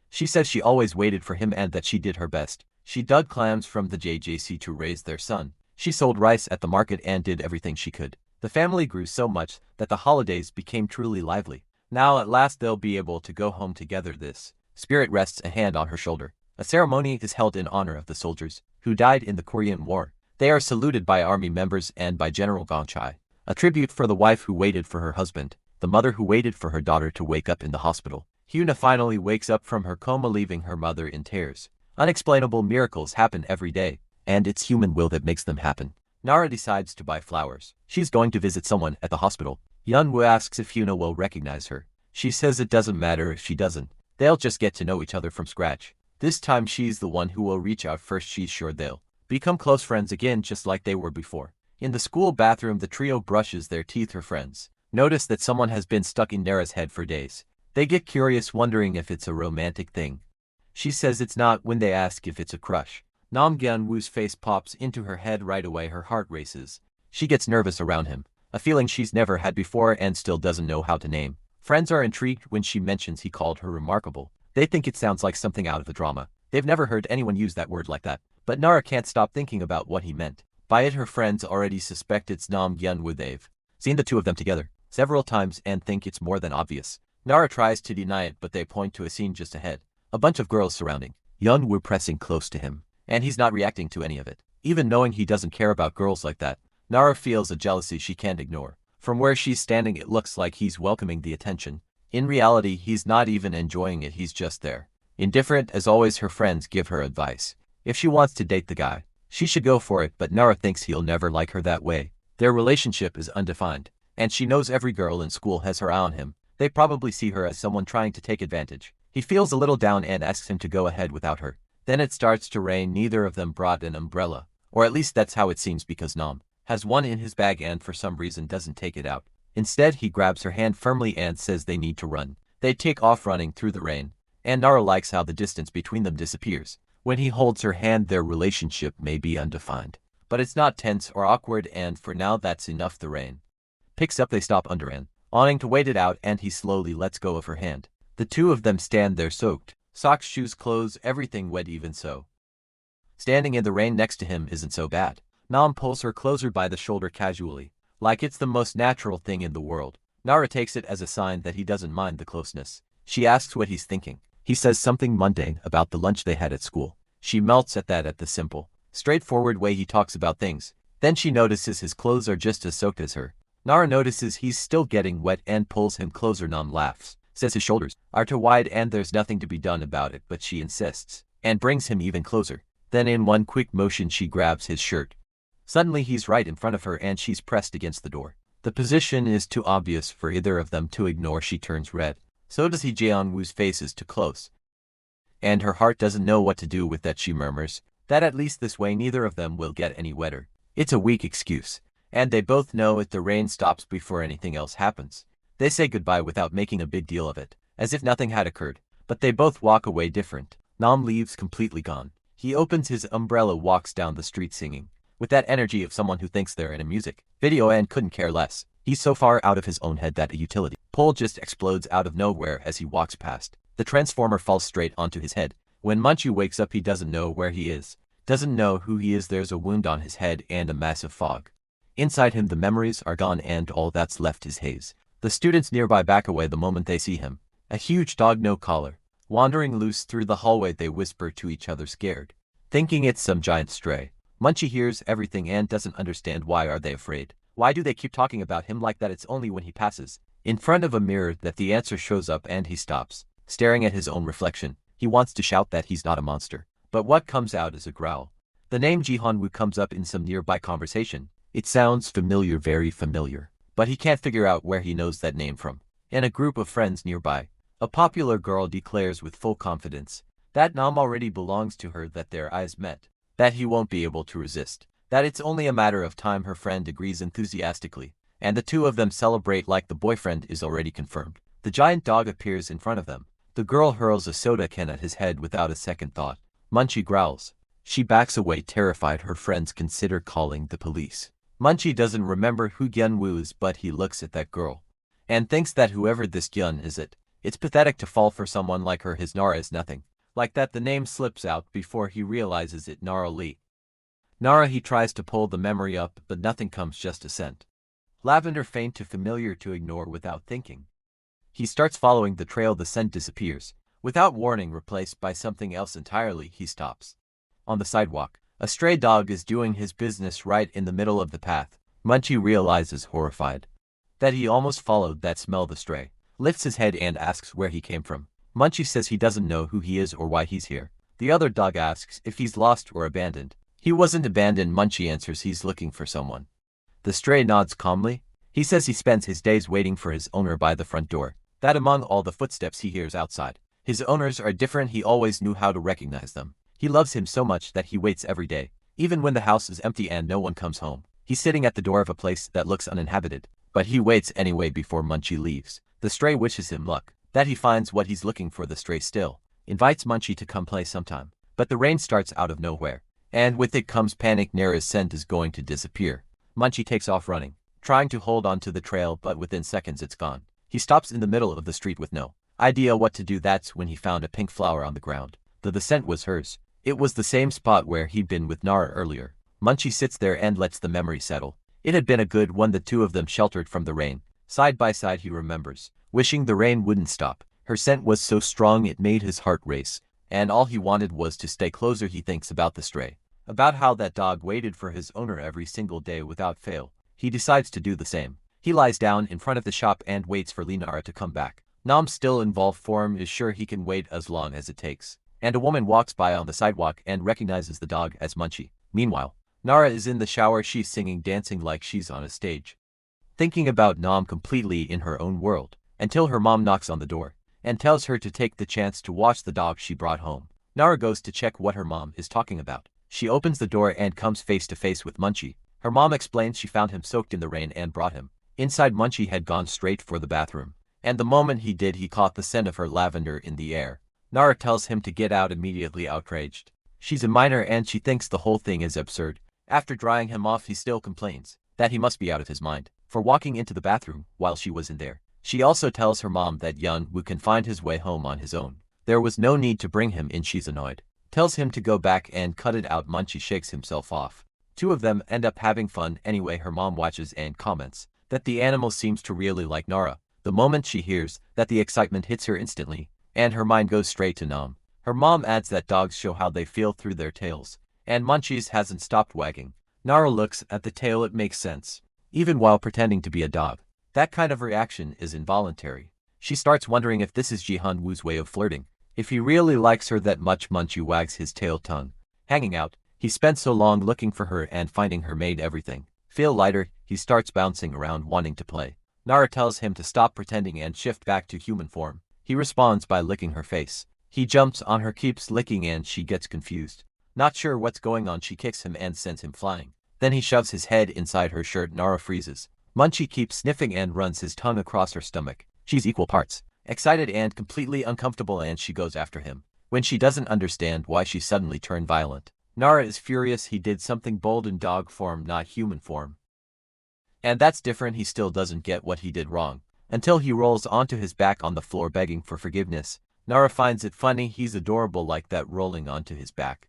She says she always waited for him and that she did her best. She dug clams from the JJC to raise their son. She sold rice at the market and did everything she could. The family grew so much that the holidays became truly lively. Now at last they'll be able to go home together. This spirit rests a hand on her shoulder. A ceremony is held in honor of the soldiers who died in the Korean War. They are saluted by army members and by General Gong Chai. A tribute for the wife who waited for her husband, the mother who waited for her daughter to wake up in the hospital. Hyuna finally wakes up from her coma, leaving her mother in tears. Unexplainable miracles happen every day, and it's human will that makes them happen. Nara decides to buy flowers. She's going to visit someone at the hospital. Yeonwoo asks if Hyuna will recognize her. She says it doesn't matter if she doesn't. They'll just get to know each other from scratch. This time she's the one who will reach out first. She's sure they'll become close friends again, just like they were before. In the school bathroom, the trio brushes their teeth. Her friends notice that someone has been stuck in Nara's head for days. They get curious, wondering if it's a romantic thing. She says it's not when they ask if it's a crush. Nam Gyun-woo's face pops into her head right away. Her heart races. She gets nervous around him, a feeling she's never had before and still doesn't know how to name. Friends are intrigued when she mentions he called her remarkable. They think it sounds like something out of the drama. They've never heard anyone use that word like that. But Nara can't stop thinking about what he meant by it. Her friends already suspect it's Nam Gyun-woo. They've seen the two of them together several times and think it's more than obvious. Nara tries to deny it, but they point to a scene just ahead. A bunch of girls surrounding Yeon-woo, pressing close to him, and he's not reacting to any of it. Even knowing he doesn't care about girls like that, Nara feels a jealousy she can't ignore. From where she's standing, it looks like he's welcoming the attention. In reality, he's not even enjoying it. He's just there. Indifferent as always. Her friends give her advice. If she wants to date the guy, she should go for it, but Nara thinks he'll never like her that way. Their relationship is undefined, and she knows every girl in school has her eye on him. They probably see her as someone trying to take advantage. He feels a little down and asks him to go ahead without her. Then it starts to rain. Neither of them brought an umbrella, or at least that's how it seems, because Nam has one in his bag and for some reason doesn't take it out. Instead, he grabs her hand firmly and says they need to run. They take off running through the rain, and Nara likes how the distance between them disappears. When he holds her hand, their relationship may be undefined, but it's not tense or awkward, and for now that's enough. The rain picks up. They stop under an awning to wait it out, and he slowly lets go of her hand. The two of them stand there soaked. Socks, shoes, clothes, everything wet. Even so, standing in the rain next to him isn't so bad. Nam pulls her closer by the shoulder casually, like it's the most natural thing in the world. Nara takes it as a sign that he doesn't mind the closeness. She asks what he's thinking. He says something mundane about the lunch they had at school. She melts at that, at the simple, straightforward way he talks about things. Then she notices his clothes are just as soaked as her. Nara notices he's still getting wet and pulls him closer. Nam laughs, says his shoulders are too wide and there's nothing to be done about it, but she insists, and brings him even closer. Then in one quick motion she grabs his shirt. Suddenly he's right in front of her and she's pressed against the door. The position is too obvious for either of them to ignore. She turns red. So does he. Jeonwoo's face is too close, and her heart doesn't know what to do with that. She murmurs that at least this way neither of them will get any wetter. It's a weak excuse, and they both know it. The rain stops before anything else happens. They say goodbye without making a big deal of it, as if nothing had occurred, but they both walk away different. Nam leaves completely gone. He opens his umbrella, walks down the street singing, with that energy of someone who thinks they're in a music video and couldn't care less. He's so far out of his own head that a utility pole just explodes out of nowhere as he walks past. The transformer falls straight onto his head. When Munchie wakes up, he doesn't know where he is, doesn't know who he is. There's a wound on his head and a massive fog. Inside him the memories are gone and all that's left is haze. The students nearby back away the moment they see him. A huge dog, no collar, wandering loose through the hallway. They whisper to each other, scared, thinking it's some giant stray. Munchie hears everything and doesn't understand. Why are they afraid? Why do they keep talking about him like that? It's only when he passes in front of a mirror that the answer shows up and he stops, staring at his own reflection. He wants to shout that he's not a monster, but what comes out is a growl. The name Jihanwoo comes up in some nearby conversation. It sounds familiar, very familiar, but he can't figure out where he knows that name from. In a group of friends nearby, a popular girl declares with full confidence that Nam already belongs to her, that their eyes met, that he won't be able to resist, that it's only a matter of time. Her friend agrees enthusiastically, and the two of them celebrate like the boyfriend is already confirmed. The giant dog appears in front of them. The girl hurls a soda can at his head without a second thought. Munchie growls. She backs away, terrified. Her friends consider calling the police. Munchie doesn't remember who Gyunwoo is, but he looks at that girl and thinks that whoever this Gyun is, it's pathetic to fall for someone like her. His Nara is nothing. Like that, the name slips out before he realizes it. Nara Lee. Nara. He tries to pull the memory up, but nothing comes, just a scent. Lavender, faint to familiar to ignore without thinking. He starts following the trail. The scent disappears without warning, replaced by something else entirely. He stops. On the sidewalk, a stray dog is doing his business right in the middle of the path. Munchie realizes, horrified, that he almost followed that smell. The stray lifts his head and asks where he came from. Munchie says he doesn't know who he is or why he's here. The other dog asks if he's lost or abandoned. He wasn't abandoned. Munchie answers he's looking for someone. The stray nods calmly. He says he spends his days waiting for his owner by the front door, that among all the footsteps he hears outside, his owners are different. He always knew how to recognize them. He loves him so much that he waits every day, even when the house is empty and no one comes home. He's sitting at the door of a place that looks uninhabited, but he waits anyway before Munchie leaves. The stray wishes him luck, that he finds what he's looking for. The stray still invites Munchie to come play sometime, but the rain starts out of nowhere, and with it comes panic. Nara's scent is going to disappear. Munchie takes off running, trying to hold on to the trail, but within seconds it's gone. He stops in the middle of the street with no idea what to do. That's when he found a pink flower on the ground. The scent was hers. It was the same spot where he'd been with Nara earlier. Munchie sits there and lets the memory settle. It had been a good one. The two of them sheltered from the rain, side by side. He remembers wishing the rain wouldn't stop. Her scent was so strong it made his heart race, and all he wanted was to stay closer. He thinks about the stray, about how that dog waited for his owner every single day without fail. He decides to do the same. He lies down in front of the shop and waits for Nara to come back. Nam's still involved form is sure he can wait as long as it takes. And a woman walks by on the sidewalk and recognizes the dog as Munchie. Meanwhile, Nara is in the shower. She's singing, dancing like she's on a stage, thinking about Nam completely in her own world, until her mom knocks on the door and tells her to take the chance to watch the dog she brought home. Nara goes to check what her mom is talking about. She opens the door and comes face to face with Munchie. Her mom explains she found him soaked in the rain and brought him inside. Munchie had gone straight for the bathroom, and the moment he did, he caught the scent of her lavender in the air. Nara tells him to get out immediately, outraged. She's a minor and she thinks the whole thing is absurd. After drying him off, he still complains that he must be out of his mind for walking into the bathroom while she was in there. She also tells her mom that Yeon-woo can find his way home on his own. There was no need to bring him in. She's annoyed, tells him to go back and cut it out. Munchie shakes himself off. Two of them end up having fun anyway. Her mom watches and comments that the animal seems to really like Nara. The moment she hears that, the excitement hits her instantly, and her mind goes straight to Nom. Her mom adds that dogs show how they feel through their tails, and Munchie's hasn't stopped wagging. Nara looks at the tail. It makes sense, even while pretending to be a dog. That kind of reaction is involuntary. She starts wondering if this is Ji-hun Woo's way of flirting. If he really likes her that much. Munchie wags his tail, tongue hanging out. He spent so long looking for her, and finding her made everything feel lighter. He starts bouncing around wanting to play. Nara tells him to stop pretending and shift back to human form. He responds by licking her face. He jumps on her, keeps licking, and she gets confused. Not sure what's going on, she kicks him and sends him flying. Then he shoves his head inside her shirt. Nara freezes. Munchie keeps sniffing and runs his tongue across her stomach. She's equal parts excited and completely uncomfortable, and she goes after him. When she doesn't understand why she suddenly turned violent, Nara is furious. He did something bold in dog form, not human form. And that's different. He still doesn't get what he did wrong, until he rolls onto his back on the floor begging for forgiveness. Nara finds it funny. He's adorable like that, rolling onto his back.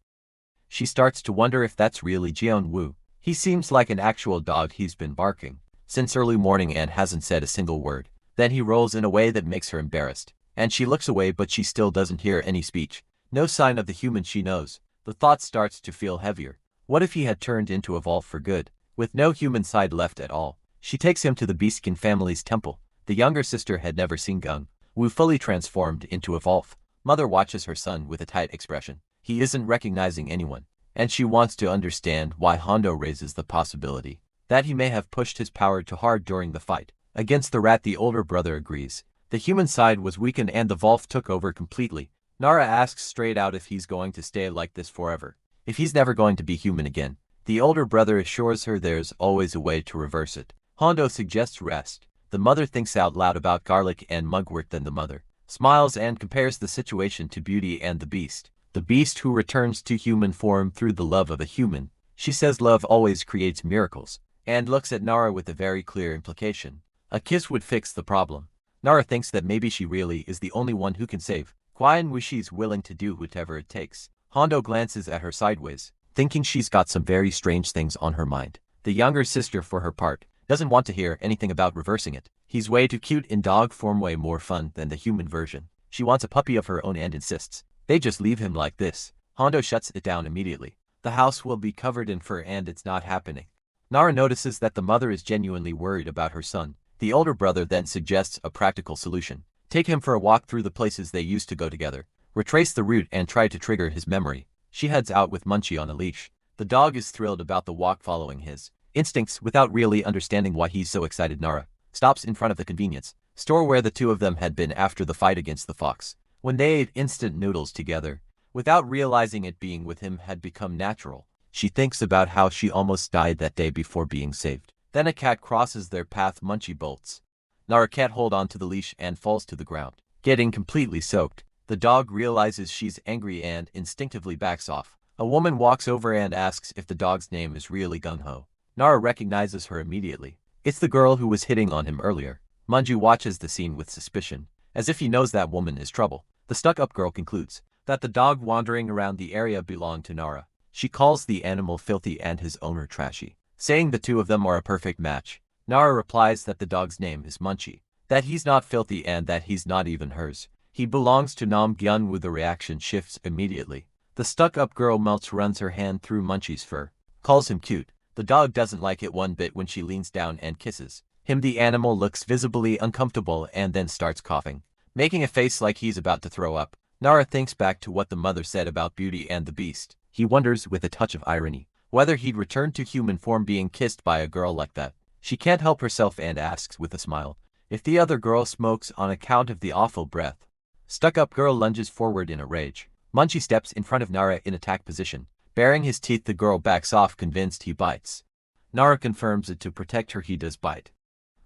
She starts to wonder if that's really Ji-hun Woo. He seems like an actual dog. He's been barking since early morning and hasn't said a single word. Then he rolls in a way that makes her embarrassed, and she looks away, but she still doesn't hear any speech. No sign of the human she knows. The thought starts to feel heavier. What if he had turned into a Volf for good, with no human side left at all? She takes him to the Beastkin family's temple. The younger sister had never seen Gung Woo fully transformed into a Volf. Mother watches her son with a tight expression. He isn't recognizing anyone, and she wants to understand why. Hondo raises the possibility that he may have pushed his power too hard during the fight against the rat. The older brother agrees. The human side was weakened and the Volf took over completely. Nara asks straight out if he's going to stay like this forever, if he's never going to be human again. The older brother assures her there's always a way to reverse it. Hondo suggests rest. The mother thinks out loud about garlic and mugwort. Then the mother smiles and compares the situation to Beauty and the Beast. The Beast who returns to human form through the love of a human. She says love always creates miracles, and looks at Nara with a very clear implication. A kiss would fix the problem. Nara thinks that maybe she really is the only one who can save Quian Wu. She's willing to do whatever it takes. Hondo glances at her sideways, thinking she's got some very strange things on her mind. The younger sister, for her part, doesn't want to hear anything about reversing it. He's way too cute in dog form, way more fun than the human version. She wants a puppy of her own and insists they just leave him like this. Hondo shuts it down immediately. The house will be covered in fur, and it's not happening. Nara notices that the mother is genuinely worried about her son. The older brother then suggests a practical solution. Take him for a walk through the places they used to go together. Retrace the route and try to trigger his memory. She heads out with Munchie on a leash. The dog is thrilled about the walk, following his instincts without really understanding why he's so excited. Nara stops in front of the convenience store where the two of them had been after the fight against the fox. When they ate instant noodles together, without realizing it, being with him had become natural. She thinks about how she almost died that day before being saved. Then a cat crosses their path. Munchie bolts. Nara can't hold on to the leash and falls to the ground, getting completely soaked. The dog realizes she's angry and instinctively backs off. A woman walks over and asks if the dog's name is really Gung-ho. Nara recognizes her immediately. It's the girl who was hitting on him earlier. Munchie watches the scene with suspicion, as if he knows that woman is trouble. The stuck-up girl concludes that the dog wandering around the area belonged to Nara. She calls the animal filthy and his owner trashy, saying the two of them are a perfect match. Nara replies that the dog's name is Munchie, that he's not filthy, and that he's not even hers. He belongs to Nam Gyun-woo. The reaction shifts immediately. The stuck-up girl melts, runs her hand through Munchie's fur, calls him cute. The dog doesn't like it one bit when she leans down and kisses him. The animal looks visibly uncomfortable and then starts coughing, making a face like he's about to throw up. Nara thinks back to what the mother said about Beauty and the Beast. He wonders, with a touch of irony, whether he'd return to human form being kissed by a girl like that. She can't help herself and asks with a smile if the other girl smokes on account of the awful breath. Stuck-up girl lunges forward in a rage. Munchie steps in front of Nara in attack position. Baring his teeth, the girl backs off, convinced he bites. Nara confirms it to protect her. He does bite.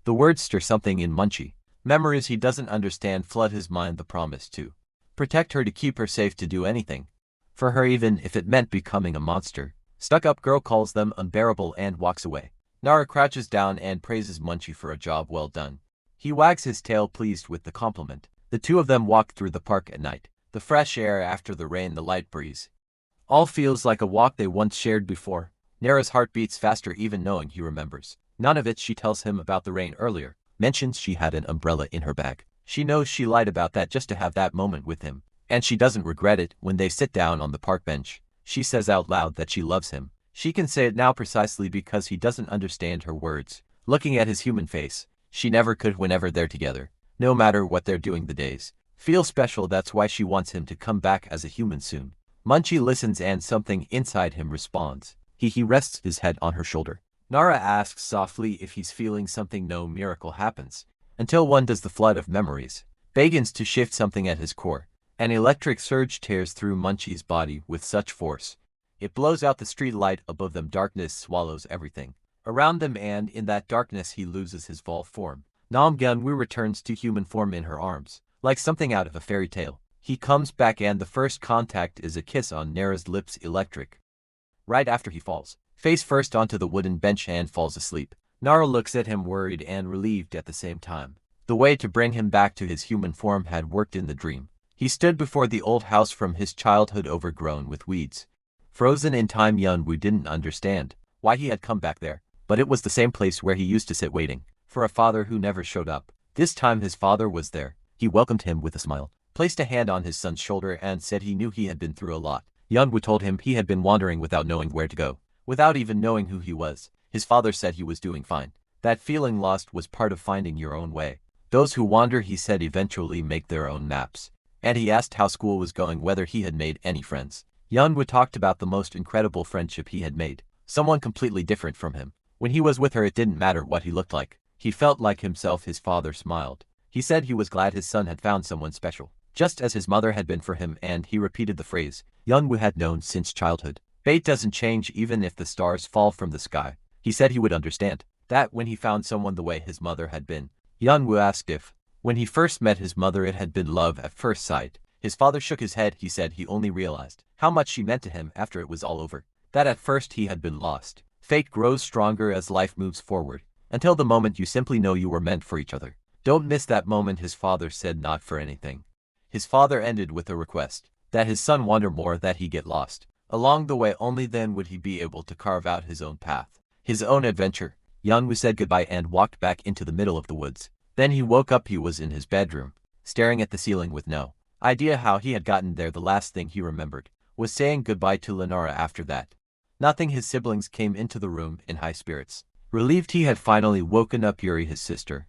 The words stir something in Munchie. Memories he doesn't understand flood his mind. The promise to protect her, to keep her safe, to do anything for her, even if it meant becoming a monster. Stuck-up girl calls them unbearable and walks away. Nara crouches down and praises Munchie for a job well done. He wags his tail, pleased with the compliment. The two of them walk through the park at night. The fresh air after the rain, the light breeze. All feels like a walk they once shared before. Nara's heart beats faster even knowing he remembers. None of it. She tells him about the rain earlier, mentions she had an umbrella in her bag. She knows she lied about that just to have that moment with him, and she doesn't regret it. When they sit down on the park bench, she says out loud that she loves him. She can say it now precisely because he doesn't understand her words. Looking at his human face, she never could whenever they're together. No matter what they're doing, the days feel special. That's why she wants him to come back as a human soon. Munchie listens and something inside him responds. He rests his head on her shoulder. Nara asks softly if he's feeling something. No miracle happens until one does. The flood of memories begins to shift something at his core. An electric surge tears through Munchie's body with such force. It blows out the street light above them. Darkness swallows everything around them, and in that darkness he loses his Vol form. Namgunwoo returns to human form in her arms, like something out of a fairy tale. He comes back and the first contact is a kiss on Nara's lips. Electric. Right after he falls face first onto the wooden bench and falls asleep. Nara looks at him worried and relieved at the same time. The way to bring him back to his human form had worked in the dream. He stood before the old house from his childhood, overgrown with weeds, frozen in time. Yeonwoo didn't understand why he had come back there, but it was the same place where he used to sit waiting for a father who never showed up. This time his father was there. He welcomed him with a smile, placed a hand on his son's shoulder and said he knew he had been through a lot. Yeonwoo told him he had been wandering without knowing where to go, without even knowing who he was. His father said he was doing fine. That feeling lost was part of finding your own way. Those who wander, he said, eventually make their own maps. And he asked how school was going, whether he had made any friends. Yeonwoo talked about the most incredible friendship he had made. Someone completely different from him. When he was with her, it didn't matter what he looked like. He felt like himself. His father smiled. He said he was glad his son had found someone special, just as his mother had been for him, and he repeated the phrase Yeonwoo had known since childhood. Fate doesn't change even if the stars fall from the sky. He said he would understand that when he found someone the way his mother had been. Yeonwoo asked if, when he first met his mother, it had been love at first sight. His father shook his head. He said he only realized how much she meant to him after it was all over. That at first he had been lost. Fate grows stronger as life moves forward, until the moment you simply know you were meant for each other. Don't miss that moment, his father said. Not for anything. His father ended with a request that his son wander more, that he get lost along the way. Only then would he be able to carve out his own path, his own adventure. Yeonwoo said goodbye and walked back into the middle of the woods. Then he woke up. He was in his bedroom, staring at the ceiling with no idea how he had gotten there. The last thing he remembered was saying goodbye to Lenara. After that, nothing. His siblings came into the room in high spirits, relieved he had finally woken up. Yuri, his sister,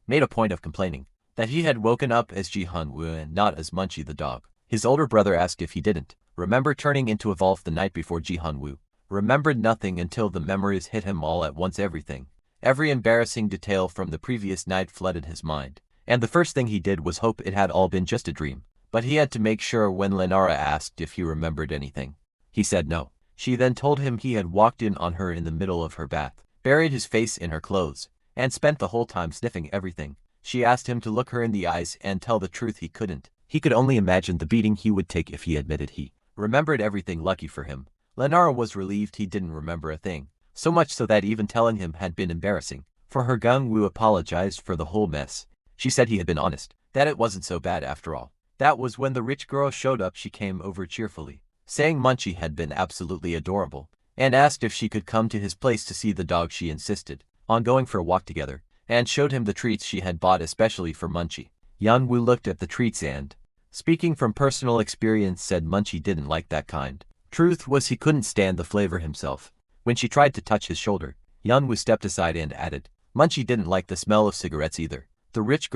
made a point of complaining that he had woken up as Ji-Hun-woo and not as Munchie the dog. His older brother asked if he didn't remember turning into a wolf the night before. Ji-Hun-woo remembered nothing until the memories hit him all at once. Every embarrassing detail from the previous night flooded his mind, and the first thing he did was hope it had all been just a dream. But he had to make sure. When Lenara asked if he remembered anything, he said no. She then told him he had walked in on her in the middle of her bath, buried his face in her clothes, and spent the whole time sniffing everything. She asked him to look her in the eyes and tell the truth. He couldn't. He could only imagine the beating he would take if he admitted he remembered everything. Lucky for him, Lenara was relieved he didn't remember a thing, so much so that even telling him had been embarrassing. For her, Gungwoo apologized for the whole mess. She said he had been honest, that it wasn't so bad after all. That was when the rich girl showed up. She came over cheerfully, saying Munchie had been absolutely adorable, and asked if she could come to his place to see the dog. She insisted on going for a walk together, and showed him the treats she had bought especially for Munchie. Yeonwoo looked at the treats and, speaking from personal experience, said Munchie didn't like that kind. Truth was, he couldn't stand the flavor himself. When she tried to touch his shoulder, Yeonwoo stepped aside and added, Munchie didn't like the smell of cigarettes either. The rich